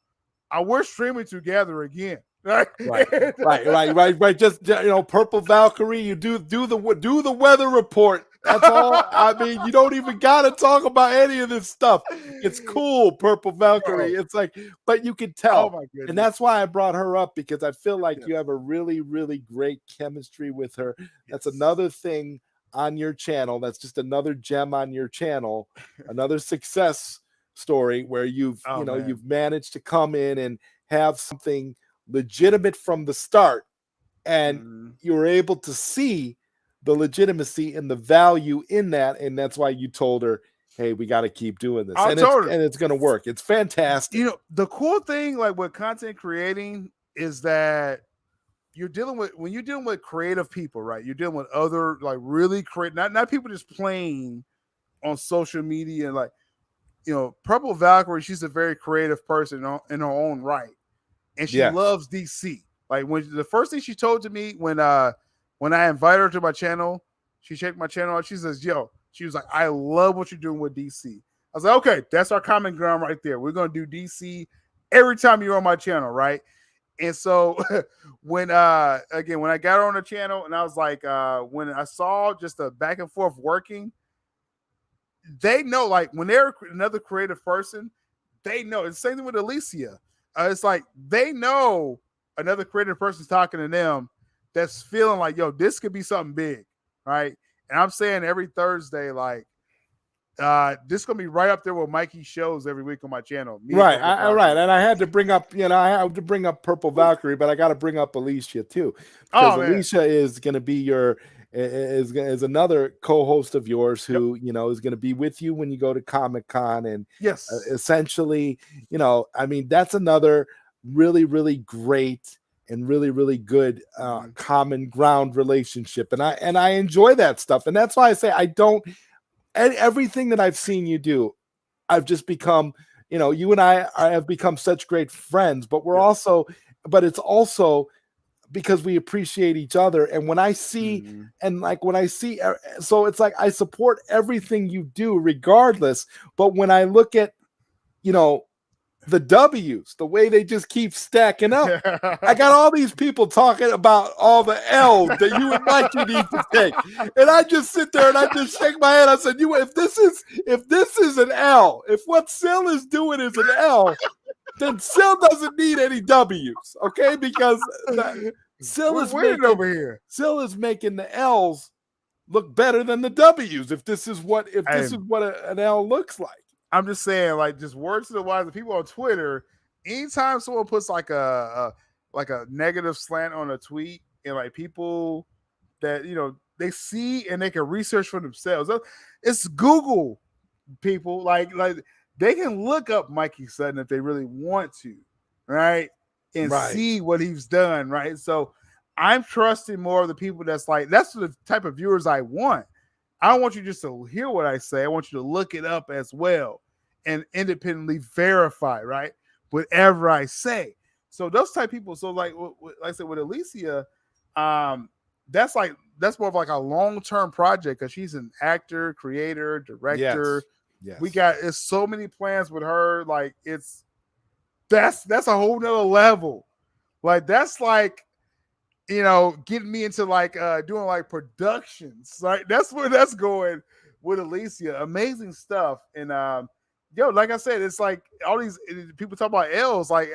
We're streaming together again. Right? Right. Just Purple Valkyrie. You do the weather report. That's all. I mean, you don't even gotta talk about any of this stuff. It's cool, Purple Valkyrie. It's like, but you can tell. Oh my goodness. And that's why I brought her up, because I feel like Yes. you have a really, really great chemistry with her. That's Yes. another thing on your channel. That's just another gem on your channel, another success story where you've managed to come in and have something legitimate from the start, and you were able to see the legitimacy and the value in that, and that's why you told her, hey, we got to keep doing this, and it's going to work. It's fantastic. The cool thing, like with content creating, is that when you're dealing with creative people, right? You're dealing with other like really creative, not people just playing on social media. And like, Purple Valkyrie, she's a very creative person in her own right, and she loves DC. Like when the first thing she told to me when I invited her to my channel, she checked my channel out. She says, she was like, I love what you're doing with DC. I was like, okay, that's our common ground right there. We're going to do DC every time you're on my channel, right? And so when I got her on the channel, and I was like, when I saw just the back and forth working, they know, like when they're another creative person, they know. It's the same thing with Alicia. It's like they know another creative person's talking to them that's feeling like, this could be something big, right? And I'm saying every Thursday, like, this is gonna be right up there with Mikey's shows every week on my channel. Right. And I had to bring up, Purple Valkyrie, but I got to bring up Alicia too, because Alicia is going to be is another co-host of yours who is going to be with you when you go to Comic-Con, and essentially, I mean, that's another really, really great and really, really good common ground relationship, and I enjoy that stuff, and that's why I say everything that I've seen you do, I've just become, you and I have become such great friends, but but it's also because we appreciate each other. And when I see, so it's like, I support everything you do regardless. But when I look at, the W's, the way they just keep stacking up, I got all these people talking about all the L's that you and Mikey need to take, and I just sit there and I just shake my head. I said, if this is an L, if what Syl is doing is an L, then Syl doesn't need any W's, okay? Because Syl is making the L's look better than the W's. If this is what an L looks like. I'm just saying, like, just words to the wise of people on Twitter. Anytime someone puts like a negative slant on a tweet, and like people that they see and they can research for themselves. It's Google, people. Like they can look up Mikey Sutton if they really want to, right? And see what he's done, right? So I'm trusting more of the people that's the type of viewers I want. I don't want you just to hear what I say. I want you to look it up as well and independently verify, right? Whatever I say. So those type of people. So like I said with Alicia, that's more of like a long-term project, because she's an actor, creator, director. Yes. We got so many plans with her. Like that's a whole nother level. Like that's like, getting me into like doing like productions. Like that's where that's going with Alicia. Amazing stuff. And like I said, it's like all these people talk about L's. Like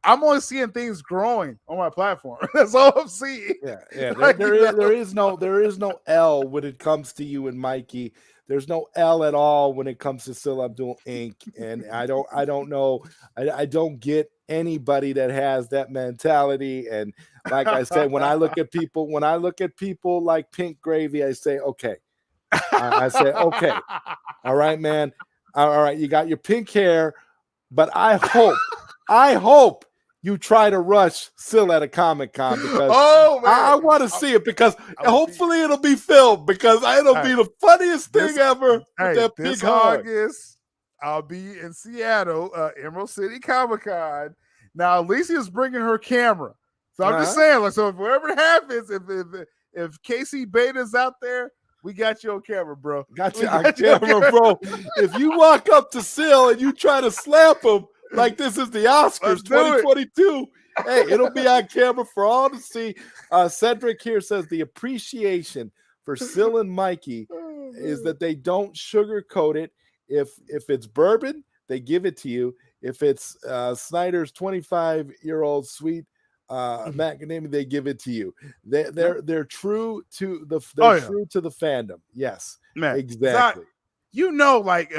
I'm only seeing things growing on my platform. That's all I'm seeing. Yeah. Like, there is no L when it comes to you and Mikey. There's no L at all when it comes to Syl Abdul Inc. And I don't know. I don't get anybody that has that mentality. And like I said, when I look at people like Pink Gravy, I say, okay. I say, okay. All right, man. All right. You got your pink hair, but I hope you try to rush Syl at a Comic-Con, because I want to see it, because hopefully it'll be filmed, because it'll be the funniest thing ever. That this big hug. August, I'll be in Seattle, Emerald City Comic-Con. Now, Alicia's bringing her camera. So I'm just saying, like, so if whatever happens, if Casey Beta's out there, we got you on camera, bro. Got you on camera, bro. If you walk up to Syl and you try to slap him like this is the Oscars 2022, Hey, it'll be on camera for all to see. Cedric here says the appreciation for Syl and Mikey is that they don't sugarcoat it. If it's bourbon, they give it to you. If it's Snyder's 25-year-old sweet macadamia, they give it to you. They're true to the true to the fandom. Yes, man, exactly. Like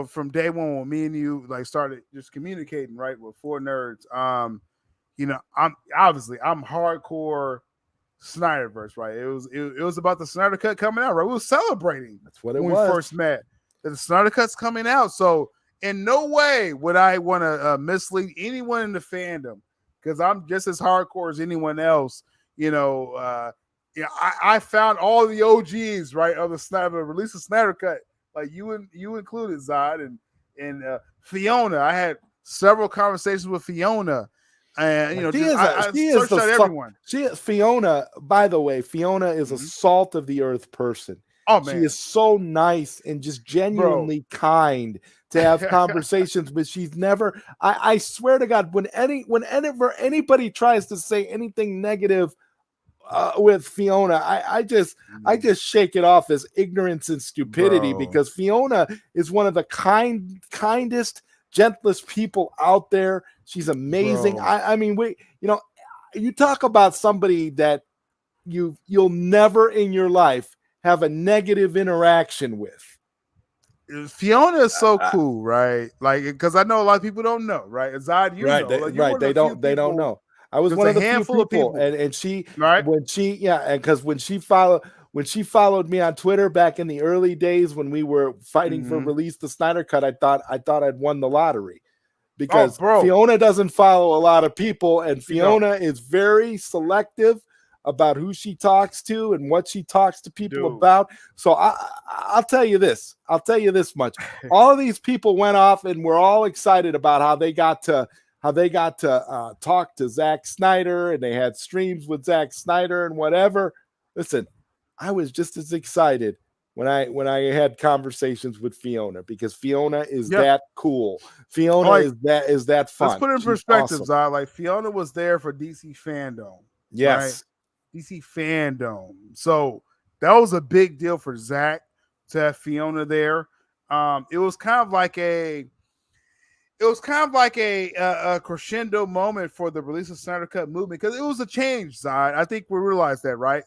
from day one when me and you like started just communicating, right, with Four Nerds. I'm hardcore SnyderVerse, right? It was about the Snyder Cut coming out, right? We were celebrating. That's what it when was. we first met. That the Snyder Cut's coming out. So in no way would I want to mislead anyone in the fandom, because I'm just as hardcore as anyone else. I found all the OGs, right, of the release of Snyder Cut, like you included, Zod, and Fiona. I had several conversations with Fiona. And I searched out everyone. Fiona, by the way, Fiona is a salt of the earth person. Oh man, she is so nice and just genuinely kind to have conversations. But she's never. I swear to God, whenever anybody tries to say anything negative with Fiona, I just shake it off as ignorance and stupidity, because Fiona is one of the kindest, gentlest people out there. She's amazing. I mean, you talk about somebody that you'll never in your life have a negative interaction with. Fiona is so cool, right? Like, because I know a lot of people don't know, right? Zod, they don't know. I was one of the few people, and she, right? Because when she followed me on Twitter back in the early days when we were fighting for release the Snyder Cut, I thought I'd won the lottery, because Fiona doesn't follow a lot of people, and Fiona is very selective about who she talks to and what she talks to people about. So I'll tell you this. I'll tell you this much. All of these people went off and were all excited about how they got to talk to Zack Snyder, and they had streams with Zack Snyder and whatever. Listen, I was just as excited when I had conversations with Fiona, because Fiona is that cool. Fiona is that fun. Let's put it in perspective, Zod. Like, Fiona was there for DC Fandom. Yes. Right? DC Fandom. So that was a big deal for Zack to have Fiona there. It was kind of like a crescendo moment for the release of Snyder Cut movement, because it was a change, Zod. I think we realized that, right?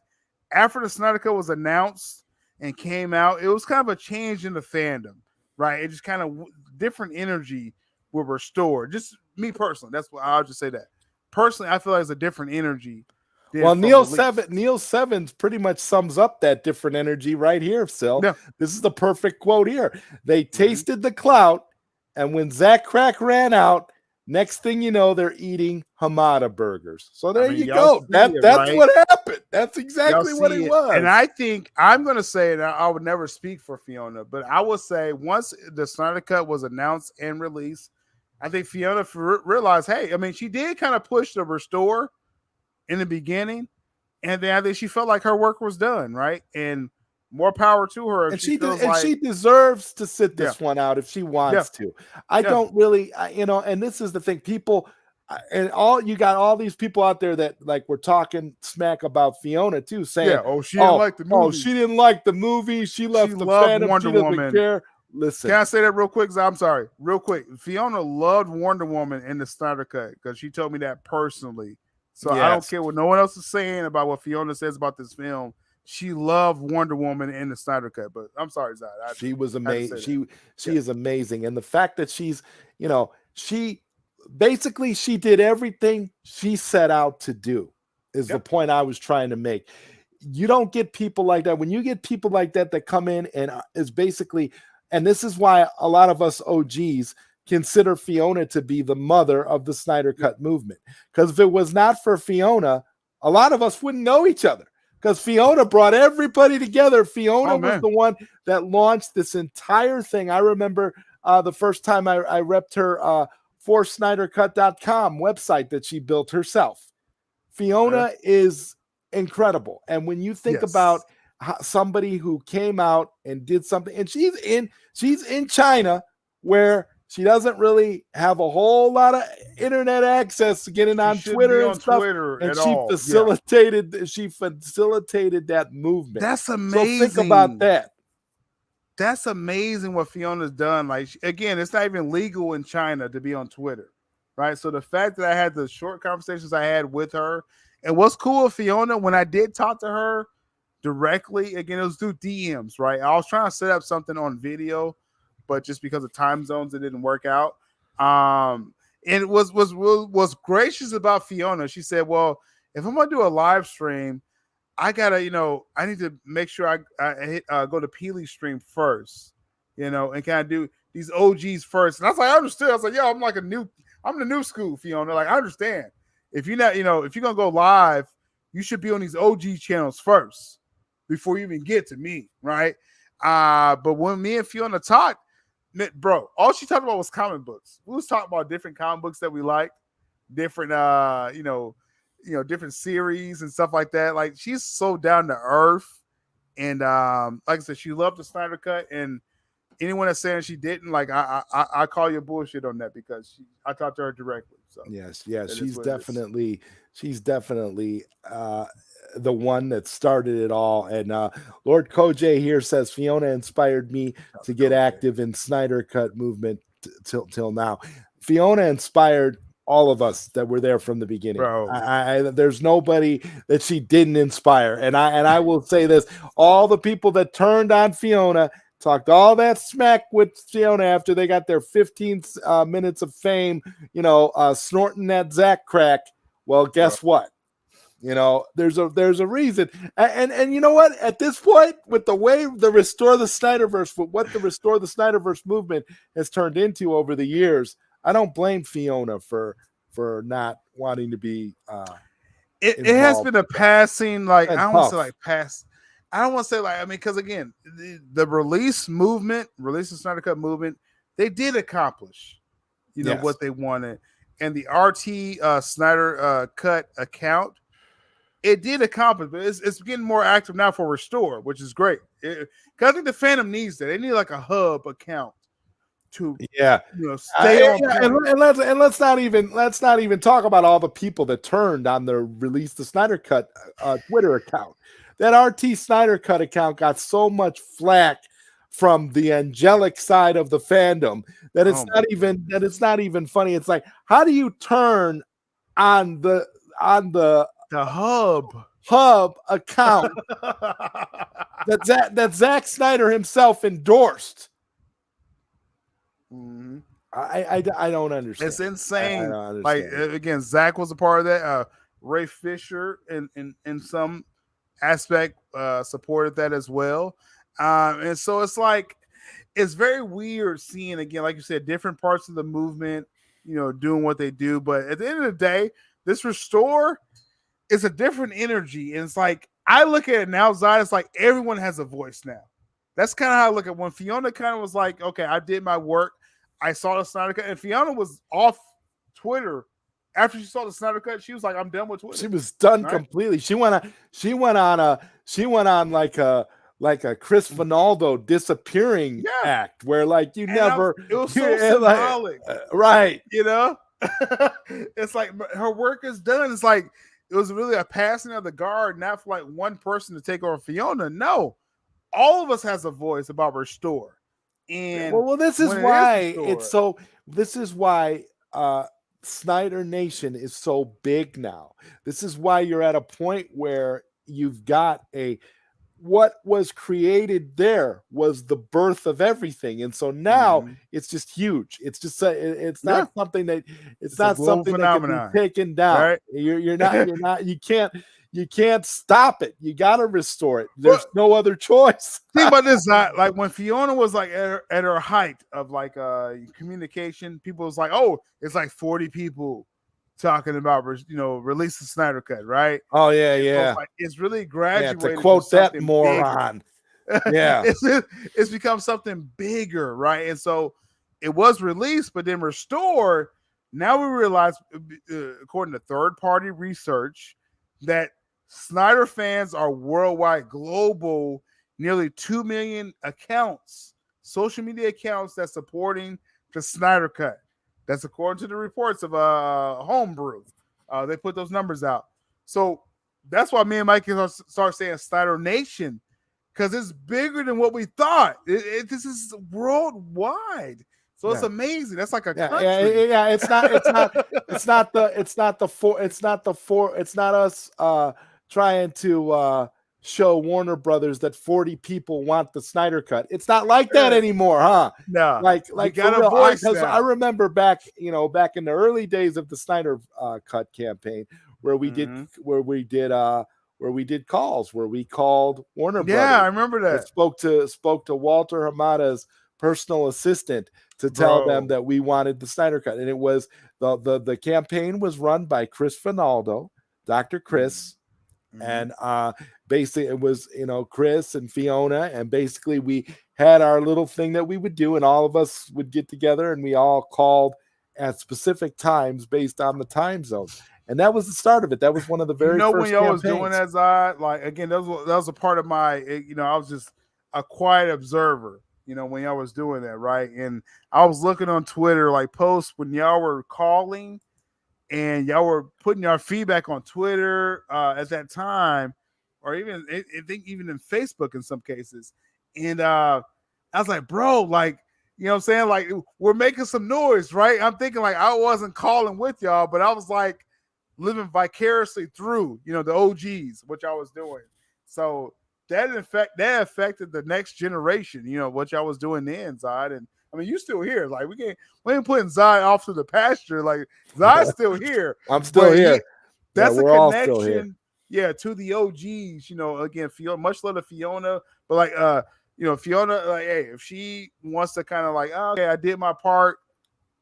After the Snyder Cut was announced and came out, it was kind of a change in the fandom, right? It just kind of different energy was restored. Just me personally, that's what I'll just say that. Personally, I feel like it's a different energy. Well, Neil Sevens pretty much sums up that different energy right here, Syl. Yeah. This is the perfect quote here. They tasted the clout, and when Zach Crack ran out, next thing you know, they're eating Hamada burgers. So there you go. That's what happened. That's exactly what it was. And I think I'm going to say, and I would never speak for Fiona, but I will say once the Snyder Cut was announced and released, I think Fiona realized, hey, I mean, she did kind of push the restore in the beginning, and then I think she felt like her work was done, right? And more power to her. And she deserves to sit this one out if she wants to. I don't really, and this is the thing, people, and you got all these people out there that like were talking smack about Fiona too, saying, she didn't like the movie. She didn't like the movie. She left the fandom. Wonder Woman. Care. Listen, can I say that real quick? I'm sorry, real quick. Fiona loved Wonder Woman in the Snyder Cut because she told me that personally. So I don't care what no one else is saying about what Fiona says about this film. She loved Wonder Woman in the Snyder Cut, but I'm sorry, Zod. She was amazing. She is amazing, and the fact that she's, she did everything she set out to do is the point I was trying to make. You don't get people like that. When you get people like that come in and is basically, and this is why a lot of us OGs consider Fiona to be the mother of the Snyder Cut movement. Because if it was not for Fiona, a lot of us wouldn't know each other. Because Fiona brought everybody together. Fiona was the one that launched this entire thing. I remember the first time I repped her for SnyderCut.com website that she built herself. Fiona is incredible. And when you think about somebody who came out and did something, and she's in China, where She doesn't really have a whole lot of internet access to getting on Twitter and stuff. Twitter And at she all. facilitated that movement. That's amazing. So think about that. That's amazing what Fiona's done. Like, again, it's not even legal in China to be on Twitter, right? So the fact that I had the short conversations I had with her, and what's cool with Fiona, when I did talk to her directly, again, it was through DMs, right? I was trying to set up something on video, but just because of time zones, it didn't work out. And it was gracious about Fiona. She said, well, if I'm going to do a live stream, I gotta, I need to make sure I go to Peely's stream first, and kind of do these OGs first. And I was like, I understood. I was like, yo, I'm the new school, Fiona. Like, I understand. If you're not, if you're gonna go live, you should be on these OG channels first before you even get to me, right? But when me and Fiona talked, bro, all she talked about was comic books. We was talking about different comic books that we liked, different, different series and stuff like that. Like, she's so down to earth, and like I said, she loved the Snyder Cut. And anyone that's saying she didn't, like, I call you bullshit on that, because I talked to her directly. So yes, she's definitely the one that started it all. And Lord Koj here says Fiona inspired me to get active in Snyder Cut movement till now. Fiona inspired all of us that were there from the beginning. There's nobody that she didn't inspire. And I will say this: all the people that turned on Fiona, talked all that smack with Fiona after they got their 15 minutes of fame, snorting that Zach crack. Well, guess what? There's a reason. And you know what? At this point, with the way the Restore the SnyderVerse, what the Restore the SnyderVerse movement has turned into over the years, I don't blame Fiona for not wanting to be. It has been a passing, like, I don't want to say like pass. I don't want to say like, I mean, because again, the release the Snyder Cut movement, they did accomplish, what they wanted, and the RT Snyder Cut account, it did accomplish, but it's getting more active now for Restore, which is great. Because I think the fandom needs that. They need like a hub account to stay on point. And let's not even talk about all the people that turned on the Release the Snyder Cut Twitter account. That RT Snyder Cut account got so much flack from the angelic side of the fandom that it's not even funny. It's like, how do you turn on the hub account that Zack Snyder himself endorsed? Mm-hmm. I don't understand. It's insane. I don't understand. Like, again, Zach was a part of that. Ray Fisher in some aspect supported that as well. And so it's like, it's very weird seeing, again, like you said, different parts of the movement, doing what they do. But at the end of the day, this Restore is a different energy. And it's like, I look at it now, Zod, it's like everyone has a voice now. That's kind of how I look at it. When Fiona kind of was like, okay, I did my work. I saw the Snyder Cut, and Fiona was off Twitter after she saw the Snyder Cut. She was like, "I'm done with Twitter." She was done completely. She went on like a Chris Finaldo disappearing act, where like it was so symbolic, right? It's like her work is done. It's like it was really a passing of the guard, not for like one person to take over Fiona. No, all of us has a voice about Restore. And this is why Snyder Nation is so big now. This is why you're at a point where you've got what was created there was the birth of everything, and so now it's just huge. It's just it's not something that not something phenomenon that can be taken down. Right? You're not you can't stop it. You got to restore it. There's no other choice. Think about this, like when Fiona was like at her height of like communication, people was like, oh, it's like 40 people talking about release the Snyder Cut, right? Oh yeah. So it's really graduated. To quote that moron. Yeah, it's become something bigger, right? And so it was released, but then Restore. Now we realize, according to third-party research, that Snyder fans are worldwide, global, nearly 2 million accounts, social media accounts that's supporting to Snyder Cut. That's according to the reports of Homebrew. They put those numbers out. So that's why me and Mike start saying Snyder Nation, because it's bigger than what we thought. This is worldwide. So it's amazing. That's like a country. Yeah. It's not us trying to show Warner Brothers that 40 people want the Snyder Cut. It's not like that anymore, huh? No. Like got a voice now. I remember back in the early days of the Snyder Cut campaign where we did calls, where we called Warner Brothers. Yeah, I remember that. Spoke to Walter Hamada's personal assistant to tell them that we wanted the Snyder Cut. And it was the campaign was run by Chris Finaldo, Dr. Chris. And basically it was, Chris and Fiona, and basically we had our little thing that we would do, and all of us would get together and we all called at specific times based on the time zones. And that was the start of it. That was one of the very first when y'all was doing that, Zod, like, again, that was a part of my, I was just a quiet observer, when y'all was doing that, right? And I was looking on Twitter, like, posts when y'all were calling and y'all were putting your feedback on Twitter at that time, or even I think even in Facebook in some cases. And I was like, bro, like, you know what I'm saying? Like, we're making some noise, right? I'm thinking like I wasn't calling with y'all, but I was like living vicariously through, the OGs, which I was doing. So that affected the next generation, what y'all was doing then, Zod. And I mean, you still here. Like, we ain't putting Zod off to the pasture. Like, Zod's still here. I'm still here. That's a connection, to the OGs. Again, Fiona, much love to Fiona, but like, Fiona, like, hey, if she wants to kind of like, okay, I did my part.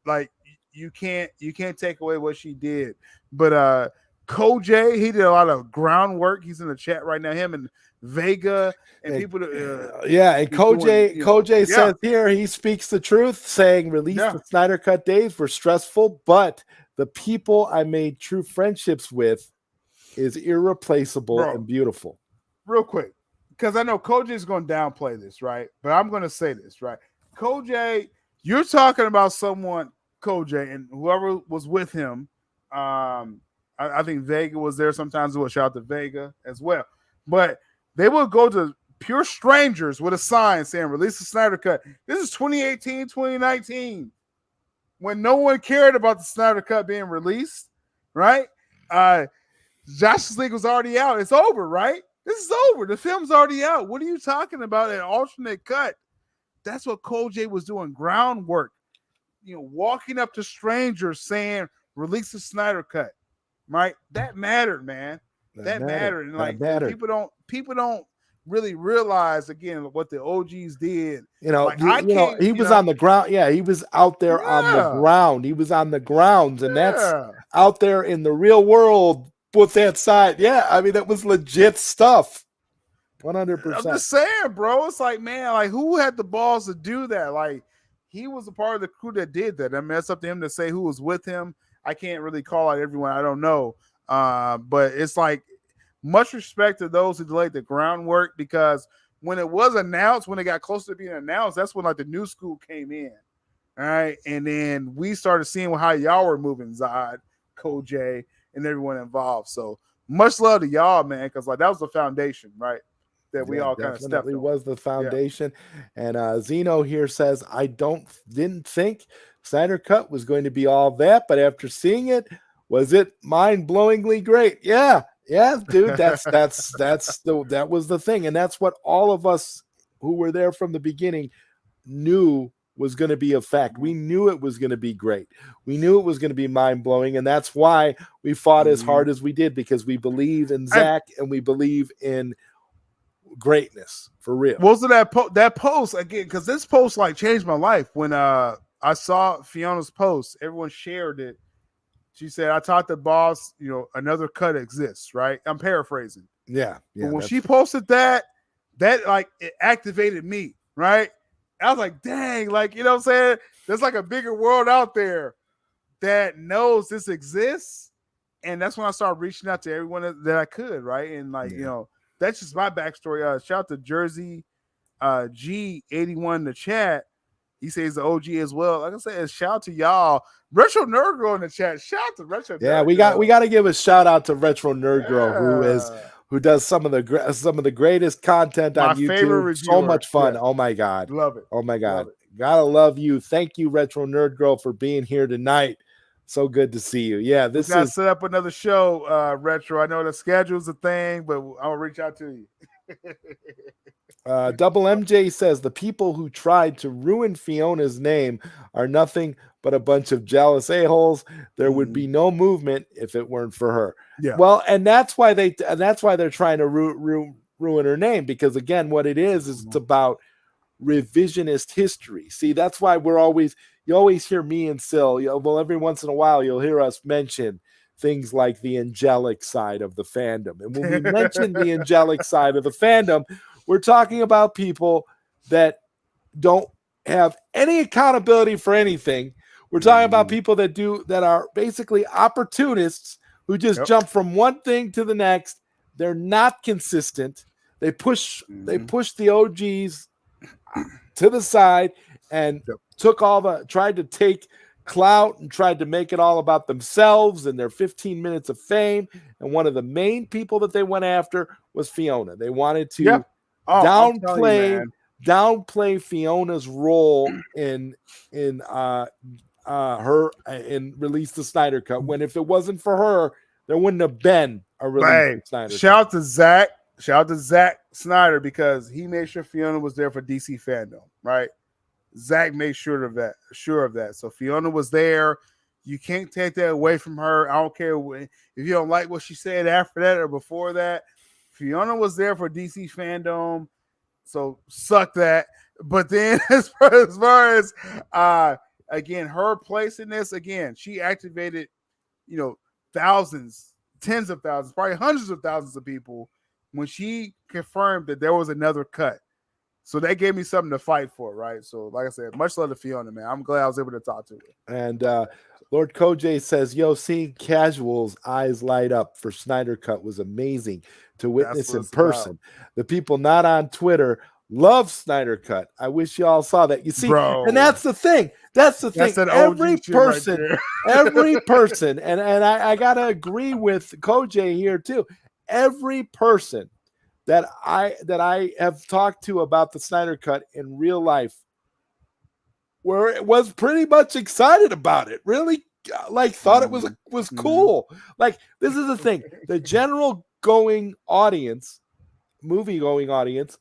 Like, you can't take away what she did. But Koj, he did a lot of groundwork. He's in the chat right now. Him and Vega and people. And Koj says here he speaks the truth, saying the Snyder Cut days were stressful, but the people I made true friendships with is irreplaceable and beautiful. Real quick, because I know Koj is going to downplay this, right? But I'm going to say this, right? Koj, you're talking about someone, Koj, and whoever was with him. I think Vega was there sometimes. We'll shout out to Vega as well. But they will go to pure strangers with a sign saying, release the Snyder Cut. This is 2018, 2019, when no one cared about the Snyder Cut being released, right? Justice League was already out. It's over, right? This is over. The film's already out. What are you talking about? An alternate cut. That's what Koj was doing, groundwork. Walking up to strangers saying, release the Snyder Cut. Right? That mattered, man. That mattered. And like, people don't really realize, again, what the OGs did. He was on the ground. Yeah, he was out there on the ground. He was on the grounds, and that's out there in the real world with that side. Yeah, I mean, that was legit stuff. 100%. I'm just saying, bro. It's like, man, like, who had the balls to do that? Like, he was a part of the crew that did that. I mean, that's up to him to say who was with him. I can't really call out everyone. I don't know. But it's like, much respect to those who laid the groundwork, because when it was announced, when it got close to being announced, that's when like the new school came in. All right. And then we started seeing how y'all were moving, Zod, Koj, and everyone involved. So much love to y'all, man, because like that was the foundation, right? That we all kind of stepped on. Was the foundation. Yeah. And Zeno here says, I didn't think Snyder Cut was going to be all that, but after seeing it, was it mind-blowingly great? Yeah, dude. That was the thing, and that's what all of us who were there from the beginning knew was going to be a fact. We knew it was going to be great. We knew it was going to be mind-blowing, and that's why we fought as hard as we did, because we believe in Zach and we believe in greatness for real. Most of that post again, because this post like changed my life. When I saw Fiona's post, everyone shared it. She said, I taught the boss, another cut exists, right? I'm paraphrasing. Yeah. But when she posted that like it activated me, right? I was like, dang, like, you know what I'm saying? There's like a bigger world out there that knows this exists. And that's when I started reaching out to everyone that I could, right? And like, that's just my backstory. Shout out to Jersey G81 in the chat. He says the OG as well. Like I said, shout out to y'all. Retro Nerd Girl in the chat. Shout out to Retro Nerd Girl. We got to give a shout out to Retro Nerd Girl, who does some of the greatest content on YouTube. Favorite reviewer. So much fun. Yeah. Oh my God. Love it. Oh my God. Gotta love you. Thank you, Retro Nerd Girl, for being here tonight. So good to see you. Yeah, this is set up another show, Retro. I know the schedule's a thing, but I'll reach out to you. Double MJ says the people who tried to ruin Fiona's name are nothing but a bunch of jealous a-holes. There would be no movement if it weren't for her. Yeah. Well, and that's why they're trying to ruin her name, because again, what it is it's about revisionist history. See, that's why you always hear me and Syl. Well, every once in a while you'll hear us mention things like the angelic side of the fandom. And when we mention the angelic side of the fandom, we're talking about people that don't have any accountability for anything. We're talking about people that are basically opportunists who just jump from one thing to the next. They're not consistent. They push the OGs to the side and tried to take clout and tried to make it all about themselves and their 15 minutes of fame. And one of the main people that they went after was Fiona. They wanted to downplay Fiona's role in her in Release the Snyder Cut, when if it wasn't for her, there wouldn't have been a Release the Snyder Cut. Shout out to Zack Snyder, because he made sure Fiona was there for DC fandom, right? Zack made sure of that. So Fiona was there. You can't take that away from her. I don't care if you don't like what she said after that or before that. Fiona was there for DC fandom. So suck that. But then as far as again, her place in this, again, she activated, thousands, tens of thousands, probably hundreds of thousands of people when she confirmed that there was another cut. So that gave me something to fight for, right? So, like I said, much love to Fiona, man. I'm glad I was able to talk to her. And Lord Koj says, seeing casuals' eyes light up for Snyder Cut was amazing to witness in person. The people not on Twitter love Snyder Cut. I wish y'all saw that. You see, and that's the thing. That's every person, every person, and I gotta agree with Koj here too. Every person that I have talked to about the Snyder Cut in real life was pretty much excited about it. Really, thought it was cool. Like, this is the thing: the general movie going audience,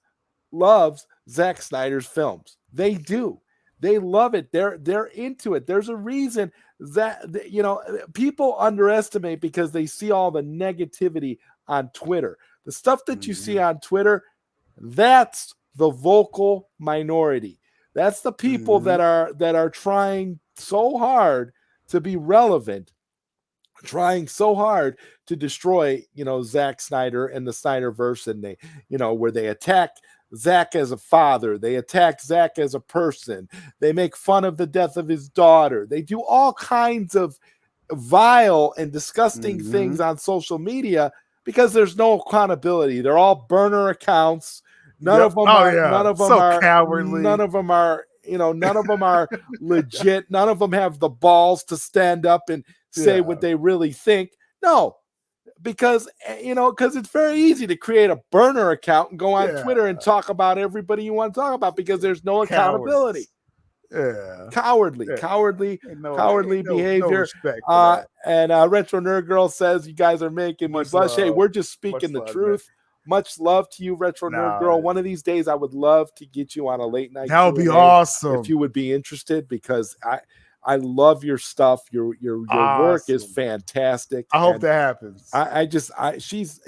loves Zack Snyder's films. They do. They love it. They're into it. There's a reason that people underestimate, because they see all the negativity on Twitter. The stuff that you see on Twitter, that's the vocal minority. That's the people that are trying so hard to be relevant, trying so hard to destroy, Zack Snyder and the SnyderVerse, and they, where they attack Zack as a father, they attack Zack as a person, they make fun of the death of his daughter, they do all kinds of vile and disgusting things on social media, because there's no accountability. They're all burner accounts. None of them are cowardly. None of them are, none of them are legit. None of them have the balls to stand up and say what they really think. No, because it's very easy to create a burner account and go on Twitter and talk about everybody you want to talk about, because there's no accountability. Cowardly behavior. No respect and Retro Nerd Girl says, you guys are making me blush. Hey, we're just speaking the truth. Much love to you, Retro Nerd Girl. One of these days I would love to get you on a late night. That would be awesome if you would be interested, because I love your stuff. Your work is fantastic. I hope that happens. She's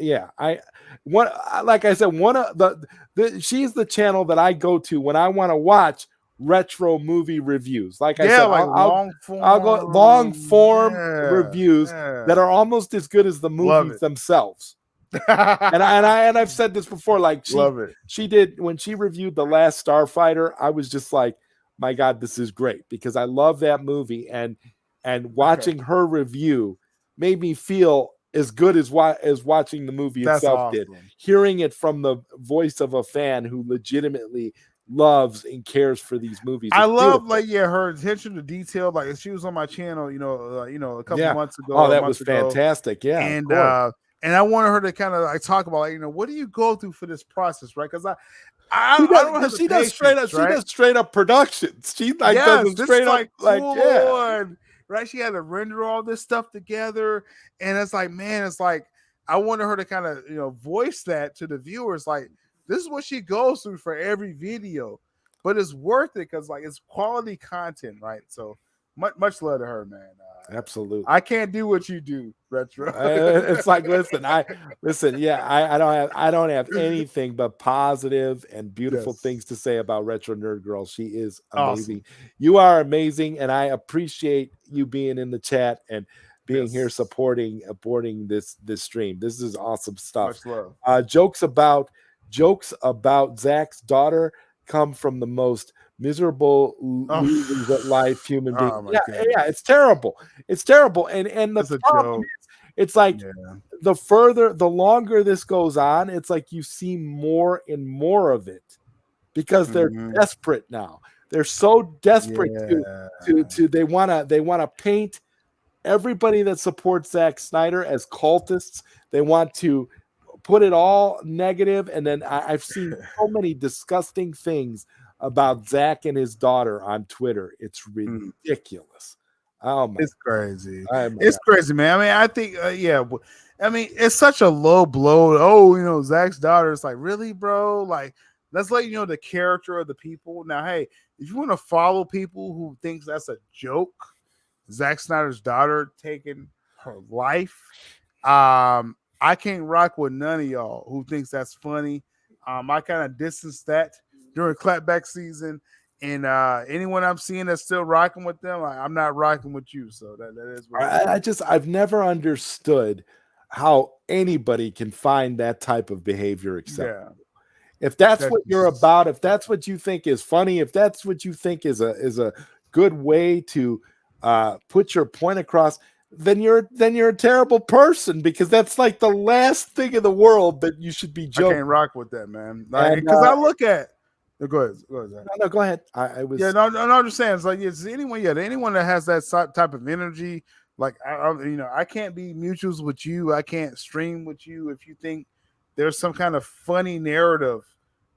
she's the channel that I go to when I want to watch retro movie reviews. Like I said, I'll go long form reviews that are almost as good as the movies themselves. and I've said this before. Like, she did when she reviewed The Last Starfighter. I was just like, my God, this is great, because I love that movie, and watching her review made me feel as good as watching the movie itself did. Hearing it from the voice of a fan who legitimately loves and cares for these movies. I It's love beautiful. her attention to detail. Like she was on my channel, a couple Yeah. months ago, Oh, or a that was month ago, fantastic. Yeah, of and course. I wanted her to kind of like talk about, like, what do you go through for this process, right? Because She I does, don't have the she does straight up, patience, she right? does straight up productions. She like does Yes, them this is straight up like like, full yeah. on, right? She had to render all this stuff together, and it's like, man, it's like I wanted her to kind of voice that to the viewers, like this is what she goes through for every video, but it's worth it because like it's quality content, right? So much love to her, man. Absolutely. I can't do what you do, Retro. It's like, listen, yeah, I don't have anything but positive and beautiful Yes. things to say about Retro Nerd Girl. She is amazing. Awesome. You are amazing, and I appreciate you being in the chat and being Yes. here supporting this stream. This is awesome stuff. Much love. Jokes about Zach's daughter come from the most miserable losers at life human being. Oh my Yeah, goodness. yeah, it's terrible. It's terrible. And the It's a problem joke. is, it's like the longer this goes on, it's like you see more and more of it because they're desperate now. They're so desperate to they wanna paint everybody that supports Zack Snyder as cultists. They want to put it all negative, and then I've seen so many disgusting things about Zach and his daughter on Twitter. It's ridiculous. Oh my, it's crazy. It's crazy, man. I mean, I think, I mean, it's such a low blow. Oh, Zach's daughter. It's like, really, bro? Like, let's let you know the character of the people. Now, hey, if you want to follow people who thinks that's a joke, Zack Snyder's daughter taking her life, I can't rock with none of y'all who thinks that's funny. I kind of distanced that during ClapBack season, and anyone I'm seeing that's still rocking with them, I'm not rocking with you. So that is what I've never understood how anybody can find that type of behavior acceptable. Yeah. If that's what you're about, if that's what you think is funny, if that's what you think is a good way to put your point across, then you're a terrible person, because that's like the last thing in the world that you should be joking. I can't rock with that, man. Because I look at. Go ahead. No, go ahead. I was. Yeah, no, I'm just saying. It's like it's anyone that has that type of energy. Like I can't be mutuals with you. I can't stream with you if you think there's some kind of funny narrative,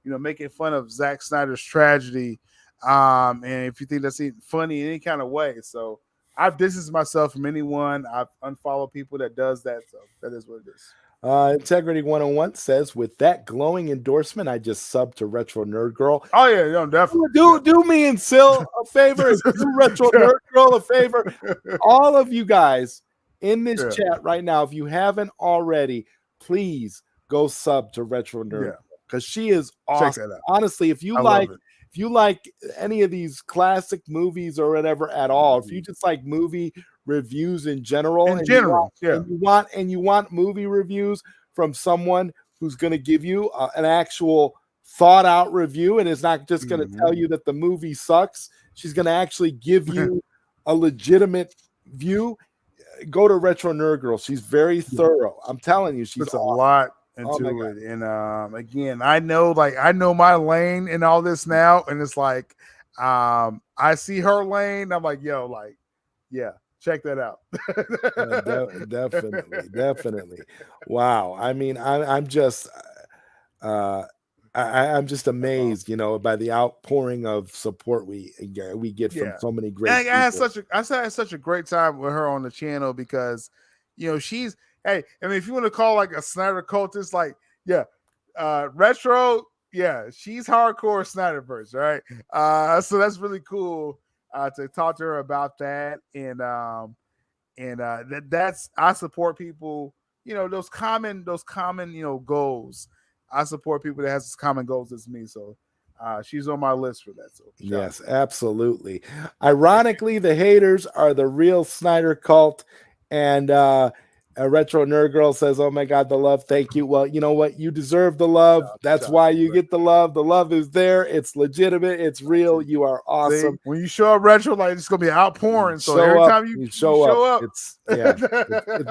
making fun of Zack Snyder's tragedy, and if you think that's funny in any kind of way. So I've distanced myself from anyone. I've unfollowed people that does that. So that is what it is. Integrity 101 says, with that glowing endorsement, I just subbed to Retro Nerd Girl. Oh yeah, definitely. Do me and Syl a favor. Do Retro Nerd Girl a favor. All of you guys in this chat right now, if you haven't already, please go sub to Retro Nerd Girl, because she is awesome. Check that out. Honestly, if you like any of these classic movies or whatever at all, if you just like movie reviews in general, and you want movie reviews from someone who's going to give you an actual thought out review, and is not just going to tell you that the movie sucks, she's going to actually give you a legitimate view, go to Retro Nerd Girl. She's very thorough. I'm telling you, she's awesome. A lot into it. And again, I know my lane in all this now, and it's like I see her lane, I'm like, check that out. Definitely. Wow. I mean, I'm just I'm just amazed, by the outpouring of support we get from so many great people. I had such a great time with her on the channel, because she's, hey, I mean, if you want to call like a Snyder cultist, like, Retro, she's hardcore SnyderVerse, right? So that's really cool to talk to her about that, and that's, I support people, those common goals. I support people that has as common goals as me, so she's on my list for that. So yes, absolutely. Ironically, the haters are the real Snyder cult, and a Retro Nerd Girl says, "Oh my God, the love! Thank you." Well, you know what? You deserve the love. That's why you get the love. The love is there. It's legitimate. It's real. You are awesome. See, when you show up, Retro, like, it's gonna be outpouring. So every time you show up, it's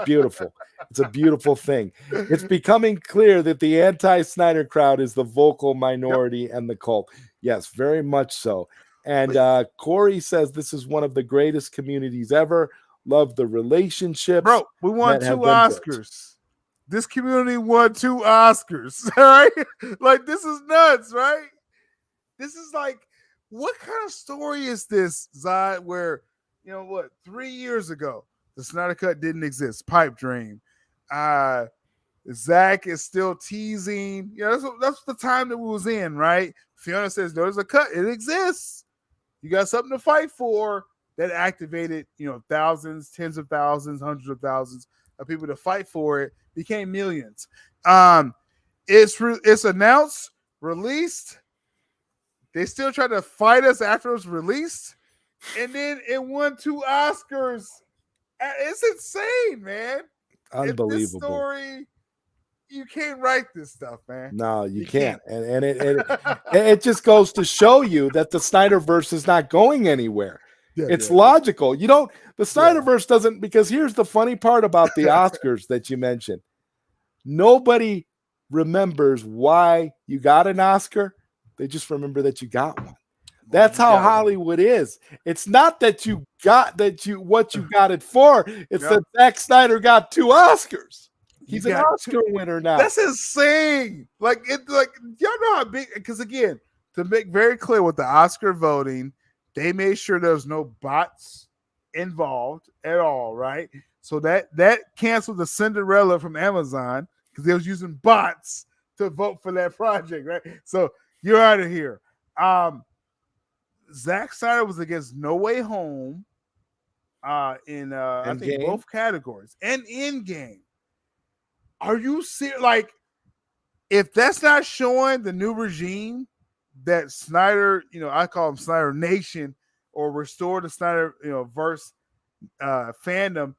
beautiful. It's a beautiful thing. It's becoming clear that the anti-Snyder crowd is the vocal minority and the cult. Yes, very much so. And Corey says this is one of the greatest communities ever. Love the relationships Bro, we won that 2 have been built. Oscars. This community won 2 Oscars, all right? Like, this is nuts, right? This is like, what kind of story is this, Zod, where, 3 years ago, the Snyder Cut didn't exist, pipe dream. Zach is still teasing. That's the time that we was in, right? Fiona says, there's a cut. It exists. You got something to fight for. That activated, thousands, tens of thousands, hundreds of thousands of people to fight for it. Became millions. It's announced, released. They still try to fight us after it was released, and then it won 2 Oscars. It's insane, man. Unbelievable. This story, you can't write this stuff, man. No, you can't. And it just goes to show you that the SnyderVerse is not going anywhere. It's logical. The SnyderVerse doesn't, because here's the funny part about the Oscars that you mentioned. Nobody remembers why you got an Oscar. They just remember that you got one. That's how Hollywood is. It's not that you got what you got it for. It's that Zack Snyder got 2 Oscars. He's an Oscar winner now. That's insane. Y'all know how big, because again, to make very clear with the Oscar voting, they made sure there was no bots involved at all, right? So that canceled the Cinderella from Amazon because they was using bots to vote for that project, right? So you're out of here. Zack Snyder was against No Way Home in I think both categories and Endgame. Are you serious? Like, if that's not showing the new regime that Snyder, I call him Snyder Nation, or restore the Snyder, verse fandom.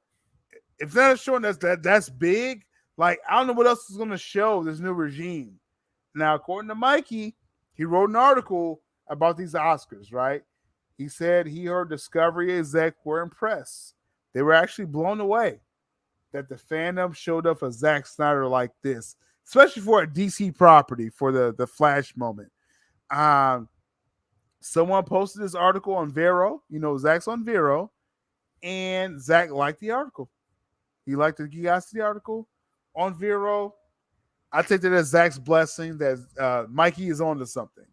If that's showing that's big, like, I don't know what else is going to show this new regime. Now, according to Mikey, he wrote an article about these Oscars, right? He said he heard Discovery exec were impressed. They were actually blown away that the fandom showed up for Zack Snyder like this, especially for a DC property, for the Flash moment. Someone posted this article on Vero. Zach's on Vero, and Zach liked the article. He liked the Geekosity article on Vero. I take that as Zach's blessing that Mikey is on to something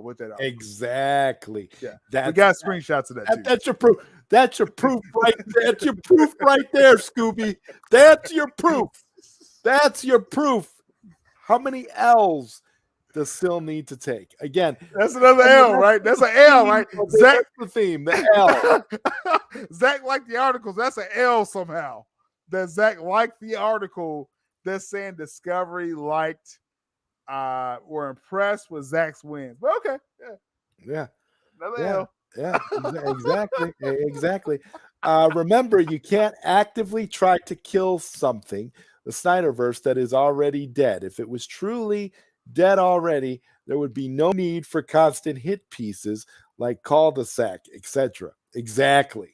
with that article. Exactly. Yeah, we got screenshots of that too. That's your proof. That's your proof right there. That's your proof right there, Scooby. That's your proof. That's your proof. How many L's does Syl need to take? Again, that's another L, right? That's an L, right? Zach, the theme, the L. Zach liked the articles. That's an L somehow. That Zach liked the article that's saying Discovery liked, were impressed with Zach's wins. But okay, yeah, another L. Yeah, exactly. Remember, you can't actively try to kill something, the SnyderVerse, that is already dead. If it was truly dead already, there would be no need for constant hit pieces like cul-de-sac, etc. Exactly.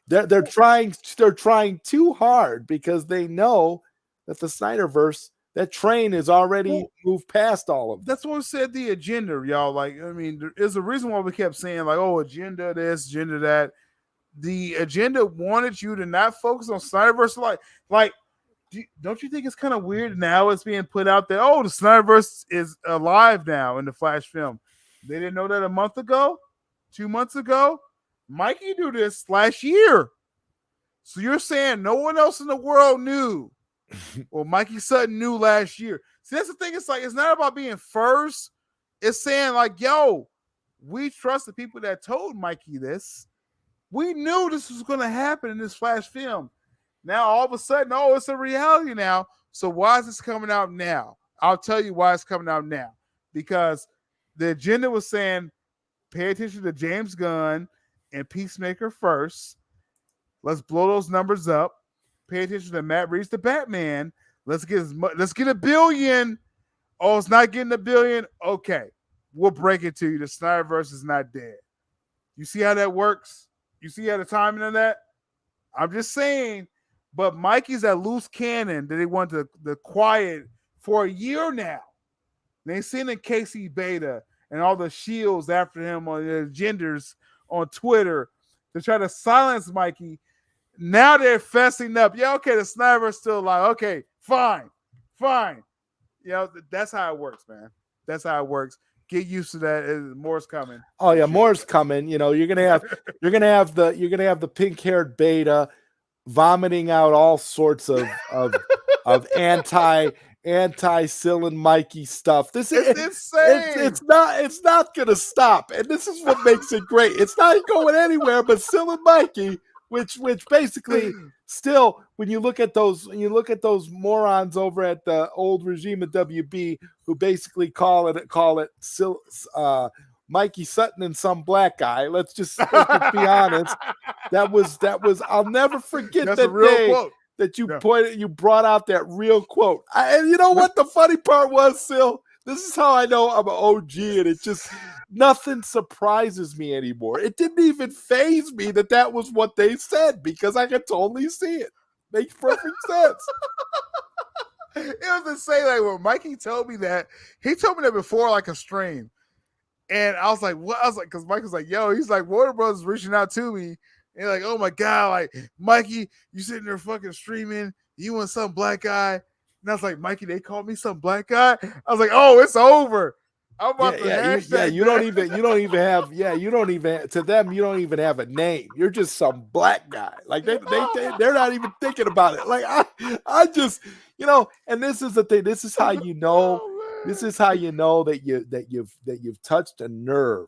They're trying too hard because they know that the SnyderVerse, that train is already moved past all of them. That's what we said, the agenda, y'all. Like, I mean, there's a reason why we kept saying, like, oh, agenda this, agenda that. The agenda wanted you to not focus on SnyderVerse. Like, don't you think it's kind of weird now it's being put out there, oh, the SnyderVerse is alive now in the Flash film? They didn't know that a month ago, 2 months ago. Mikey knew this last year. So you're saying no one else in the world knew. Well, Mikey Sutton knew last year. See, that's the thing. It's like, it's not about being first. It's saying, like, yo, we trust the people that told Mikey this. We knew this was going to happen in this Flash film. Now, all of a sudden, oh, it's a reality now. So why is this coming out now? I'll tell you why it's coming out now. Because the agenda was saying, pay attention to James Gunn and Peacemaker first. Let's blow those numbers up. Pay attention to Matt Reeves, the Batman. Let's get $1 billion. Oh, it's not getting $1 billion. Okay, we'll break it to you. The SnyderVerse is not dead. You see how that works? You see how the timing of that? I'm just saying. But Mikey's that loose cannon that they want to quiet for a year now. They seen in Casey Beta and all the shields after him on the genders on Twitter to try to silence Mikey. Now they're fessing up. Yeah, okay, the SnyderVerse still alive. Okay, fine. You know, that's how it works, man. That's how it works. Get used to that. More's coming. Oh yeah, more's coming. You know, you're gonna have the pink-haired beta vomiting out all sorts of anti Syl and Mikey stuff. This is insane. It's not gonna stop, and this is what makes it great. It's not going anywhere. But Syl and Mikey, which basically still, when you look at those morons over at the old regime of WB who basically call it Syl, Mikey Sutton and some black guy. Let's just be honest. That was I'll never forget that day quote that you brought out that real quote. And you know what the funny part was, Syl? This is how I know I'm an OG, and it just nothing surprises me anymore. It didn't even faze me that was what they said because I could totally see it. Makes perfect sense. It was insane. Like when Mikey told me that, he told me that before like a stream. And I was like, what? I was like, because Mike was like, yo, he's like, Warner Bros. Reaching out to me. And like, oh my God, like, Mikey, you sitting there fucking streaming. You want some black guy? And I was like, Mikey, they called me some black guy. I was like, oh, it's over. I'm about to hashtag. You don't even have to them, you don't even have a name. You're just some black guy. Like they're not even thinking about it. Like I just, you know, and this is the thing. This is how you know. This is how you know that you've touched a nerve.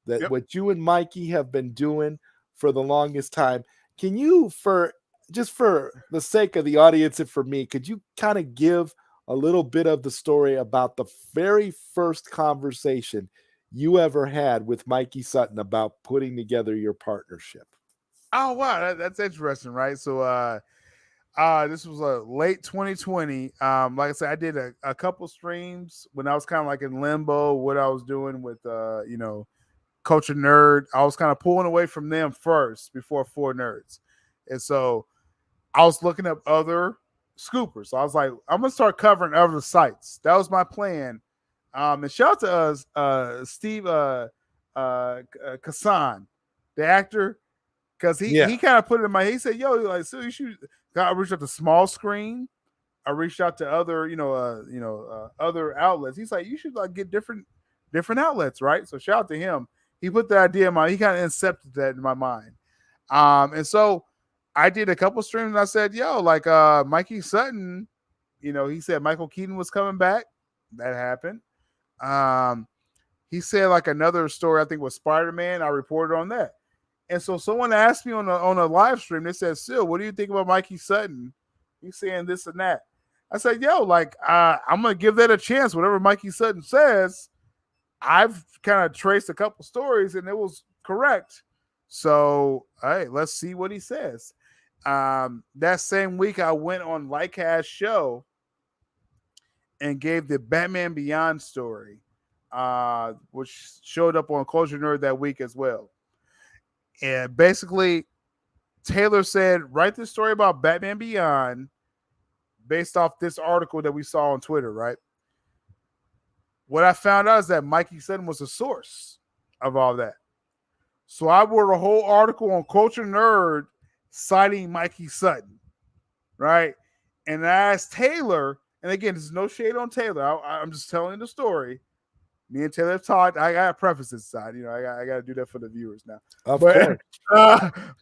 That what you and Mikey have been doing for the longest time. Can you, for the sake of the audience and for me, could you kind of give a little bit of the story about the very first conversation you ever had with Mikey Sutton about putting together your partnership? Oh wow, that's interesting, right? So this was late 2020. Like I said, I did a couple streams when I was kind of like in limbo, what I was doing with Culture Nerd. I was kind of pulling away from them first before Four Nerds. And so I was looking up other scoopers. So I was like, I'm gonna start covering other sites. That was my plan. And shout out to us, Steve Kassan, the actor, because he kind of put it in my head. He said, yo, like, so you should. I reached out to Small Screen. I reached out to other, other outlets. He's like, you should like get different outlets, right? So shout out to him. He put the idea in my. He kind of incepted that in my mind. And so I did a couple streams and I said, yo, like Mikey Sutton, he said Michael Keaton was coming back. That happened. He said like another story, I think was Spider-Man. I reported on that. And so someone asked me on a live stream, they said, Syl, what do you think about Mikey Sutton? He's saying this and that. I said, yo, like I'm going to give that a chance. Whatever Mikey Sutton says, I've kind of traced a couple stories and it was correct. So, hey, let's see what he says. That same week, I went on Lycast show and gave the Batman Beyond story, which showed up on Culture Nerd that week as well. And basically, Taylor said, write this story about Batman Beyond based off this article that we saw on Twitter, right? What I found out is that Mikey Sutton was the source of all that. So I wrote a whole article on Culture Nerd citing Mikey Sutton, right? And I asked Taylor, and again, there's no shade on Taylor. I'm just telling the story. Me and Taylor have talked. I got to preface this side. I got to do that for the viewers now. Of course.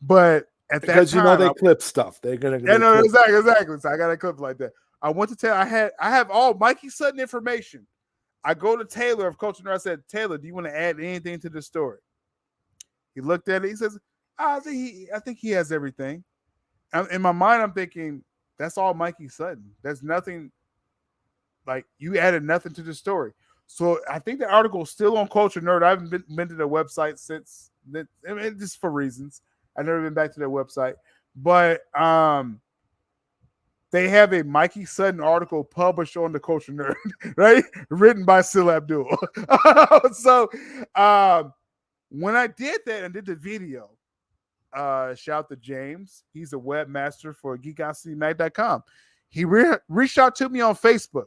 But at because that time, they clip stuff. They're gonna. Yeah, no, exactly. So I got a clip like that. I went to Taylor. I have all Mikey Sutton information. I go to Taylor of Culture Nerd. I said, Taylor, do you want to add anything to the story? He looked at it. He says, I think he has everything. In my mind, I'm thinking that's all Mikey Sutton. There's nothing like you added nothing to the story. So I think the article is still on Culture Nerd. I haven't been to their website since. Just for reasons. I've never been back to their website. But they have a Mikey Sutton article published on the Culture Nerd, right? Written by Syl Abdul. So when I did that and did the video, shout to James. He's a webmaster for geekouttcmag.com. He reached out to me on Facebook.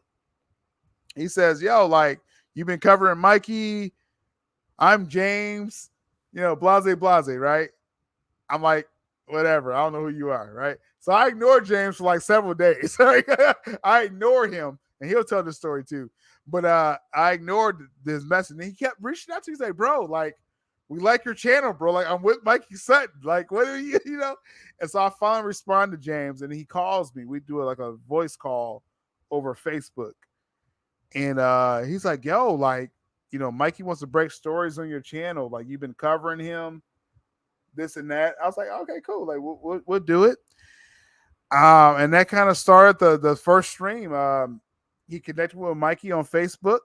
He says, yo, like, you've been covering Mikey. I'm James, blase, right? I'm like, whatever. I don't know who you are, right? So I ignored James for like several days. I ignored him, and he'll tell the story too. But I ignored this message, and he kept reaching out to me. He's like, bro, like, we like your channel, bro. Like, I'm with Mikey Sutton. Like, what are you, And so I finally respond to James, and he calls me. We do like a voice call over Facebook. And he's like, yo, like, Mikey wants to break stories on your channel. Like, you've been covering him, this and that. I was like, okay, cool. Like, we'll do it. And that kind of started the first stream. He connected with Mikey on Facebook.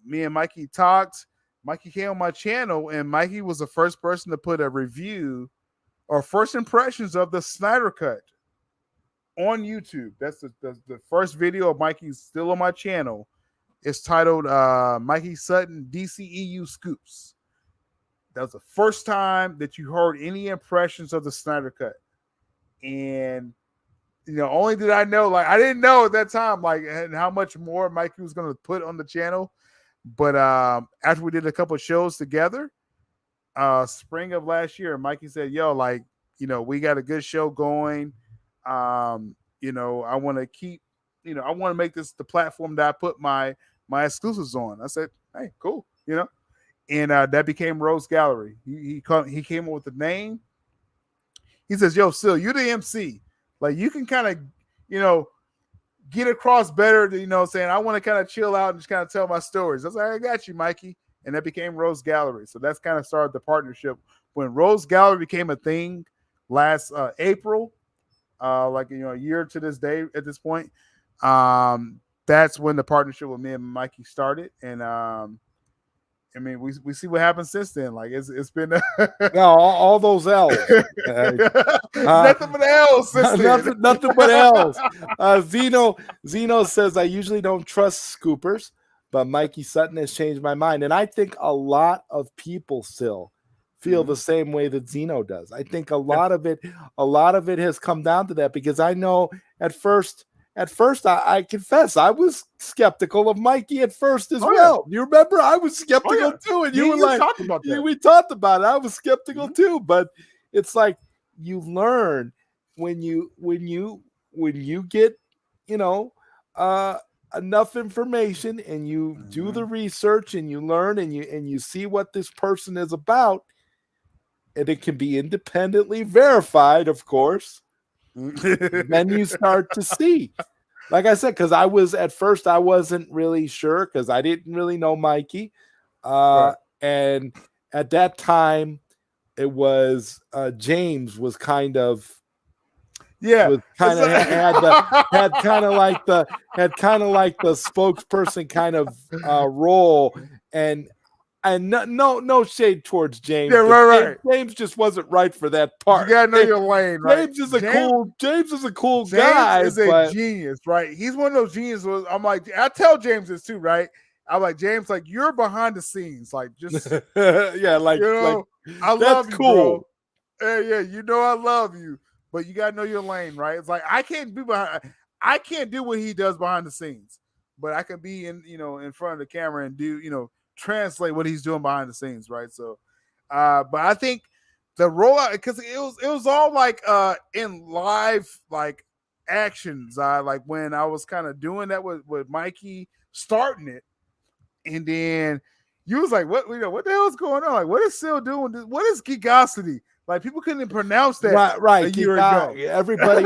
Me and Mikey talked. Mikey came on my channel, and Mikey was the first person to put a review or first impressions of the Snyder Cut on YouTube. That's the first video of Mikey's still on my channel. It's titled Mikey Sutton DCEU Scoops. That was the first time that you heard any impressions of the Snyder Cut. And only did I know, like, I didn't know at that time, like, and how much more Mikey was going to put on the channel. But after we did a couple of shows together, spring of last year, Mikey said, yo, like, we got a good show going. I want to keep, I want to make this the platform that I put my exclusives on. I said, hey, cool, and that became Rose Gallery. He came up with the name. He says, yo, Syl, you're the MC. Like, you can kind of, get across better than, saying, I want to kind of chill out and just kind of tell my stories. I was like, I got you, Mikey. And that became Rose Gallery. So that's kind of started the partnership. When Rose Gallery became a thing last April, a year to this day at this point, that's when the partnership with me and Mikey started. And we see what happened since then. Like, it's been no, all those L's. Nothing but L's since then. Nothing but L's. Zeno says, I usually don't trust scoopers, but Mikey Sutton has changed my mind. And I think a lot of people still feel the same way that Zeno does. I think a lot of it has come down to that, because I know at first, I confess, I was skeptical of Mikey at first as well. You remember? I was skeptical too, and you were like, talked about that. We talked about it. I was skeptical too, but it's like you learn when you get enough information and you do the research and you learn and you see what this person is about, and it can be independently verified, of course. Then you start to see, like I said, because I wasn't really sure, because I didn't really know Mikey, and at that time it was James was kind of had kind of like the spokesperson kind of role, and no shade towards James. Yeah, right. James just wasn't right for that part. You gotta know your lane, right? James is a cool James guy. Is a genius, right? He's one of those geniuses. I'm like, I tell James this too, right? I'm like, James, like, you're behind the scenes, like, just yeah, like, I love you, cool. Bro. Yeah, I love you, but you gotta know your lane, right? It's like I can't do what he does behind the scenes, but I can be in front of the camera and do translate what he's doing behind the scenes, right? So but I think the rollout, because it was all like in live like actions, like when I was kind of doing that with Mikey starting it, and then you was like, what the hell is going on? Like, what is Syl doing? What is Geekosity? Like, people couldn't pronounce that right a year ago. Everybody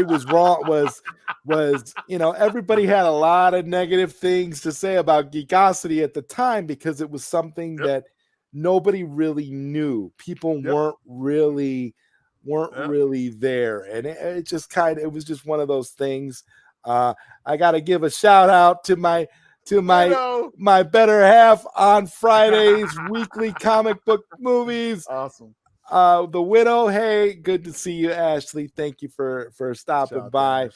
was wrong. Everybody had a lot of negative things to say about Geekosity at the time, because it was something that nobody really knew. People weren't really there, and it was just one of those things. I got to give a shout out to my better half on Fridays, weekly comic book movies. Awesome. The Widow, hey, good to see you, Ashley. Thank you for stopping by.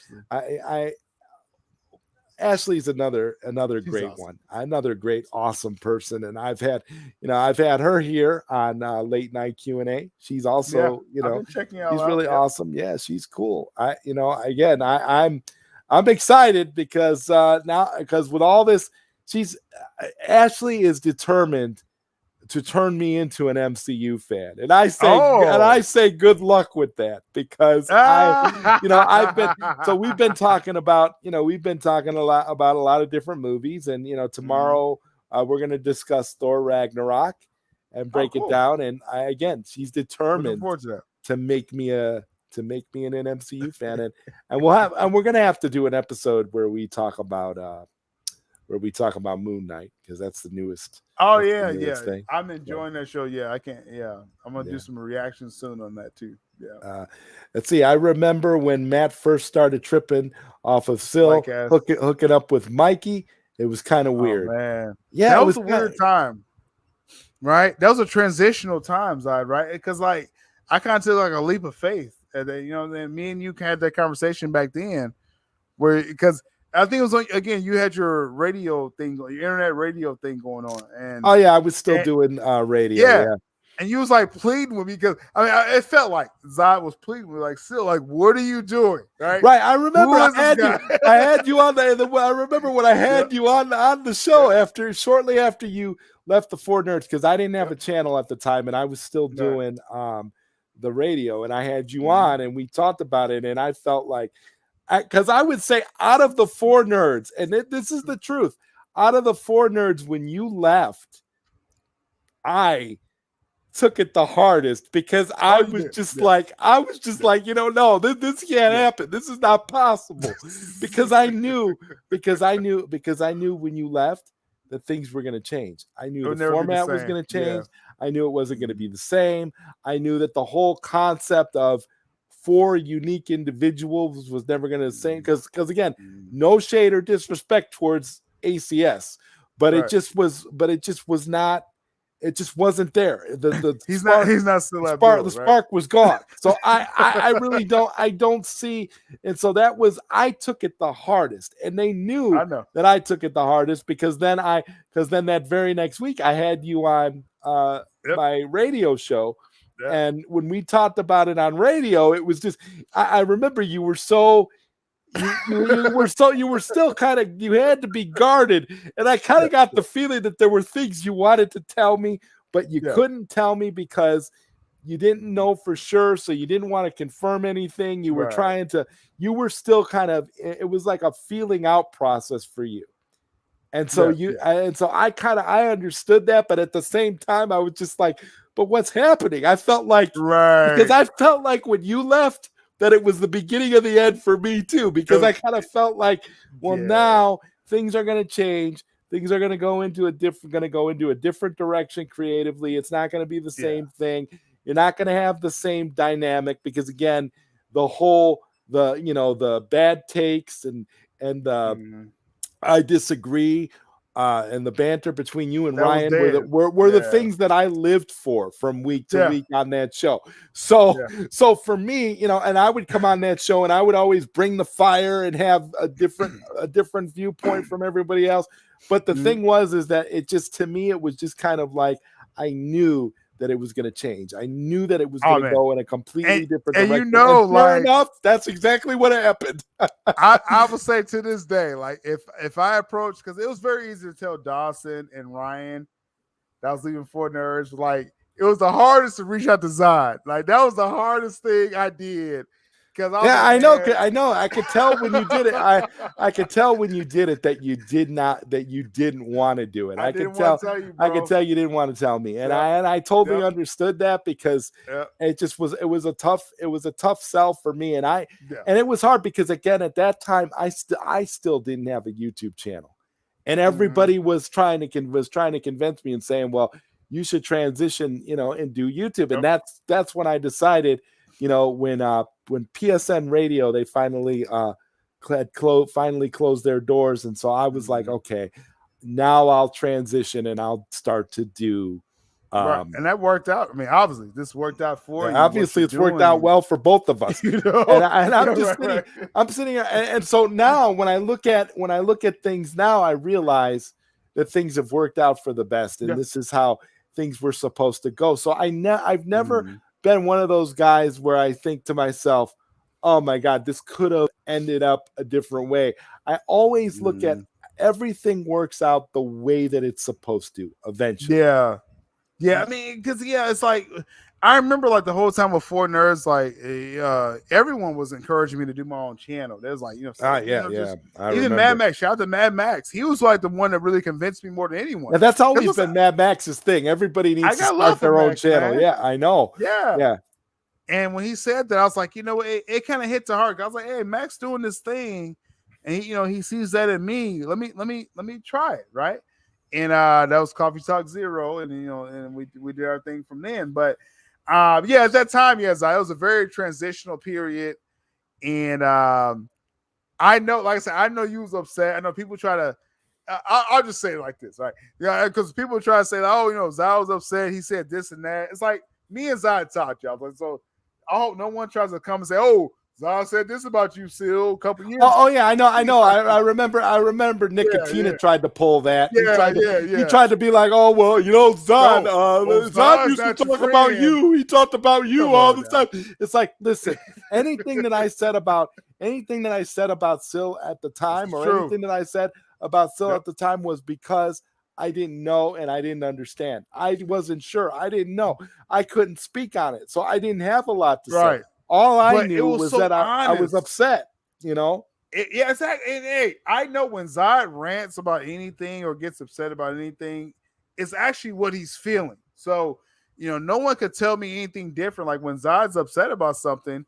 Ashley's another great one, another great, awesome person, and I've had her here on Late Night Q&A. She's also, checking out. She's really awesome. Yeah, she's cool. I'm excited because with all this Ashley is determined to turn me into an MCU fan. And I Oh. say good luck with that, because we've been talking about, a lot about a lot of different movies, and tomorrow we're going to discuss Thor Ragnarok and break it down. And she's determined to make me an MCU fan, and we're going to have to do an episode where we talk about Moon Knight, because that's the newest. Oh that's yeah. thing. I'm enjoying that show. Yeah, I can't. Yeah, I'm gonna do some reactions soon on that too. Yeah. Let's see. I remember when Matt first started tripping off of Syl, hooking up with Mikey. It was kind of weird. Man, yeah, that was a weird time, right? That was a transitional time, Zod, right? Because I kind of took like a leap of faith, and then then me and you had that conversation back then, because I think it was again, you had your radio thing, your internet radio thing going on, and I was still doing radio. Yeah. And you was like pleading with me, because it felt like Zod was pleading with me, like, Syl, like, what are you doing? Right. I remember I had you on I remember when I had you on the show shortly after you left the Four Nerds, because I didn't have a channel at the time, and I was still doing the radio, and I had you on, and we talked about it, and I felt like, because I would say, out of the Four Nerds, and this is the truth, out of the Four Nerds, when you left, I took it the hardest, because I was just like, no, this can't happen. This is not possible. because I knew when you left that things were going to change. I knew the format was going to change. I knew it wasn't going to be the same. I knew that the whole concept of 4 unique individuals was never going to say, because again, no shade or disrespect towards ACS, but it just was not. It just wasn't there. He's not Syl Abdul, the spark was gone. So I really don't see. And so I took it the hardest, and they knew that I took it the hardest, because then that very next week I had you on my radio show. Yeah. And when we talked about it on radio, it was just, I remember you were so, you were still kind of, you had to be guarded. And I kind of got the feeling that there were things you wanted to tell me, but you couldn't tell me because you didn't know for sure. So you didn't want to confirm anything. You were you were still kind of, it was like a feeling out process for you. And so I understood that, but at the same time, I was just like, but what's happening? I felt like, because I felt like when you left, that it was the beginning of the end for me too, because I kind of felt like, well, now things are going to change. Things are going to go into a different direction creatively. It's not going to be the same thing. You're not going to have the same dynamic, because again, the bad takes and I disagree. And the banter between you and Ryan were the things that I lived for from week to week on that show. So for me, and I would come on that show and I would always bring the fire and have a different viewpoint from everybody else. But the thing is that it just, to me, it was just kind of like, I knew that it was going to change. I knew that it was going to go in a completely different direction. And fair enough, that's exactly what happened. I will say to this day, like, if I approach, because it was very easy to tell Dawson and Ryan that I was leaving Four Nerds, like, it was the hardest to reach out to Zod. Like, that was the hardest thing I did. I know. I could tell when you did it. I could tell when you did it that you didn't want to do it. I could tell you didn't want to tell me, and I totally understood that, because it was a tough sell for me, and and it was hard, because again, at that time I still didn't have a YouTube channel, and everybody was trying to convince me and saying, well, you should transition, and do YouTube, and that's when I decided. When PSN Radio, they finally closed their doors, and so I was like, okay, now I'll transition and I'll start to do. And that worked out. I mean, obviously, this worked out for you. Obviously, it's worked out well for both of us. And I'm just I'm sitting here, and so now when I look at things now, I realize that things have worked out for the best, and this is how things were supposed to go. So I've never been one of those guys where I think to myself, oh my God, this could have ended up a different way. I always look at everything works out the way that it's supposed to eventually. Yeah. I mean, because it's like I remember like the whole time with Four Nerds, like everyone was encouraging me to do my own channel. There's like I even remember. Mad Max. Shout out to Mad Max. He was like the one that really convinced me more than anyone. And that's always been Mad Max's thing. Everybody needs to start their own channel. Man. Yeah, I know. Yeah. And when he said that, I was like, it kind of hit the heart. I was like, hey, Max doing this thing, and he sees that in me. Let me try it, right? And that was Coffee Talk Zero, and and we did our thing from then. But at that time, it was a very transitional period, and I know, like I said, I know you was upset. I know people try to. I'll just say it like this, right? Yeah, because people try to say, Zod was upset. He said this and that. It's like me and Zod talked, y'all. But so I hope no one tries to come and say, "Oh, Zod said this about you, Syl, a couple years." Oh yeah, I know. I remember Nick and Tina tried to pull that. He tried to be like, "Oh well, Zod. Zod used to talk about you. He talked about you all the time." It's like, listen, anything that I said about Syl at the time, or anything that I said about Syl at the time, was because I didn't know and I didn't understand. I wasn't sure. I didn't know. I couldn't speak on it, so I didn't have a lot to say. All I knew was that I was upset, Yeah, exactly. And hey, I know when Zod rants about anything or gets upset about anything, it's actually what he's feeling. So, no one could tell me anything different. Like when Zod's upset about something,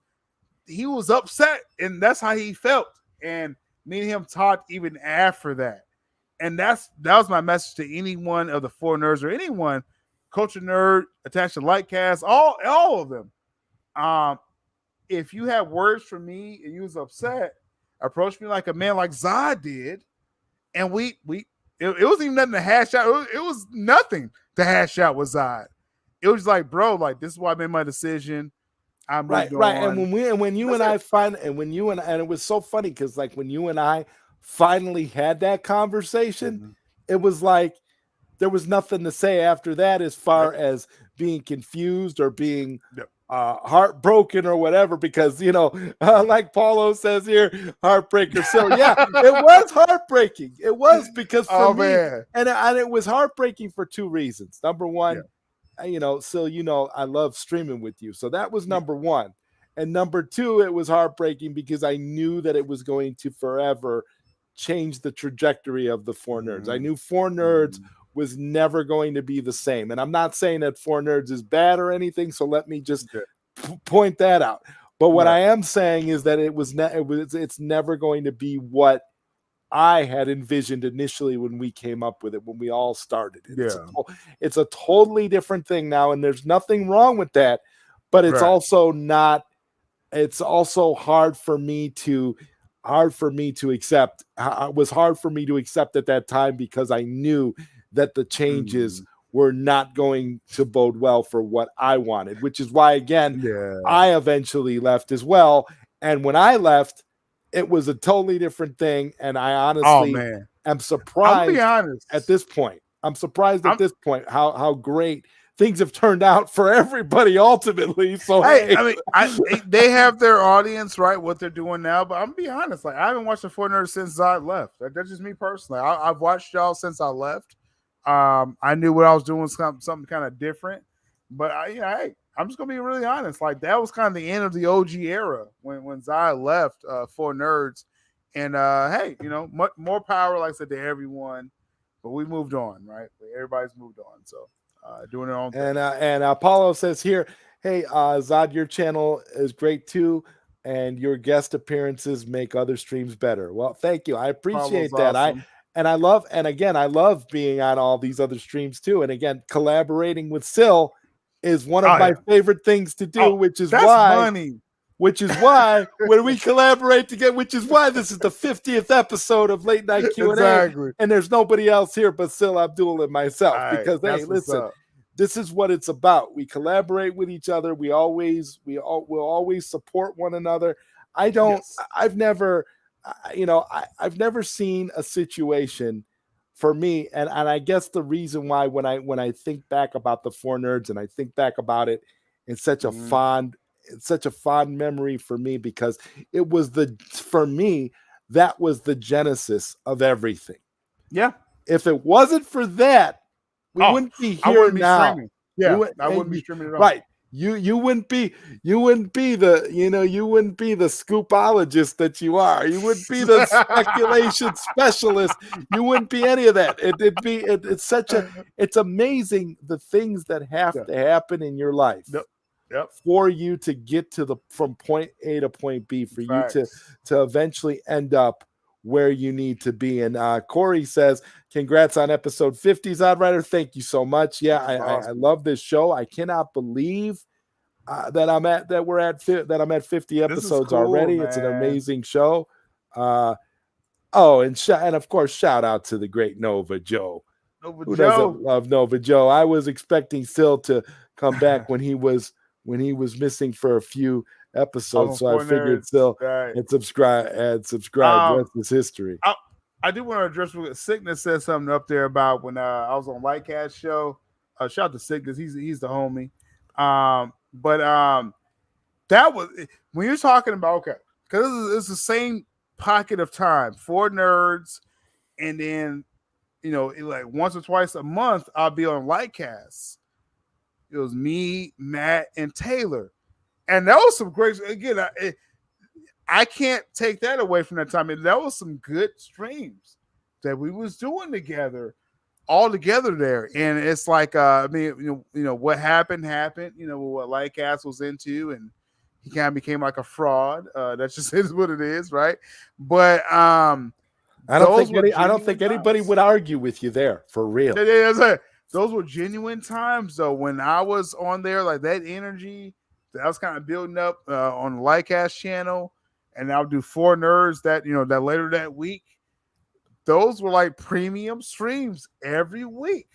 he was upset, and that's how he felt. And me and him talked even after that. And that was my message to anyone of the Four Nerds or anyone, Culture Nerd, attached to Lightcast, all of them. If you have words for me and you was upset, approach me like a man like Zod did, and it wasn't even nothing to hash out. It was nothing to hash out with Zod. It was like, bro, like this is why I made my decision. I'm right. And when you and I it was so funny because like when you and I finally had that conversation, it was like there was nothing to say after that as far as being confused or being heartbroken or whatever, because like Paulo says here, heartbreaker. So yeah, it was heartbreaking. It was because for me, and it was heartbreaking for two reasons. Number one, Syl, I love streaming with you, so that was number one. And number two, it was heartbreaking because I knew that it was going to forever change the trajectory of the Four Nerds. I knew Four Nerds was never going to be the same. And I'm not saying that Four Nerds is bad or anything, so let me just point that out. But what I am saying is that it's never going to be what I had envisioned initially when we came up with it, when we all started. It's a totally different thing now, and there's nothing wrong with that, but it's also not. It's also hard for me to accept. It was hard for me to accept at that time because I knew that the changes were not going to bode well for what I wanted, which is why, again, I eventually left as well. And when I left, it was a totally different thing. And I honestly am surprised at this point. I'm surprised at this point how great things have turned out for everybody ultimately. So they have their audience, right? What they're doing now, but I'm gonna be honest, like I haven't watched the Four Nerds since I left. That's just me personally. I've watched y'all since I left. I knew what I was doing was something kind of different, but I'm just gonna be really honest. Like that was kind of the end of the OG era when Zod left Four Nerds, and much more power, like I said, to everyone. But we moved on, right? Everybody's moved on, so. Doing their own thing. And Apollo says here, hey, Zod, your channel is great too, and your guest appearances make other streams better. Well, thank you. I appreciate that. Awesome. I love being on all these other streams too. And again, collaborating with Syl is one of my favorite things to do, which is why when we collaborate together, which is why this is the 50th episode of Late Night Q&A, and there's nobody else here but Syl Abdul and myself, because hey, listen, this is what it's about. We collaborate with each other. We'll always support one another. I've never seen a situation for me, and I guess the reason why when I think back about the Four Nerds and I think back about it in such a fond memory for me, because it was that was the genesis of everything. Yeah. If it wasn't for that, we wouldn't be I here wouldn't be now. streaming. Yeah, I wouldn't be streaming at all. Right. You wouldn't be the you wouldn't be the scoopologist that you are. You wouldn't be the speculation specialist. You wouldn't be any of that. It's amazing the things that have to happen in your life. Yep. For you to get from point A to point B, for you to eventually end up where you need to be. And Corey says, congrats on episode 50, ZodWriter. Thank you so much. Yeah, I love this show. I cannot believe that I'm at 50 episodes already. Man. It's an amazing show. And of course, shout out to the great Nova Joe. Who doesn't love Nova Joe? I was expecting Syl to come back when he was missing for a few episodes, so I figured Syl and subscribe. The rest is history. I do want to address what Sickness said something up there about when I was on Lightcast show. Shout out to Sickness, he's the homie. But that was when you're talking about because it's the same pocket of time for nerds, and then like once or twice a month I'll be on Lightcast. It was me, Matt, and Taylor. And that was some great, again, I can't take that away from that time. And that was some good streams that we was doing together, all together there. And it's like, what happened, what Lightcast was into, and he kind of became like a fraud. That's just is what it is, right? But I don't think anybody would argue with you there, for real. Those were genuine times, though, when I was on there, like that energy that I was kind of building up on the Lightcast channel, and I'll do 4 nerds that later that week. Those were like premium streams every week,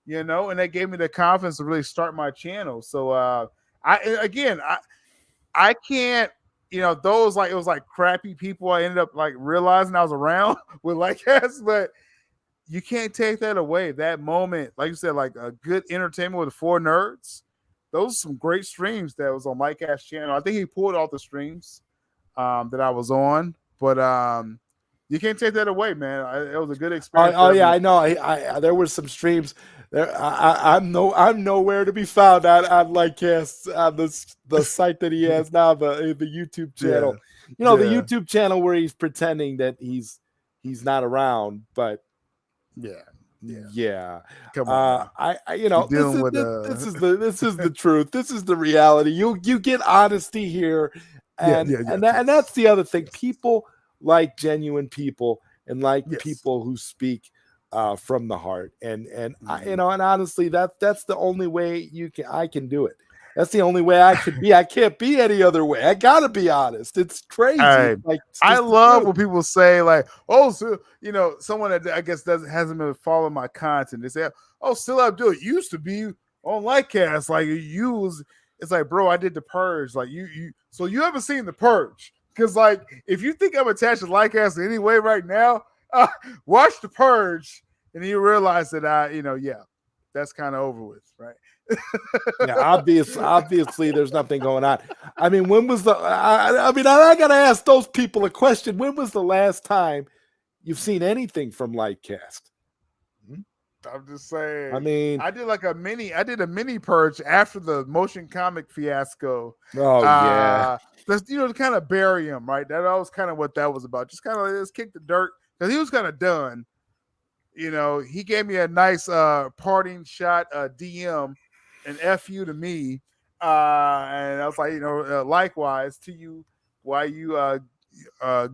and that gave me the confidence to really start my channel. So I can't, those it was like crappy people I ended up like realizing I was around with Lightcast, but you can't take that away. That moment, like you said, like a good entertainment with the 4 nerds. Those are some great streams that was on Lightcast channel. I think he pulled all the streams that I was on, but you can't take that away, man. It was a good experience. I know. I there were some streams there. I'm nowhere to be found on Lightcast on the site that he has now, the YouTube channel. The YouTube channel where he's pretending that he's not around, but. Yeah. Come on. This is the truth. This is the reality. You get honesty here, and that's the other thing. People like genuine people and like people who speak from the heart. And honestly, that's the only way I can do it. That's the only way I could be. I can't be any other way. I gotta be honest. It's crazy. I love when people say like, "Oh, so someone that I guess hasn't been following my content." They say, "Oh, Syl Abdul used to be on Lightcast. Like you was." It's like, bro, I did the Purge. Like so you haven't seen the Purge because like if you think I'm attached to Lightcast in any way right now, watch the Purge and you realize that that's kind of over with, right? Obviously, there's nothing going on. I mean, when was I gotta ask those people a question. When was the last time you've seen anything from Lightcast? I'm just saying. I mean, I did a mini purge after the motion comic fiasco. Oh yeah, that's to kind of bury him, right? That was kind of what that was about. Just kind of let's kick the dirt because he was kind of done. He gave me a nice parting shot, DM. And F you to me, and I was like, likewise to you, why you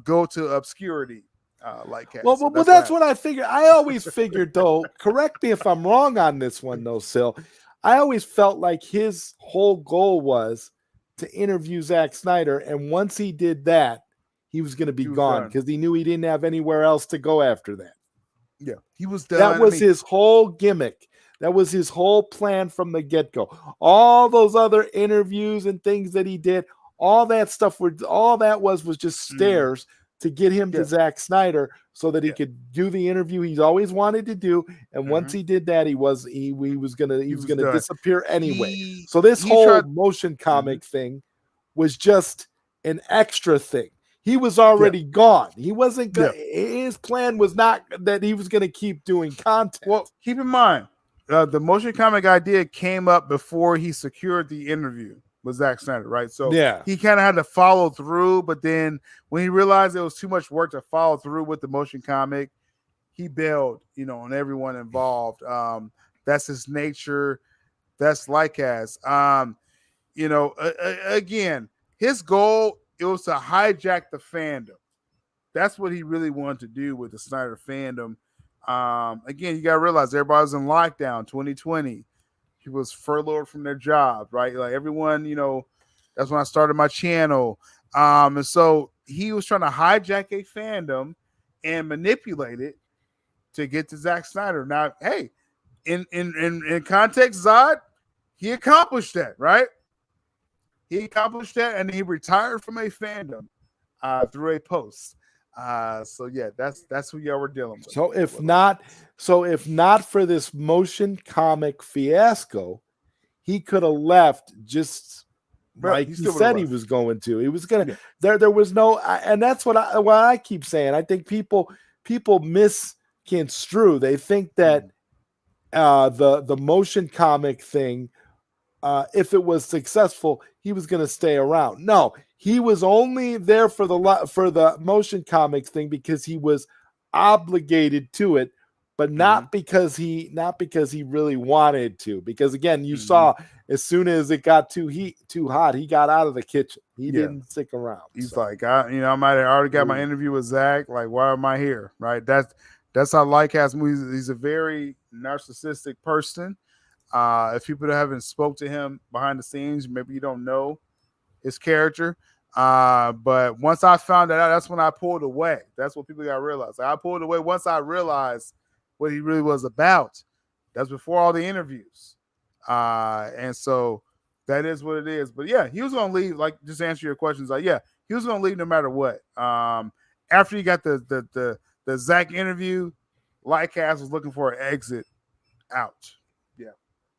go to obscurity, Lightcast. Well, so that's what I figured. I always figured, though. Correct me if I'm wrong on this one, though, Syl. I always felt like his whole goal was to interview Zack Snyder, and once he did that, he was going to be gone because he knew he didn't have anywhere else to go after that. Yeah, he was done. That was his whole gimmick. That was his whole plan from the get-go. All those other interviews and things that he did, all that stuff, was just stairs to get him to Zack Snyder so that he could do the interview he's always wanted to do. And once he did that, he was gonna disappear anyway. So this whole motion comic thing was just an extra thing. he was already gone. He wasn't. Yeah. His plan was not that he was going to keep doing content. Well, keep in mind, the motion comic idea came up before he secured the interview with Zack Snyder, right? So he kind of had to follow through, but then when he realized it was too much work to follow through with the motion comic, he bailed, on everyone involved. That's his nature. That's Lycas. Again, his goal, it was to hijack the fandom. That's what he really wanted to do with the Snyder fandom. Again, you got to realize everybody was in lockdown 2020. He was furloughed from their job, right? Like everyone, that's when I started my channel. And so he was trying to hijack a fandom and manipulate it to get to Zack Snyder. Now, hey, in context, Zod, he accomplished that, right? He accomplished that, and he retired from a fandom through a post. So yeah, that's who y'all were dealing with. So if not for this motion comic fiasco, he could have left just like he said he was going to. He was gonna. Yeah. There was no, and that's what I keep saying. I think people misconstrue. They think that the motion comic thing, if it was successful, he was going to stay around. No, he was only there for the motion comics thing because he was obligated to it, but not because he really wanted to. Because again, you saw as soon as it got too hot, he got out of the kitchen. He didn't stick around. He's like, I might have already got my interview with Zach. Like, why am I here? Right? That's how Lycas moves. He's a very narcissistic person. If people haven't spoke to him behind the scenes, maybe you don't know his character. But once I found that out, that's when I pulled away. That's what people got to realize. I pulled away once I realized what he really was about. That's before all the interviews. And so that is what it is. But yeah, he was going to leave. Like, just to answer your questions. Like, yeah, he was going to leave no matter what. After he got the Zach interview, Lycas was looking for an exit out.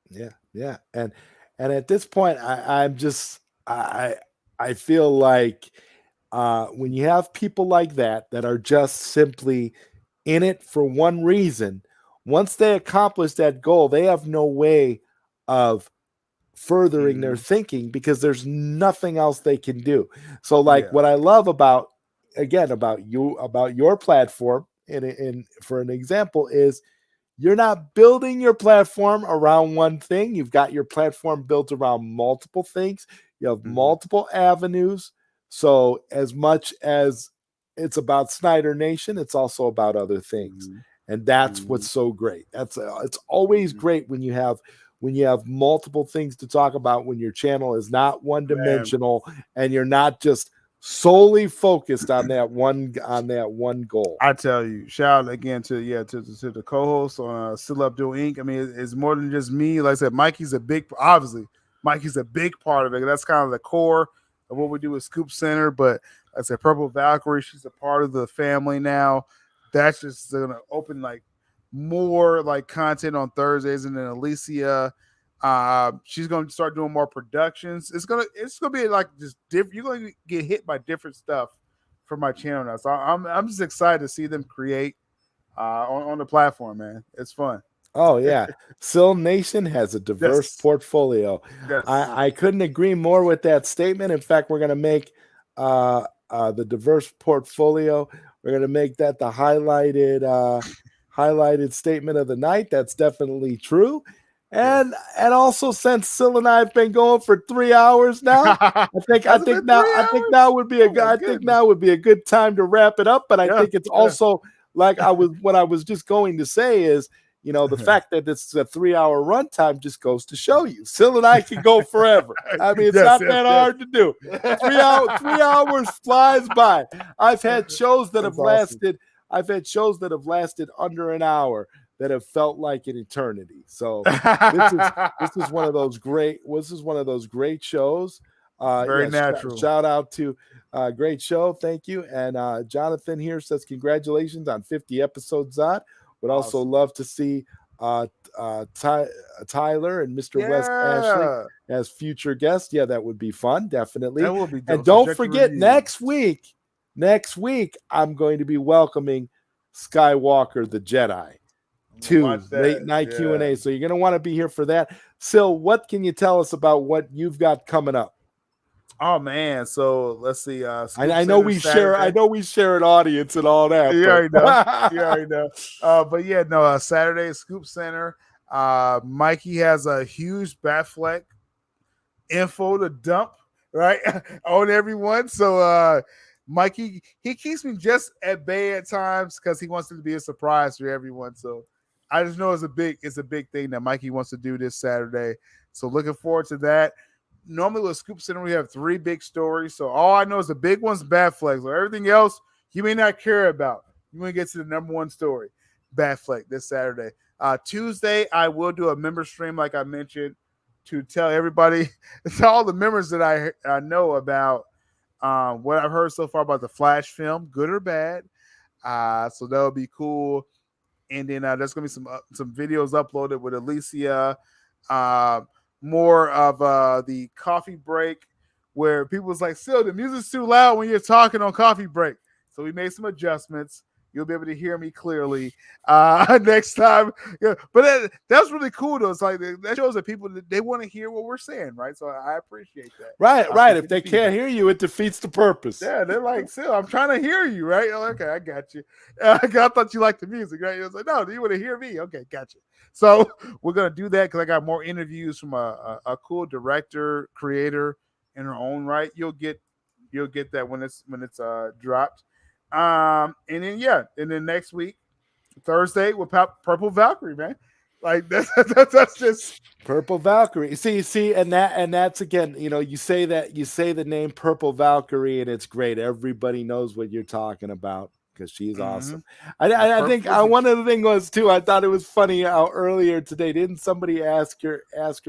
Yeah. And at this point, I feel like when you have people like that are just simply in it for one reason, once they accomplish that goal, they have no way of furthering their thinking because there's nothing else they can do. So what I love about your platform, and for an example, is you're not building your platform around one thing. You've got your platform built around multiple things. You have multiple avenues. So as much as it's about Snyder Nation, it's also about other things. And that's what's so great. It's always great when you have multiple things to talk about, when your channel is not one-dimensional and you're not just solely focused on that one goal. I tell you, shout out again to the co-host on Syl Abdul Inc. I mean, it's more than just me. Like I said, Mikey's a big part of it. That's kind of the core of what we do with Scoop Center. But like I said, Purple Valkyrie, she's a part of the family now. That's just gonna open more content on Thursdays, and then Alicia. She's going to start doing more productions. It's gonna be just different. You're going to get hit by different stuff from my channel now. So I'm just excited to see them create on the platform, man. It's fun. Oh yeah, Syl Nation has a diverse portfolio. Yes. I couldn't agree more with that statement. In fact, we're going to make the diverse portfolio. We're going to make that the highlighted statement of the night. That's definitely true. And also, since Syl and I have been going for 3 hours now, I think now would be a good time to wrap it up. But I think it's also what I was just going to say is, the fact that it's a 3-hour runtime just goes to show you Syl and I can go forever. I mean, it's not that hard to do. 3 hours flies by. I've had shows that have lasted under an hour that have felt like an eternity. So this is one of those great shows. Very natural. Shout out to great show. Thank you. And Jonathan here says congratulations on 50 episodes, Zod. Would also love to see Tyler and Mr. Wes Ashley as future guests. Yeah, that would be fun, definitely. That will be dope. And don't forget, next week Next week, I'm going to be welcoming Skywalker the Jedi to late night Q&A. So you're going to want to be here for that. Syl, what can you tell us about what you've got coming up? Oh man, so let's see. I know we share. I know we share an audience and all that. You already know. You already know. But yeah, no. Saturday Scoop Center. Mikey has a huge Batfleck info to dump right on everyone. So Mikey, he keeps me just at bay at times because he wants it to be a surprise for everyone. So I just know it's a big thing that Mikey wants to do this Saturday. So looking forward to that. Normally with Scoop Center, we have 3 big stories. So all I know is the big one's Batfleck. So everything else you may not care about. You want to get to the number 1 story, Batfleck, this Saturday. Tuesday, I will do a member stream, like I mentioned, to tell everybody, to all the members that I know about what I've heard so far about the Flash film, good or bad. So that'll be cool. And then there's going to be some videos uploaded with Alicia. More of the coffee break where people was like, Syl, the music's too loud when you're talking on coffee break. So we made some adjustments. You'll be able to hear me clearly next time. Yeah, but that's really cool, though. It's like that shows that people, they want to hear what we're saying, right? So I appreciate that. Right. If they can't hear you, it defeats the purpose. Yeah, they're like, Syl, I'm trying to hear you, right? Like, okay, I got you. I thought you liked the music, right? I was like, no, do you want to hear me? Okay, gotcha. So we're going to do that because I got more interviews from a cool director, creator in her own right. You'll get that when it's dropped. And then next week, Thursday, with Purple Valkyrie, man. Like that's just Purple Valkyrie. See, and that's again, you say the name Purple Valkyrie, and it's great. Everybody knows what you're talking about because she's awesome. I think one of the things was too. I thought it was funny how earlier today, didn't somebody ask her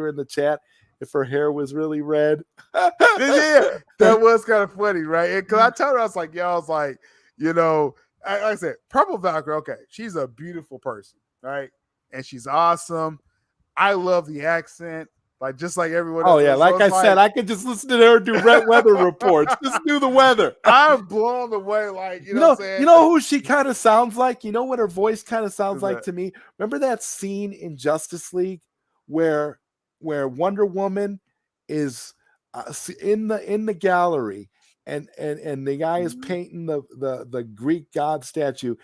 in the chat if her hair was really red? Yeah, that was kind of funny, right? Because I told her, I was like, like I said, Purple Valkyrie, okay, she's a beautiful person, right? And she's awesome. I love the accent, just like everyone else. Oh, yeah, like I said, I could just listen to her do weather reports. Just do the weather. I'm blown away, you know what I'm saying? You know who she kind of sounds like? You know what her voice kind of sounds like to me? Remember that scene in Justice League where Wonder Woman is in the gallery and the guy is painting the Greek god statue,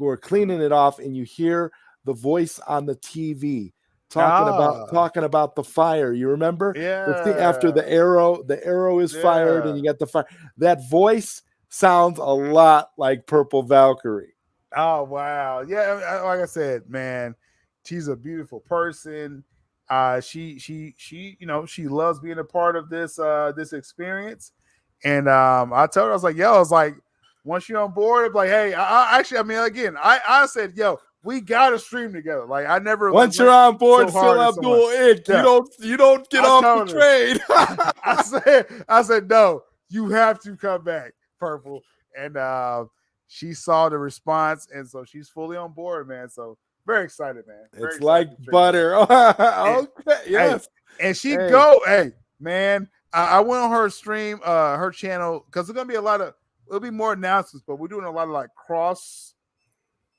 or cleaning it off, and you hear the voice on the TV talking about the fire. You remember? Yeah. After the arrow is fired, and you got the fire. That voice sounds a lot like Purple Valkyrie. Oh wow, yeah. Like I said, man, she's a beautiful person. She loves being a part of this experience. And I told her, I was like, once you're on board, I'm like, hey, I said, we gotta stream together. Like I never. Once you're on board, Syl Abdul, you don't get off the train. I said, no, you have to come back, Purple. And she saw the response, and so she's fully on board, man. So very excited, man. It's like butter. Okay, yes. And she hey, man. I went on her stream, her channel, because there's gonna be it'll be more announcements, but we're doing a lot of cross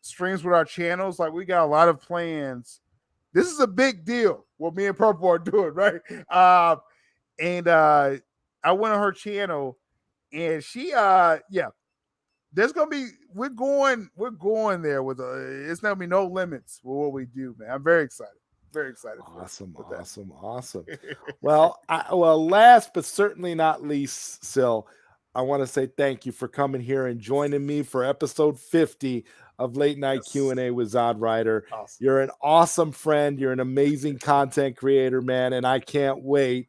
streams with our channels. Like we got a lot of plans. This is a big deal what me and Purple are doing, right? And I went on her channel, and she there's gonna be we're going there with it's not gonna be no limits with what we do, man. I'm very excited. Very excited. Awesome. Well, last but certainly not least, Syl, I want to say thank you for coming here and joining me for episode 50 of Late Night Q&A with ZodWriter. Awesome. You're an awesome friend. You're an amazing content creator, man, and I can't wait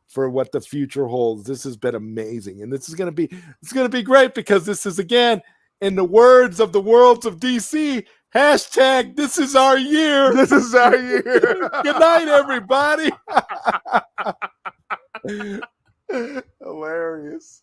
for what the future holds. This has been amazing, and it's going to be great because this is, again, in the words of the worlds of DC, # this is our year. This is our year. Good night, everybody. Hilarious.